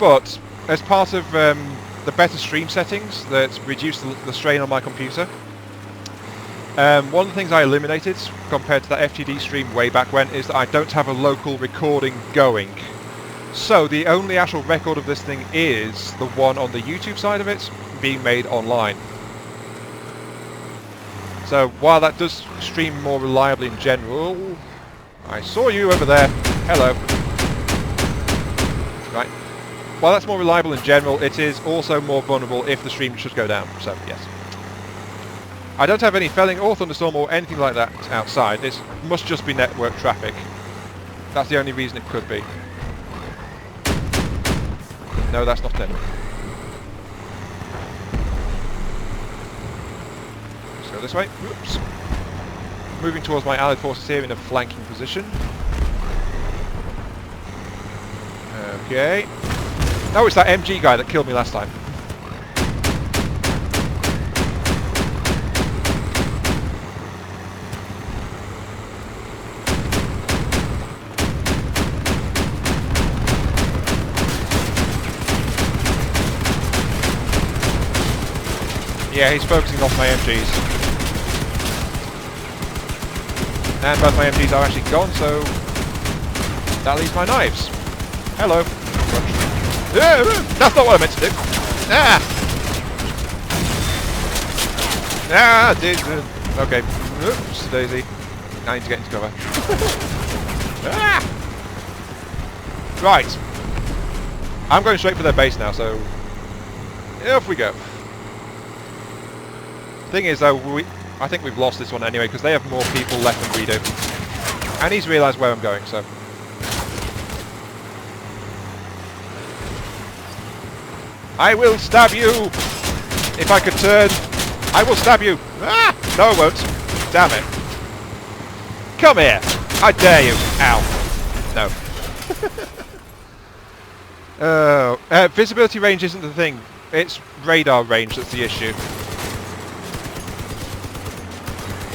S1: But as part of the better stream settings that reduce the strain on my computer, one of the things I eliminated compared to that FTD stream way back when is that I don't have a local recording going. So the only actual record of this thing is the one on the YouTube side of it being made online. So while that does stream more reliably in general... I saw you over there. Hello. Right. While that's more reliable in general, it is also more vulnerable if the stream should go down. So, yes. I don't have any felling or thunderstorm or anything like that outside. It must just be network traffic. That's the only reason it could be. No, that's not it. Let's go this way. Oops. Moving towards my allied forces here in a flanking position. Okay. Oh, it's that MG guy that killed me last time. Yeah, he's focusing off my MGs. And both my MGs are actually gone, so that leaves my knives. Hello. That's not what I meant to do. Ah! Ah! Okay. Oops, Daisy. I need to get into cover. Ah! Right. I'm going straight for their base now, so off we go. Thing is, though, I think we've lost this one anyway, because they have more people left than we do. And he's realised where I'm going, so... I will stab you! If I could turn, I will stab you! Ah! No, I won't. Damn it. Come here! I dare you! Ow. Oh. Visibility range isn't the thing. It's radar range that's the issue.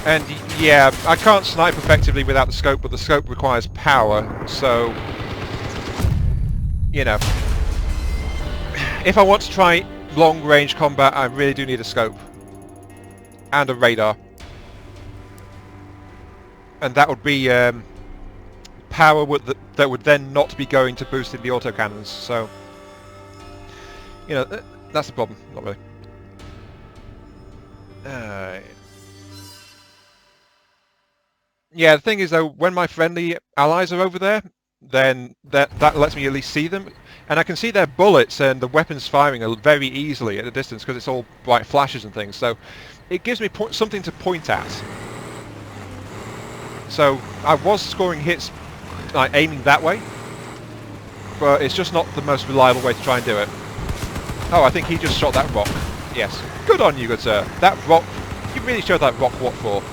S1: And yeah, I can't snipe effectively without the scope, but the scope requires power, so... You know. If I want to try long-range combat, I really do need a scope. And a radar. And that would be power that would then not be going to boosting the autocannons, so... You know, that's the problem, not really. Yeah, the thing is though, when my friendly allies are over there, then that lets me at least see them. And I can see their bullets and the weapons firing very easily at a distance because it's all bright flashes and things. So it gives me something to point at. So I was scoring hits like aiming that way, but it's just not the most reliable way to try and do it. Oh, I think he just shot that rock. Yes. Good on you, good sir. That rock, you really showed that rock what for.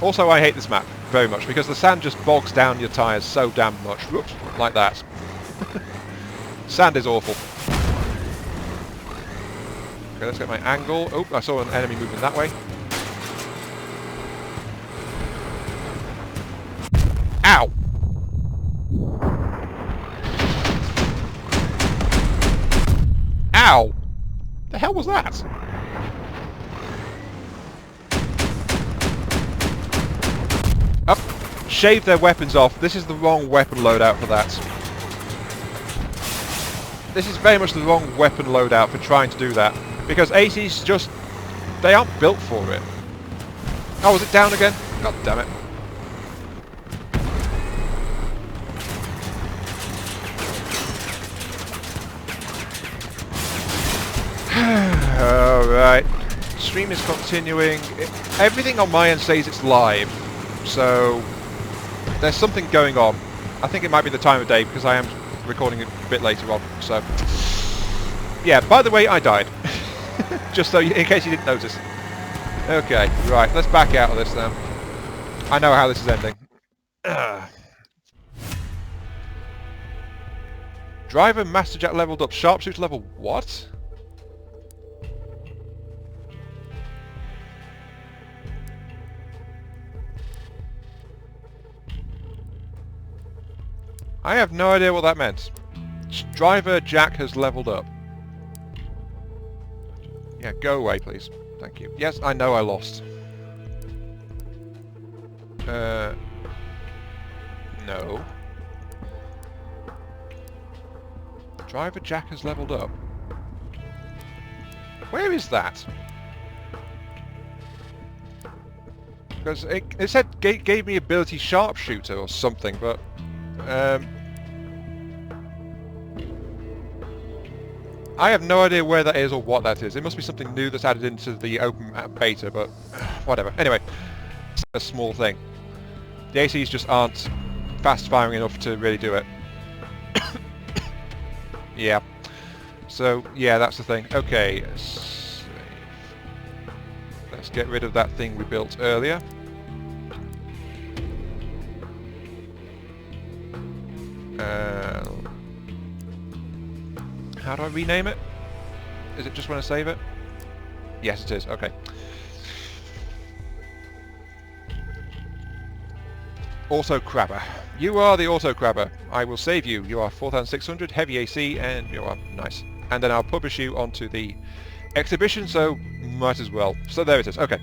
S1: Also, I hate this map very much because the sand just bogs down your tyres so damn much. Whoops, like that. Sand is awful. Okay, let's get my angle. Oh, I saw an enemy moving that way. Ow! Ow! The hell was that? Up. Shave their weapons off. This is the wrong weapon loadout for that. This is very much the wrong weapon loadout for trying to do that. Because 80s just... they aren't built for it. Oh, was it down again? God damn it. Alright. Stream is continuing. Everything on my end says it's live. So, there's something going on. I think it might be the time of day because I am recording a bit later on. So, yeah, by the way, I died. Just so in case you didn't notice. Okay, right, let's back out of this then. I know how this is ending. Driver Master Jack leveled up. Sharpshooter level what? I have no idea what that meant. Driver Jack has leveled up. Yeah, go away, please. Thank you. Yes, I know I lost. No. Driver Jack has leveled up. Where is that? Because it said gave me ability sharpshooter or something, but I have no idea where that is or what that is. It must be something new that's added into the open beta, but whatever. Anyway, it's a small thing. The ACs just aren't fast firing enough to really do it. Yeah. So, yeah, that's the thing. Okay. Let's get rid of that thing we built earlier. How do I rename it? Is it just when I save it? Yes, it is. Okay. Auto Crabber. You are the Auto Crabber. I will save you. You are 4,600, heavy AC, and you are nice. And then I'll publish you onto the exhibition, so might as well. So there it is. Okay.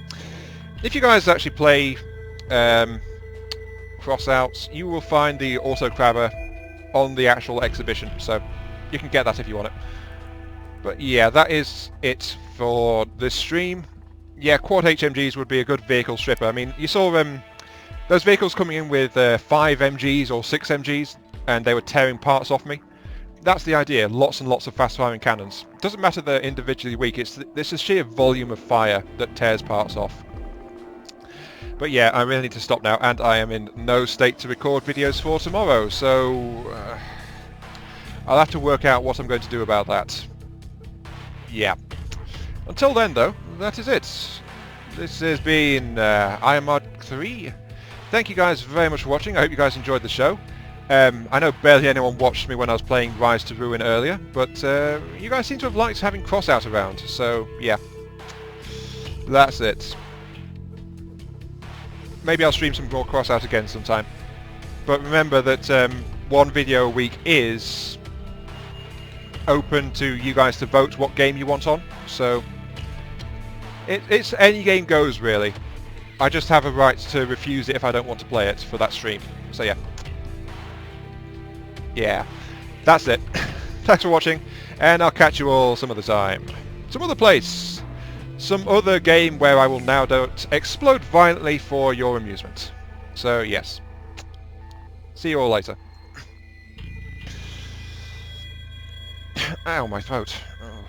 S1: If you guys actually play Crossouts, you will find the Auto Crabber on the actual exhibition, so you can get that if you want it. But yeah, that is it for this stream. Yeah, quad HMGs would be a good vehicle stripper. I mean, you saw those vehicles coming in with 5 MGs or 6 MGs, and they were tearing parts off me. That's the idea, lots and lots of fast-firing cannons. Doesn't matter they're individually weak, it's the sheer volume of fire that tears parts off. But yeah, I really need to stop now, and I am in no state to record videos for tomorrow, so I'll have to work out what I'm going to do about that. Yeah. Until then, though, that is it. This has been AM3. Thank you guys very much for watching. I hope you guys enjoyed the show. I know barely anyone watched me when I was playing Rise to Ruin earlier, but you guys seem to have liked having Crossout around, so yeah. That's it. Maybe I'll stream some more Crossout again sometime. But remember that one video a week is open to you guys to vote what game you want on, so it's any game goes really. I just have a right to refuse it if I don't want to play it for that stream. So yeah. Yeah. That's it. Thanks for watching, and I'll catch you all some other time. Some other place. Some other game where I will now don't explode violently for your amusement. So yes. See you all later. Ow, my throat. Oh.